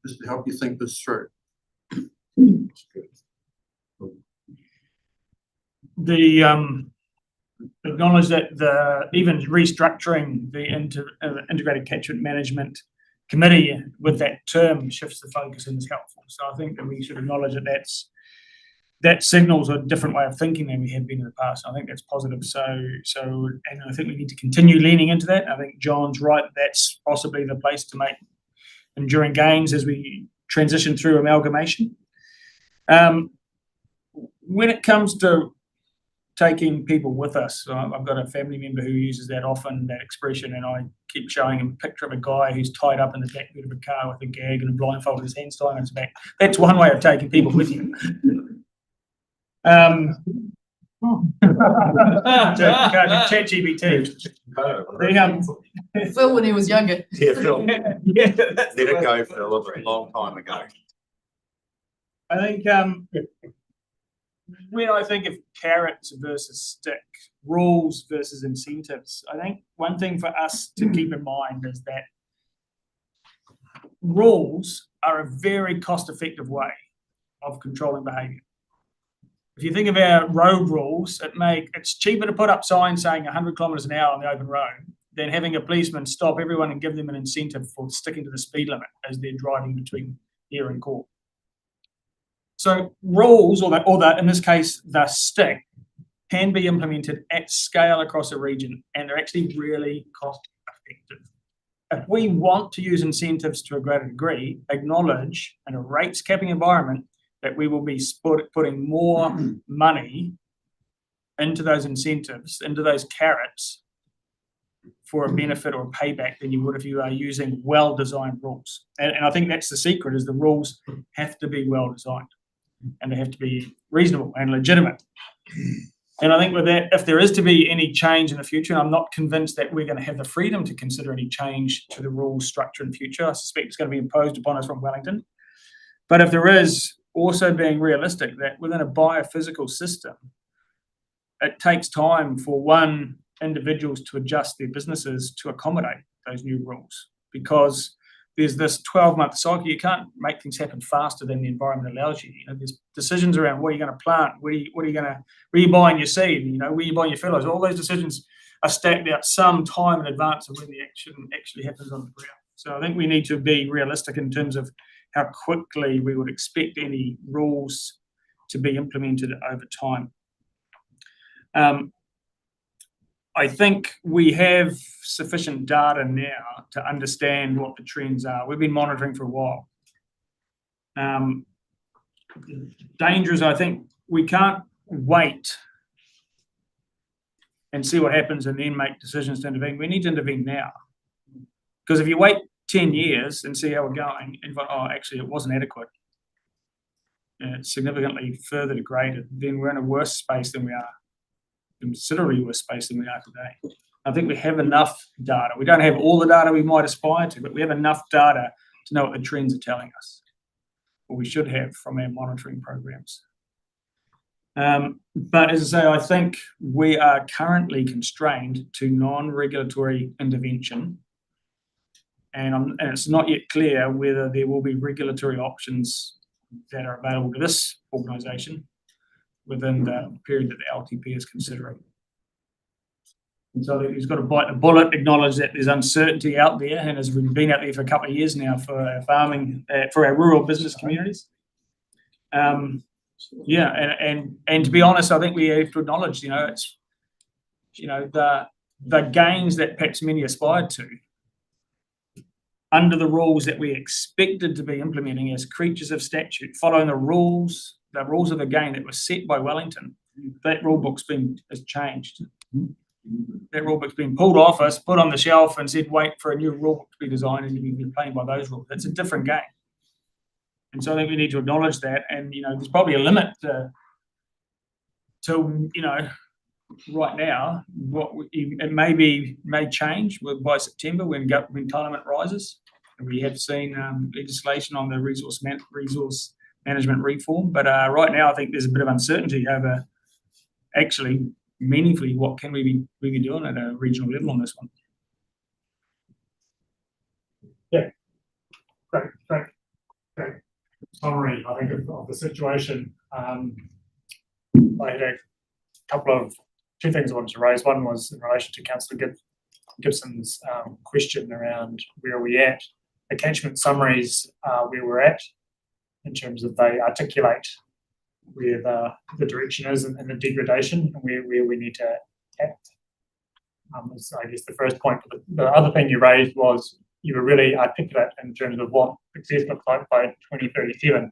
just to help you think this through. Acknowledge that even restructuring the integrated catchment management committee with that term shifts the focus and is helpful. So I think that we should acknowledge that signals a different way of thinking than we have been in the past. I think that's positive. And I think we need to continue leaning into that. I think John's right. That's possibly the place to make enduring gains as we transition through amalgamation. When it comes to taking people with us, I've got a family member who uses that often, that expression, and I keep showing him a picture of a guy who's tied up in the back of a car with a gag and a blindfold, his hands tied on his back. That's one way of taking people with you. ChatGPT. Phil when he was younger. Yeah, Phil. Yeah, Let it go for a long time ago. I think when I think of carrots versus stick, rules versus incentives, I think one thing for us to keep in mind is that rules are a very cost-effective way of controlling behaviour. If you think of our road rules, it's cheaper to put up signs saying 100 kilometres an hour on the open road than having a policeman stop everyone and give them an incentive for sticking to the speed limit as they're driving between here and court. So rules, or in this case, the stick, can be implemented at scale across a region, and they're actually really cost effective. If we want to use incentives to a greater degree, acknowledge in a rates capping environment that we will be putting more money into those incentives, into those carrots for a benefit or a payback than you would if you are using well-designed rules. And I think that's the secret, is the rules have to be well-designed and they have to be reasonable and legitimate. And I think with that, if there is to be any change in the future, and I'm not convinced that we're going to have the freedom to consider any change to the rules structure in the future. I suspect it's going to be imposed upon us from Wellington. But if there is, also being realistic that within a biophysical system, it takes time for individuals to adjust their businesses to accommodate those new rules, because there's this 12-month cycle. You can't make things happen faster than the environment allows you. There's decisions around where you're going to plant, where you buying your seed, where you buying your fertilizer. All those decisions are stacked out some time in advance of when the action actually happens on the ground. So I think we need to be realistic in terms of how quickly we would expect any rules to be implemented over time. I think we have sufficient data now to understand what the trends are. We've been monitoring for a while. Danger is, I think, we can't wait and see what happens and then make decisions to intervene. We need to intervene now. Because if you wait 10 years and see how we're going, and actually it wasn't adequate, and it's significantly further degraded, then we're in a worse space than we are. Considerably worse space than we are today. I think we have enough data. We don't have all the data we might aspire to, but we have enough data to know what the trends are telling us, or we should have from our monitoring programs. But as I say, I think we are currently constrained to non-regulatory intervention. And it's not yet clear whether there will be regulatory options that are available to this organisation within the period that the LTP is considering. And so I think he's got to bite the bullet, acknowledge that there's uncertainty out there, and as we've been out there for a couple of years now for our farming, for our rural business communities. Yeah, and to be honest, I think we have to acknowledge, it's, the gains that perhaps many aspired to under the rules that we expected to be implementing as creatures of statute, following the rules of the game that were set by Wellington. That rule book's has changed. That rule book's been pulled off us, put on the shelf, and said, wait for a new rule book to be designed, and you've been playing by those rules. It's a different game. And so I think we need to acknowledge that. And, there's probably a limit to right now, it may change by September when Parliament rises. And we have seen legislation on the resource management reform. But right now, I think there's a bit of uncertainty over actually meaningfully what can we be doing at a regional level on this one. Yeah, great summary, I think, of the situation. I had two things I wanted to raise. One was in relation to Councillor Gibson's question around where are we at. The catchment summaries where we're at in terms of they articulate where the direction is and the degradation and where we need to act. So I guess the first point. The other thing you raised was you were really articulate in terms of what success looks like by 2037. And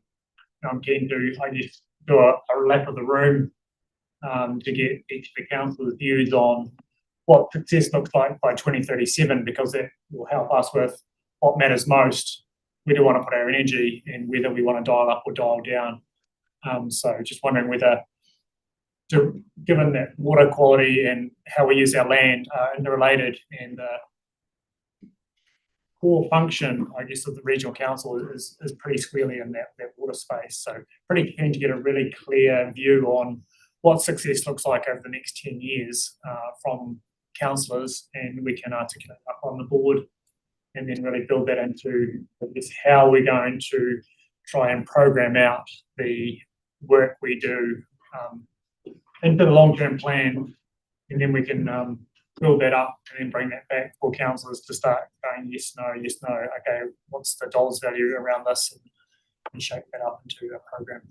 I'm keen to, I guess, do a lap of the room to get each of the councillors' views on what success looks like by 2037, because that will help us with what matters most, where do we want to put our energy, and whether we want to dial up or dial down. So just wondering whether, given that water quality and how we use our land are interrelated, and the core function, I guess, of the regional council is pretty squarely in that water space. So pretty keen to get a really clear view on what success looks like over the next 10 years from councillors, and we can articulate up on the board and then really build that into how we're going to try and program out the work we do into the long-term plan, and then we can build that up and then bring that back for councillors to start going yes, no, okay, what's the dollars value around this, and shape that up into a program.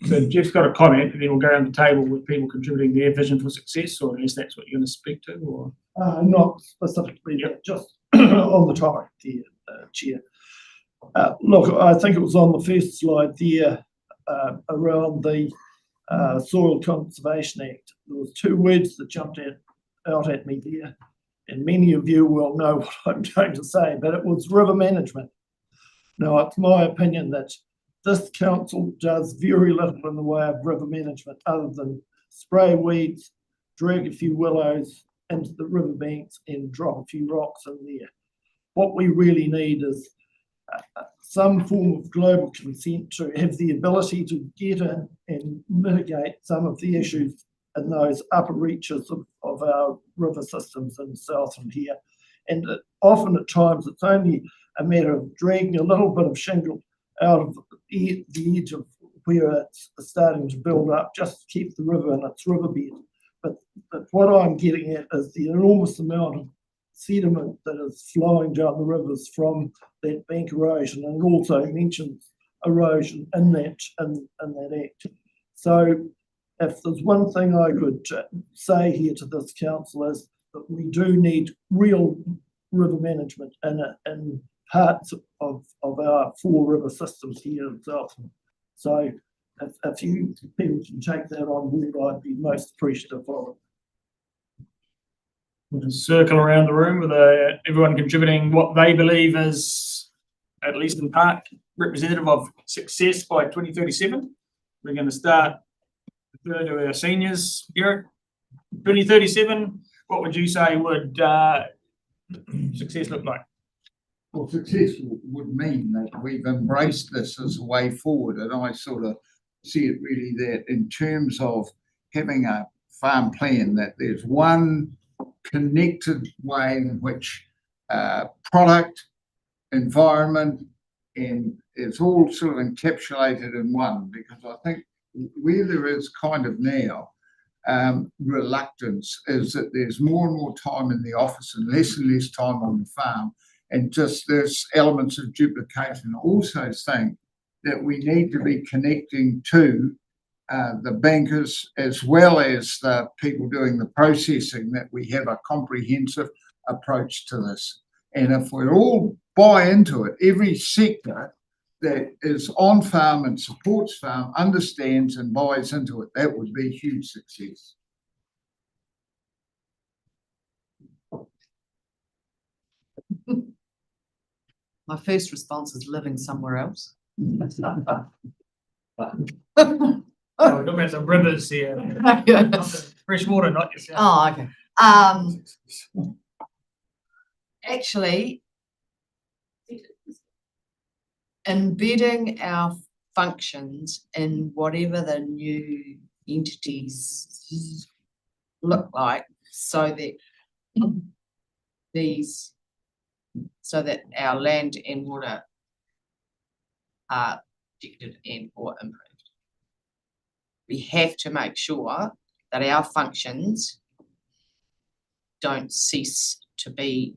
So Jeff's got a comment, and then we'll go around the table with people contributing their vision for success, or unless that's what you're going to speak to, or not specifically, but just on the topic, the Chair. Look, I think it was on the first slide there around the Soil Conservation Act. There was two words that jumped out at me there, and many of you will know what I'm going to say, but it was river management. Now, it's my opinion that this council does very little in the way of river management other than spray weeds, drag a few willows into the riverbanks and drop a few rocks in there. What we really need is some form of global consent to have the ability to get in and mitigate some of the issues in those upper reaches of our river systems in Southland here. And often at times it's only a matter of dragging a little bit of shingle out of the edge of where it's starting to build up, just to keep the river in its riverbed. But what I'm getting at is the enormous amount of sediment that is flowing down the rivers from that bank erosion, and it also mentions erosion in that act. So if there's one thing I could say here to this council is that we do need real river management in parts of our four river systems here in Southland. So if you people can take that on board, I'd be most appreciative of it. We'll just circle around the room with everyone contributing what they believe is, at least in part, representative of success by 2037. We're going to start to our seniors. Eric, 2037, what would you say would success look like? Well, success would mean that we've embraced this as a way forward, and I sort of see it really that in terms of having a farm plan, that there's one connected way in which product, environment, and it's all sort of encapsulated in one, because I think where there is kind of now reluctance is that there's more and more time in the office and less time on the farm, and just there's elements of duplication. I also think that we need to be connecting to the bankers as well as the people doing the processing, that we have a comprehensive approach to this. And if we all buy into it, every sector that is on farm and supports farm understands and buys into it, that would be a huge success. My first response is living somewhere else. Oh, we're talking about some rivers here. Fresh water, not yourself. Oh, okay. Actually, embedding our functions in whatever the new entities look like, so that our land and water are protected and or improved. We have to make sure that our functions don't cease to be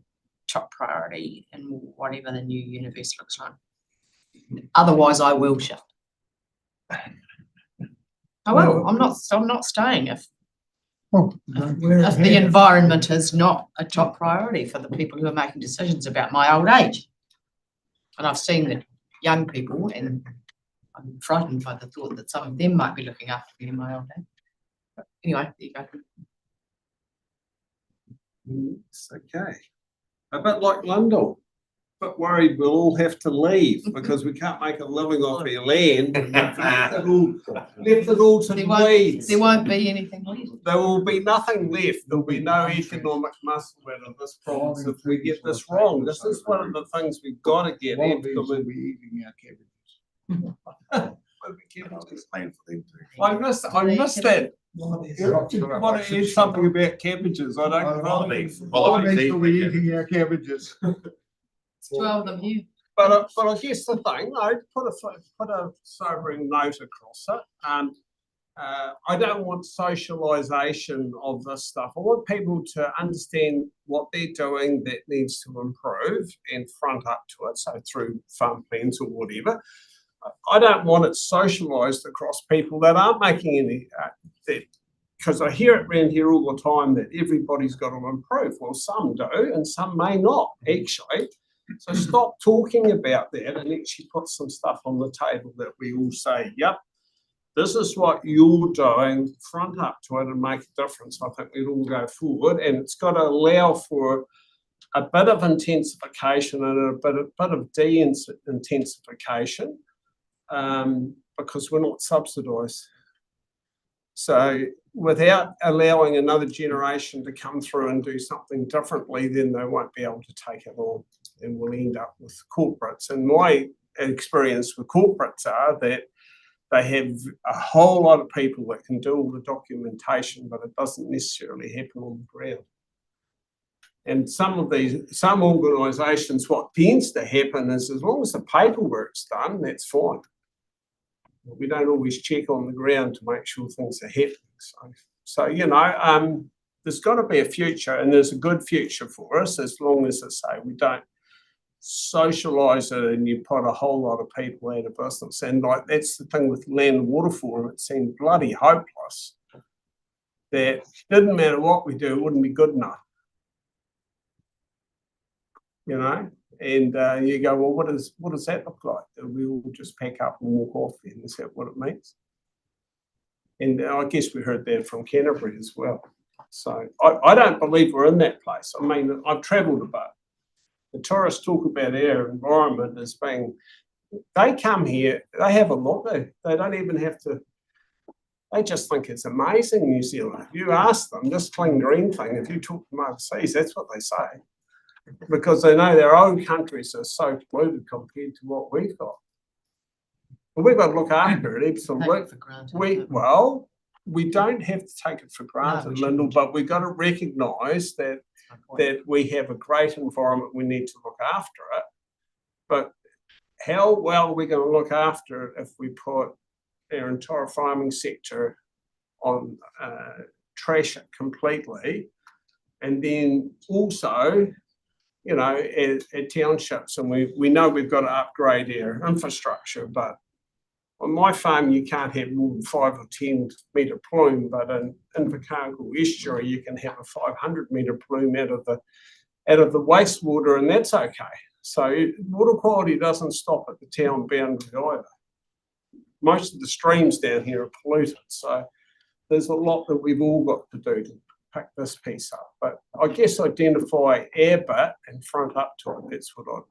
top priority in whatever the new universe looks like. Otherwise, I will shift. I will. I'm not staying if the environment is not a top priority for the people who are making decisions about my old age. And I've seen that young people, and I'm frightened by the thought that some of them might be looking after me in my old age. But anyway, there you go. It's okay. A bit like Lundell, but worried we'll all have to leave because we can't make a living off our land. Left it all to the weeds. There won't be anything left. There will be nothing left. There'll be no economic muscle out of this province if we get this wrong. This is one of the things we've got to get after. We'll be eating our cabbages. I missed that. You want to add something about cabbages? I don't really. We'll be eating our cabbages. 12 of them here. But I guess the thing, I put a sobering note across it. I don't want socialisation of this stuff. I want people to understand what they're doing that needs to improve and front up to it. So through farm plans or whatever. I don't want it socialised across people that aren't making any, because I hear it around here all the time that everybody's got to improve. Well, some do and some may not, actually. So stop talking about that and actually put some stuff on the table that we all say, yep, this is what you're doing, front up to it and make a difference. I think we'd all go forward, and it's got to allow for a bit of intensification and a bit of de-intensification. Because we're not subsidised. So without allowing another generation to come through and do something differently, then they won't be able to take it on, and we'll end up with corporates. And my experience with corporates are that they have a whole lot of people that can do all the documentation, but it doesn't necessarily happen on the ground. And some organisations, what tends to happen is as long as the paperwork's done, that's fine. We don't always check on the ground to make sure things are happening. So there's got to be a future, and there's a good future for us as long as, I say, we don't socialise it and you put a whole lot of people out of business. And like that's the thing with Land and Water Forum, it seemed bloody hopeless. That didn't matter what we do, it wouldn't be good enough. You know? And you go, well, what does that look like? Do we all just pack up and walk off then? Is that what it means? And I guess we heard that from Canterbury as well. So I don't believe we're in that place. I mean, I've travelled a bit. The tourists talk about our environment as being, they come here, they have a look, they don't even have to, they just think it's amazing, New Zealand. If you ask them, this clean green thing, if you talk to them overseas, that's what they say. Because they know their own countries are so polluted compared to what we've got. Well, we've got to look after it, Take absolutely. it for granted. We don't have to take it for granted, we Lyndall, shouldn't. but we've got to recognise that we have a great environment, we need to look after it. But how well are we going to look after it if we put our entire farming sector on trash it completely? And then also, you know, at townships, and we know we've got to upgrade our infrastructure, but on my farm, you can't have more than 5 or 10 metre plume, but in Invercargill estuary, you can have a 500 metre plume out of the wastewater, and that's okay. So water quality doesn't stop at the town boundary either. Most of the streams down here are polluted, so there's a lot that we've all got to do to pick this piece up. But I guess identify our bit and front up to it. That's what I'd like.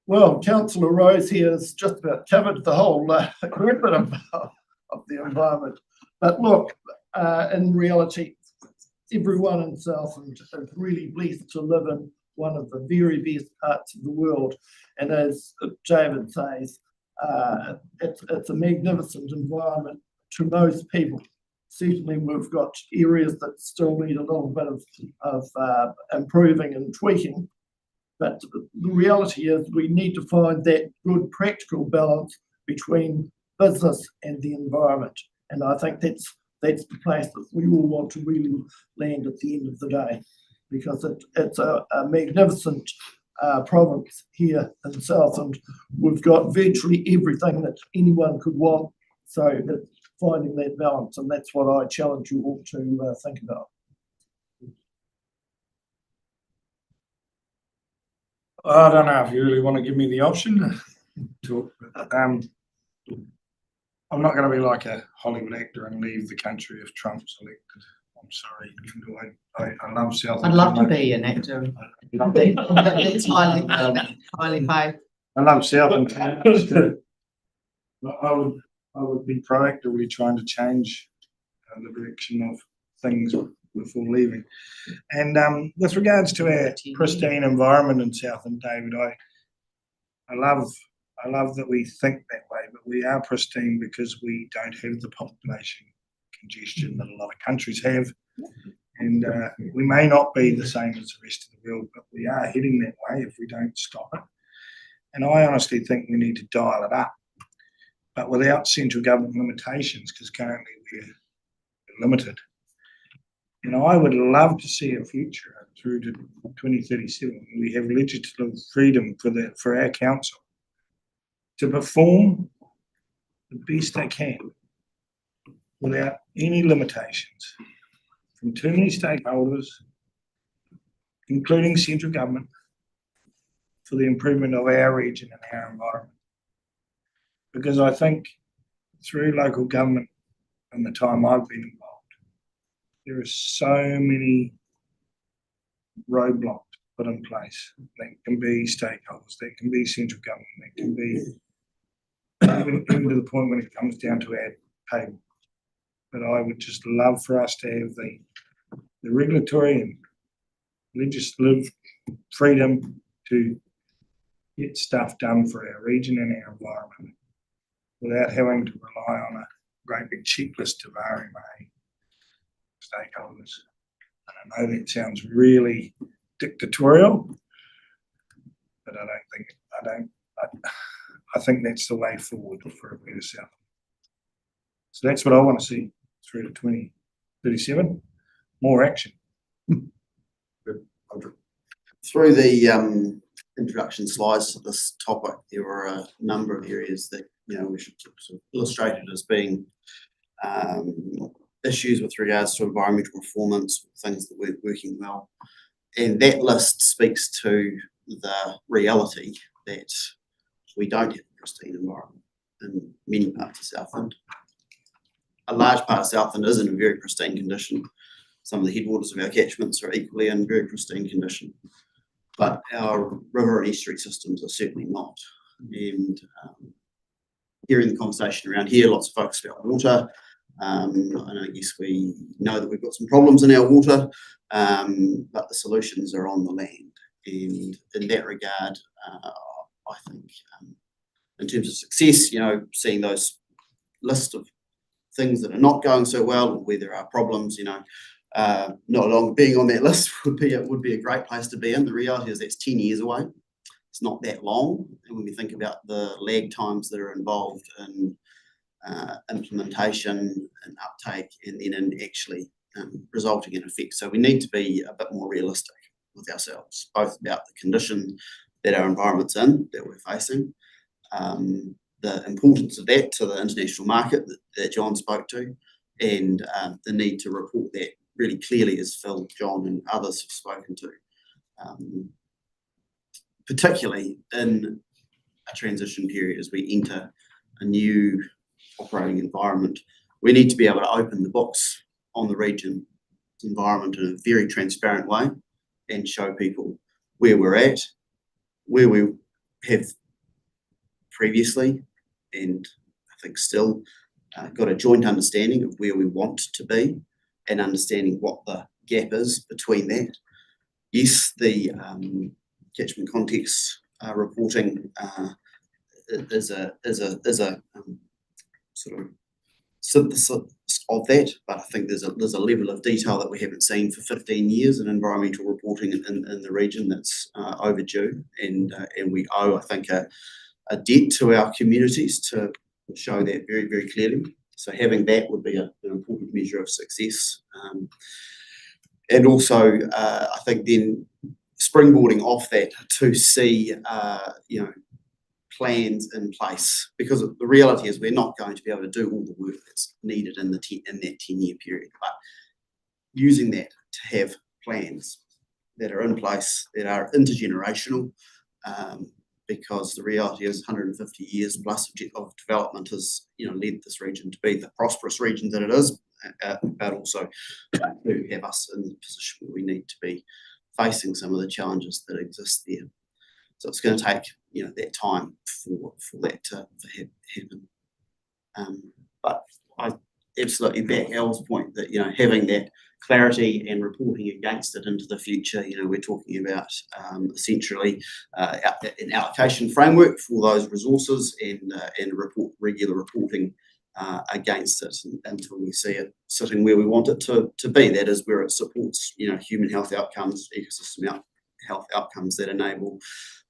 Well, Councillor Rose here has just about covered the whole gamut of the environment. But look, in reality, everyone in Southland is really blessed to live in one of the very best parts of the world. And as David says, it's a magnificent environment to most people. Certainly, we've got areas that still need a little bit of improving and tweaking. But the reality is we need to find that good practical balance between business and the environment. And I think that's the place that we all want to really land at the end of the day, because it's a magnificent province here in Southland. We've got virtually everything that anyone could want. So it's finding that balance, and that's what I challenge you all to think about. I don't know if you really want to give me the option to, I'm not going to be like a Hollywood actor and leave the country if Trump's elected. I'm sorry. I love Southland. I'd love to be an actor. It's highly paid. I love Southland. I would be proactively trying to change the direction of things before leaving. And with regards to our pristine environment in Southland, David, I love that we think that way, but we are pristine because we don't have the population congestion that a lot of countries have. And we may not be the same as the rest of the world, but we are heading that way if we don't stop it. And I honestly think we need to dial it up, but without central government limitations, because currently we're limited. And I would love to see a future through to 2037. We have legislative freedom for our council to perform the best they can without any limitations from too many stakeholders, including central government, for the improvement of our region and our environment. Because I think through local government and the time I've been involved, there are so many roadblocks put in place. That can be stakeholders, that can be central government, that can be even to the point when it comes down to our table. But I would just love for us to have the regulatory and legislative freedom to get stuff done for our region and our environment without having to rely on a great big checklist of RMA stakeholders. I know that sounds really dictatorial, but I think that's the way forward for a better South. So that's what I want to see through to 2037. More action. Through the introduction slides to this topic, there were a number of areas that we should sort of illustrate it as being issues with regards to environmental performance, things that weren't working well. And that list speaks to the reality that we don't have a pristine environment in many parts of Southland. A large part of Southland is in a very pristine condition. Some of the headwaters of our catchments are equally in very pristine condition. But our river and estuary systems are certainly not. And hearing the conversation around here, lots of focus about water. And I guess we know that we've got some problems in our water, but the solutions are on the land. And in that regard, I think in terms of success, seeing those list of things that are not going so well, or where there are problems, not long being on that list would be a great place to be in. The reality is that's 10 years away. It's not that long, and when we think about the lag times that are involved in implementation and uptake, and then in actually resulting in effect. So we need to be a bit more realistic with ourselves, both about the condition that our environment's in, that we're facing, the importance of that to the international market that John spoke to, and the need to report that really clearly, as Phil, John and others have spoken to, particularly in a transition period as we enter a new operating environment. We need to be able to open the books on the region's environment in a very transparent way and show people where we're at, where we have previously, and I think still got a joint understanding of where we want to be, and understanding what the gap is between that. Yes, the catchment context reporting is a sort of synthesis of that, but I think there's a level of detail that we haven't seen for 15 years in environmental reporting in the region that's overdue, and we owe, I think, a debt to our communities to show that very, very clearly. So having that would be an important measure of success. And also, I think then springboarding off that to see, plans in place, because the reality is we're not going to be able to do all the work that's needed in that 10-year period, but using that to have plans that are in place, that are intergenerational, because the reality is 150 years plus of development has led this region to be the prosperous region that it is, but also to have us in the position where we need to be facing some of the challenges that exist there. So it's going to take that time for that to happen. But I absolutely back Al's point that having that clarity and reporting against it into the future. We're talking about essentially an allocation framework for those resources, and regular reporting against it until we see it sitting where we want it to be. That is where it supports human health outcomes, ecosystem health outcomes that enable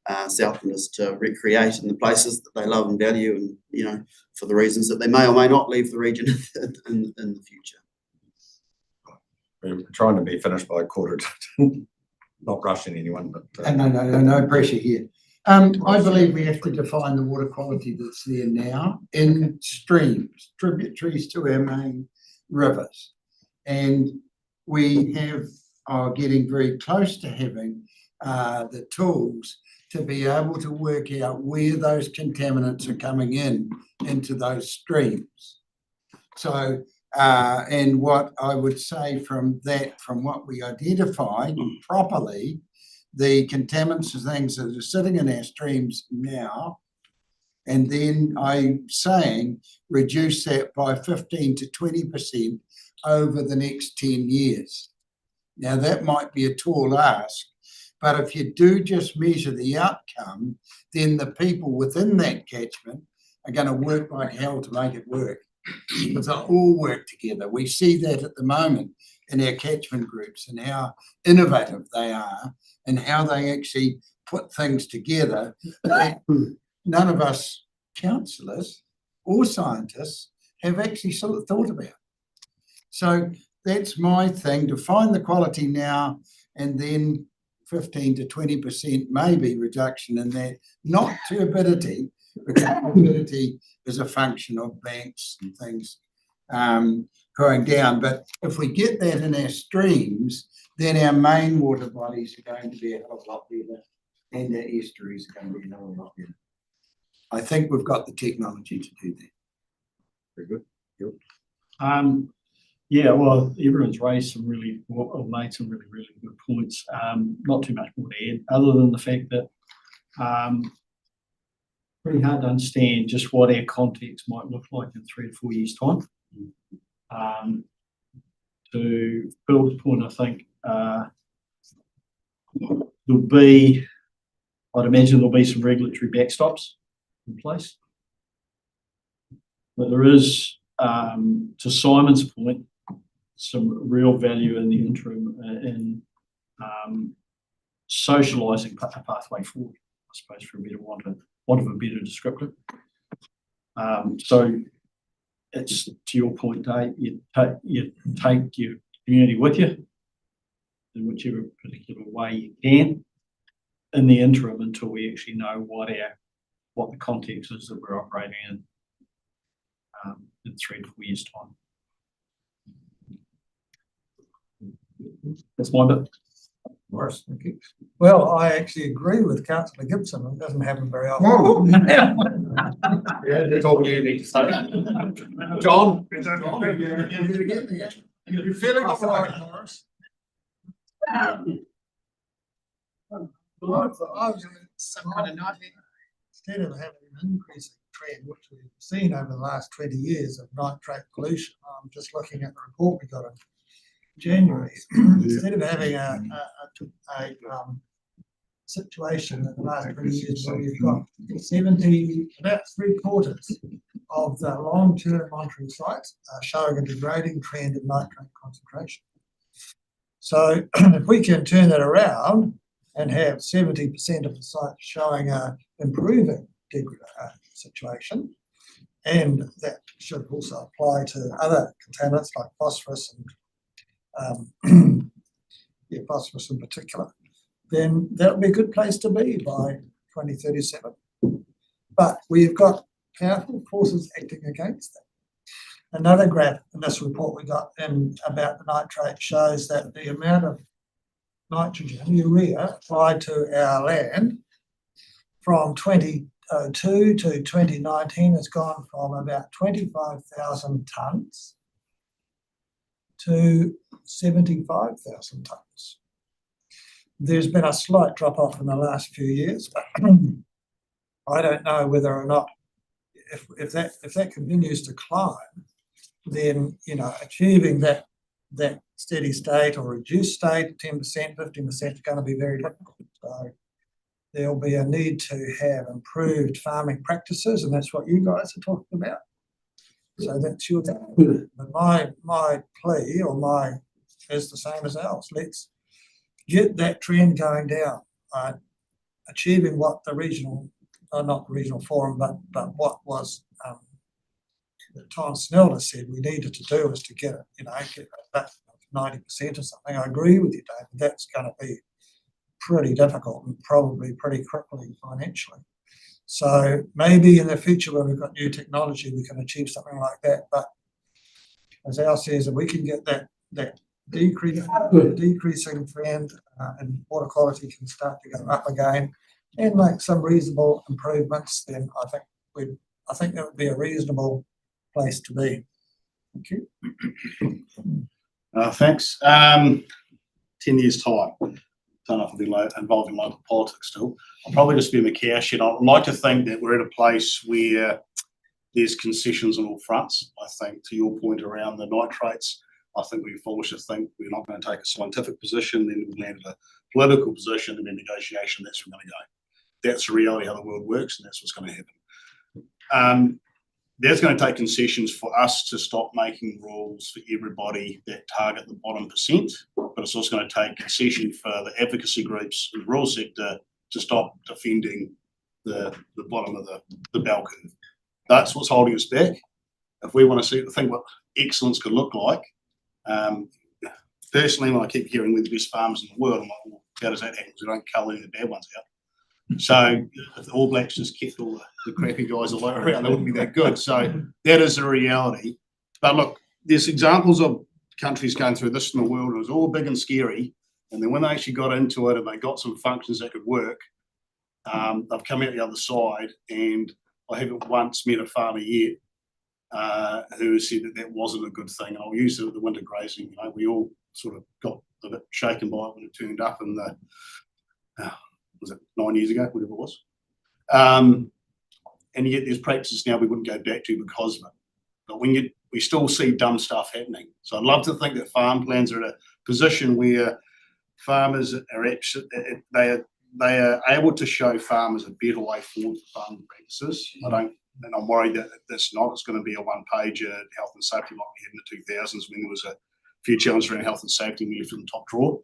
Southlanders to recreate in the places that they love and value, and for the reasons that they may or may not leave the region in the future. We're trying to be finished by 1:15, not rushing anyone, but no pressure here. I believe we have to define the water quality that's there now in streams, tributaries to our main rivers, and we are getting very close to having the tools to be able to work out where those contaminants are coming into those streams. So, and what I would say from what we identified properly, the contaminants and things that are sitting in our streams now, and then I'm saying reduce that by 15 to 20% over the next 10 years. Now that might be a tall ask, but if you do just measure the outcome, then the people within that catchment are going to work like hell to make it work, because they all work together. We see that at the moment in our catchment groups and how innovative they are and how they actually put things together that none of us councillors or scientists have actually sort of thought about. So that's my thing, define the quality now, and then 15 to 20% maybe reduction in that, not turbidity, because turbidity is a function of banks and things going down. But if we get that in our streams, then our main water bodies are going to be a hell of a lot better, and our estuaries are going to be a hell of a lot better. I think we've got the technology to do that. very good. Yeah, well, everyone's raised some really, or made some really, really good points. Not too much more to add, other than the fact that pretty hard to understand just what our context might look like in 3 to 4 years' time. To Phil's point, I think I'd imagine there'll be some regulatory backstops in place. But there is, to Simon's point, some real value in the interim in socialising a pathway forward, I suppose, for a better want of a better descriptor. So it's to your point, Dave, you take your community with you in whichever particular way you can in the interim until we actually know what the context is that we're operating in 3 to 4 years' time. That's my bit. Morris, thank you. Well, I actually agree with Councillor Gibson. It doesn't happen very often. Yeah, that's all you need to say. John? You're feeling all right, Morris? I was Some kind of nightmare. instead of having an increasing trend, which we've seen over the last 20 years of nitrate pollution, I'm just looking at the report we got in January. Instead of having a situation in the last 20 years where we've got about 3/4 of the long-term monitoring sites showing a degrading trend in nitrate concentration. So if we can turn that around and have 70% of the sites showing a improving situation, and that should also apply to other contaminants like phosphorus and phosphorus in particular, then that would be a good place to be by 2037. But we've got powerful forces acting against that. Another graph in this report we got in about the nitrate shows that the amount of nitrogen, urea, applied to our land from 2002 to 2019 has gone from about 25,000 tonnes to 75,000 tonnes. There's been a slight drop off in the last few years, but I don't know whether or not if that continues to climb, then achieving that steady state or reduced state, 10%, 15% is going to be very difficult. So there'll be a need to have improved farming practices, and that's what you guys are talking about. So that's your thing. But my plea is the same as ours. Let's get that trend going down, achieving what the regional, not the regional forum, but what was Tom Snelder said we needed to do is to get it, back 90% or something. I agree with you, David. That's going to be pretty difficult and probably pretty crippling financially. So maybe in the future when we've got new technology, we can achieve something like that. But as Al says, if we can get that decreasing trend and water quality can start to go up again and make some reasonable improvements, then I think that would be a reasonable place to be. Thank you. Thanks. 10 years' time. Don't know if I'll be involved in local politics still. I'll probably just be in the care shed. I'd like to think that we're at a place where there's concessions on all fronts. I think to your point around the nitrates, I think we're foolish to think we're not going to take a scientific position, then we'll land a political position and then negotiation, that's where we're going to go. That's the reality how the world works, and that's what's going to happen. There's going to take concessions for us to stop making rules for everybody that target the bottom percent, but it's also going to take concession for the advocacy groups in the rural sector to stop defending the bottom of the bell curve. That's what's holding us back. If we want to think what excellence could look like, personally, when I keep hearing we're the best farmers in the world, I'm like, well, how does that happen? Because we don't cull any of the bad ones out. So if the All Blacks just kept all the crappy guys around, they wouldn't be that good. So that is the reality. But look, there's examples of countries going through this in the world. It was all big and scary. And then when they actually got into it and they got some functions that could work, they've come out the other side. And I haven't once met a farmer yet who said that wasn't a good thing. And I'll use the winter grazing. We all sort of got a bit shaken by it when it turned up in the was it 9 years ago, whatever it was. And yet there's practices now we wouldn't go back to because of it. But we still see dumb stuff happening. So I'd love to think that farm plans are at a position where farmers are actually, they are able to show farmers a better way forward for farming practices. And I'm worried that it's going to be a one-pager health and safety like we had in the 2000s when there was a few challenges around health and safety and we left it in the top drawer.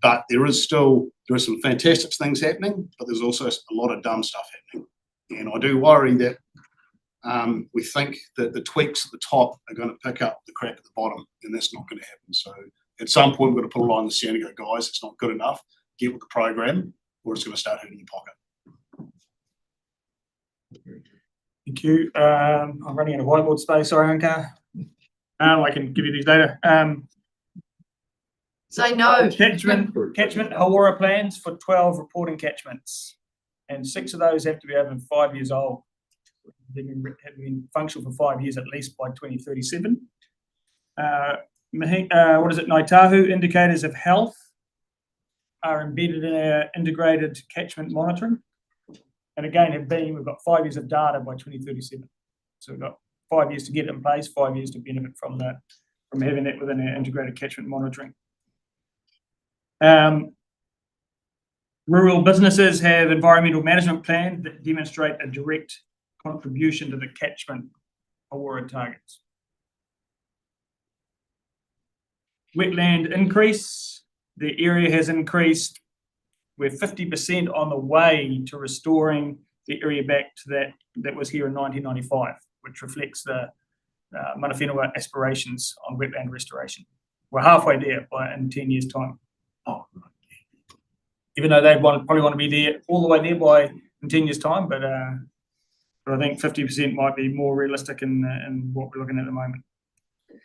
But there are some fantastic things happening, but there's also a lot of dumb stuff happening. And I do worry that we think that the tweaks at the top are going to pick up the crap at the bottom, and that's not going to happen. So at some point, we've got to put a line in the sand and go, guys, it's not good enough. Get with the program, or it's going to start hurting your pocket. Thank you. I'm running out of whiteboard space. Sorry, Anka. I can give you these later. Say no. Catchment Hawara plans for 12 reporting catchments, and 6 of those have to be over 5 years old. They've been functional for 5 years at least by 2037. Ngaitahu indicators of health are embedded in our integrated catchment monitoring. And again, we've got 5 years of data by 2037. So we've got 5 years to get it in place, 5 years to benefit from having that within our integrated catchment monitoring. Rural businesses have environmental management plans that demonstrate a direct contribution to the catchment Hawara targets. Wetland increase. The area has increased. We're 50% on the way to restoring the area back to that was here in 1995, which reflects the Mana Whenua aspirations on wetland restoration. We're halfway there in 10 years' time. Even though they'd probably want to be there all the way there in 10 years' time, but I think 50% might be more realistic in what we're looking at the moment.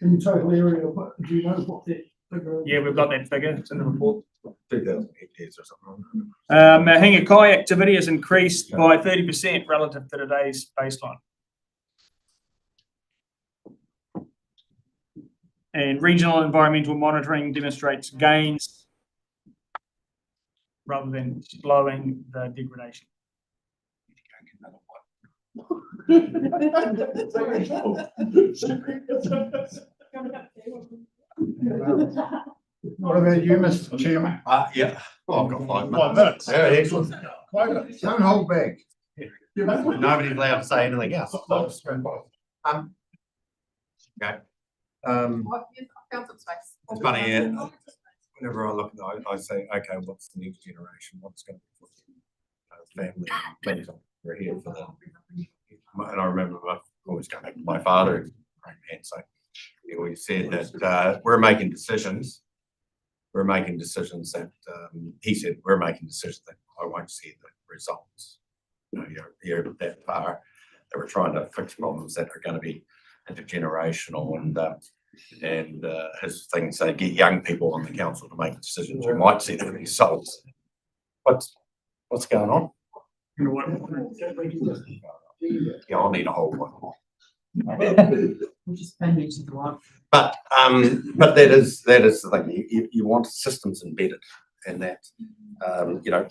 In total area, do you know what that figure is? Yeah, we've got that figure. It's in the report. 2,000 hectares or something. Mahinga kai activity has increased by 30% relative to today's baseline. And regional environmental monitoring demonstrates gains rather than slowing the degradation. What about you, Mr. Chairman? Yeah. Oh, I've got 5 minutes. 5 minutes. Yeah, excellent. Don't hold back. Nobody's allowed to say anything else. Okay. It's funny, whenever I look at it, I say, okay, what's the next generation? What's going to be for family? We're here for them. And I remember always going back to my father, great man, so he always said that we're making decisions. We're making decisions that he said we're making decisions that I won't see the results. You know, you're that far that we're trying to fix problems that are going to be intergenerational and his thing say get young people on the council to make decisions who might see the results. What's going on? Yeah, I'll need a whole one. But that is the thing. You want systems embedded, and that you know,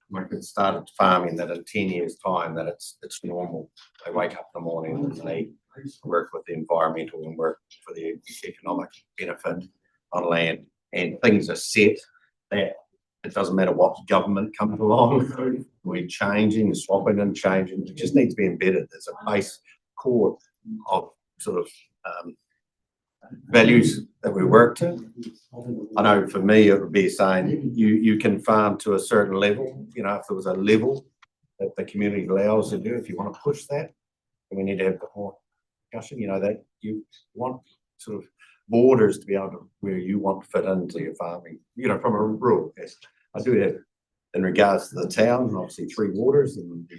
when it started farming, that in 10 years' time, that it's normal. They wake up in the morning and they work with the environmental and work for the economic benefit on land, and things are set. That it doesn't matter what government comes along. We're changing, swapping and changing. It just needs to be embedded. There's a base core of sort of values that we work to. I know for me it would be saying you can farm to a certain level. You know, if there was a level that the community allows to do, if you want to push that, then we need to have more discussion. You know, that you want sort of borders to be able to where you want to fit into your farming. You know, from a rural. Yes, I do have in regards to the town, obviously 3 waters, and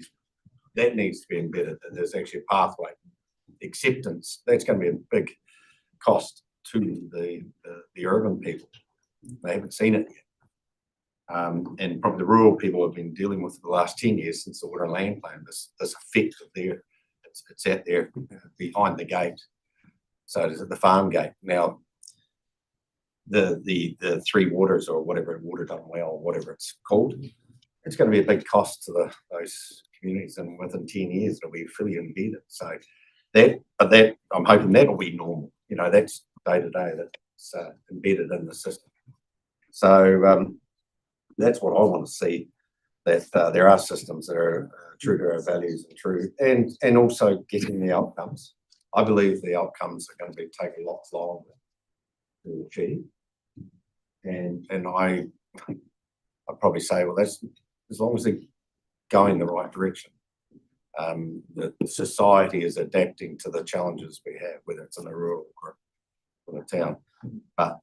that needs to be embedded. And there's actually a pathway. Acceptance, that's going to be a big cost to the urban people. They haven't seen it yet. And probably the rural people have been dealing with it the last 10 years since the water and land plan, this effect of there, it's out there behind the gate. So it is at the farm gate. Now, the 3 waters or whatever, water done well, whatever it's called, it's going to be a big cost to those communities, and within 10 years it'll be fully embedded. So that I'm hoping that will be normal. You know, that's day to day, that's embedded in the system. So that's what I want to see, that there are systems that are true to our values and true, and also getting the outcomes. I believe the outcomes are going to take a lot longer to achieve. And I'd probably say, well, that's as long as they're going the right direction. The society is adapting to the challenges we have, whether it's in a rural or in a town. But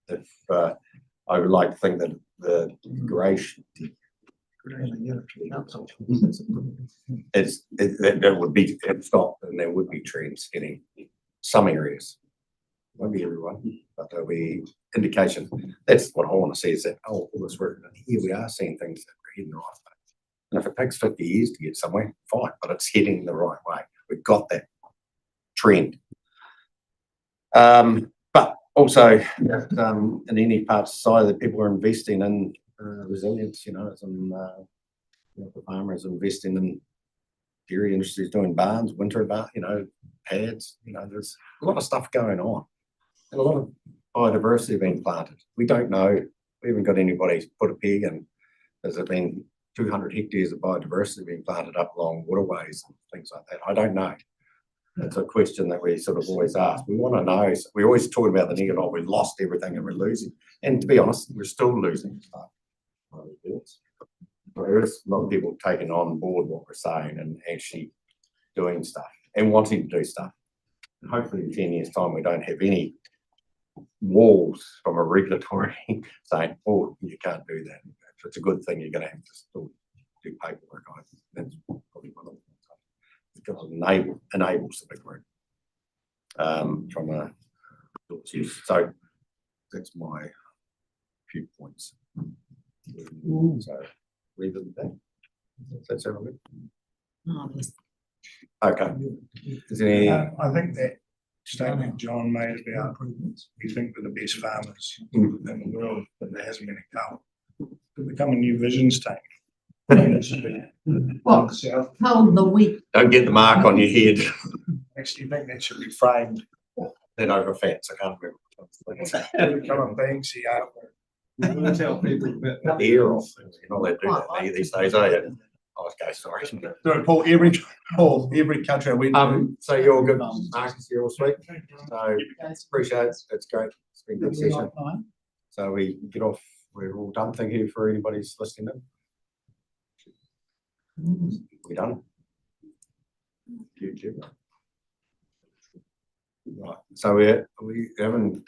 if I would like to think that the duration that would be stopped, and there would be trends hitting some areas. Won't be everyone, but there'll be indication. That's what I want to see, is that, oh, all this work, here we are seeing things that are heading the right way. And if it takes 50 years to get somewhere, fine, but it's heading the right way. We've got that trend. But also, in any part of society that people are investing in resilience, the farmers investing in dairy industries, doing barns, winter barn, pads, there's a lot of stuff going on. And a lot of biodiversity being planted. We don't know, we haven't got anybody put a peg in. Has there been 200 hectares of biodiversity being planted up along waterways and things like that? I don't know. That's a question that we sort of always ask. We want to know. We always talk about the negative, we've lost everything and we're losing. And to be honest, we're still losing stuff. There is a lot of people taking on board what we're saying and actually doing stuff and wanting to do stuff. And hopefully in 10 years' time, we don't have any walls from a regulatory saying, oh, you can't do that. If it's a good thing, you're going to have to still do paperwork. I think that's probably one of the things. It's got to enables the big word from a so that's my few points. So leave it at that. That's everything. Okay. Is there any? I think that statement John made about we think we're the best farmers in the world, but there hasn't been a count. Could become a new vision statement. Well, hold the week. Don't get the mark on your head. Actually, think that should be framed. Then over fence, I can't remember. Become a Banksy artwork. Tell people about Ear off. You're not allowed to do that these days, are you? Oh, okay, sorry. So Paul, every country I went to. So you're all good, Marcus, you're all sweet. So appreciate it. It's great. It's been a good session. So we get off. We're all done. Thank you for anybody who's listening in. We done? YouTube. Right. So we haven't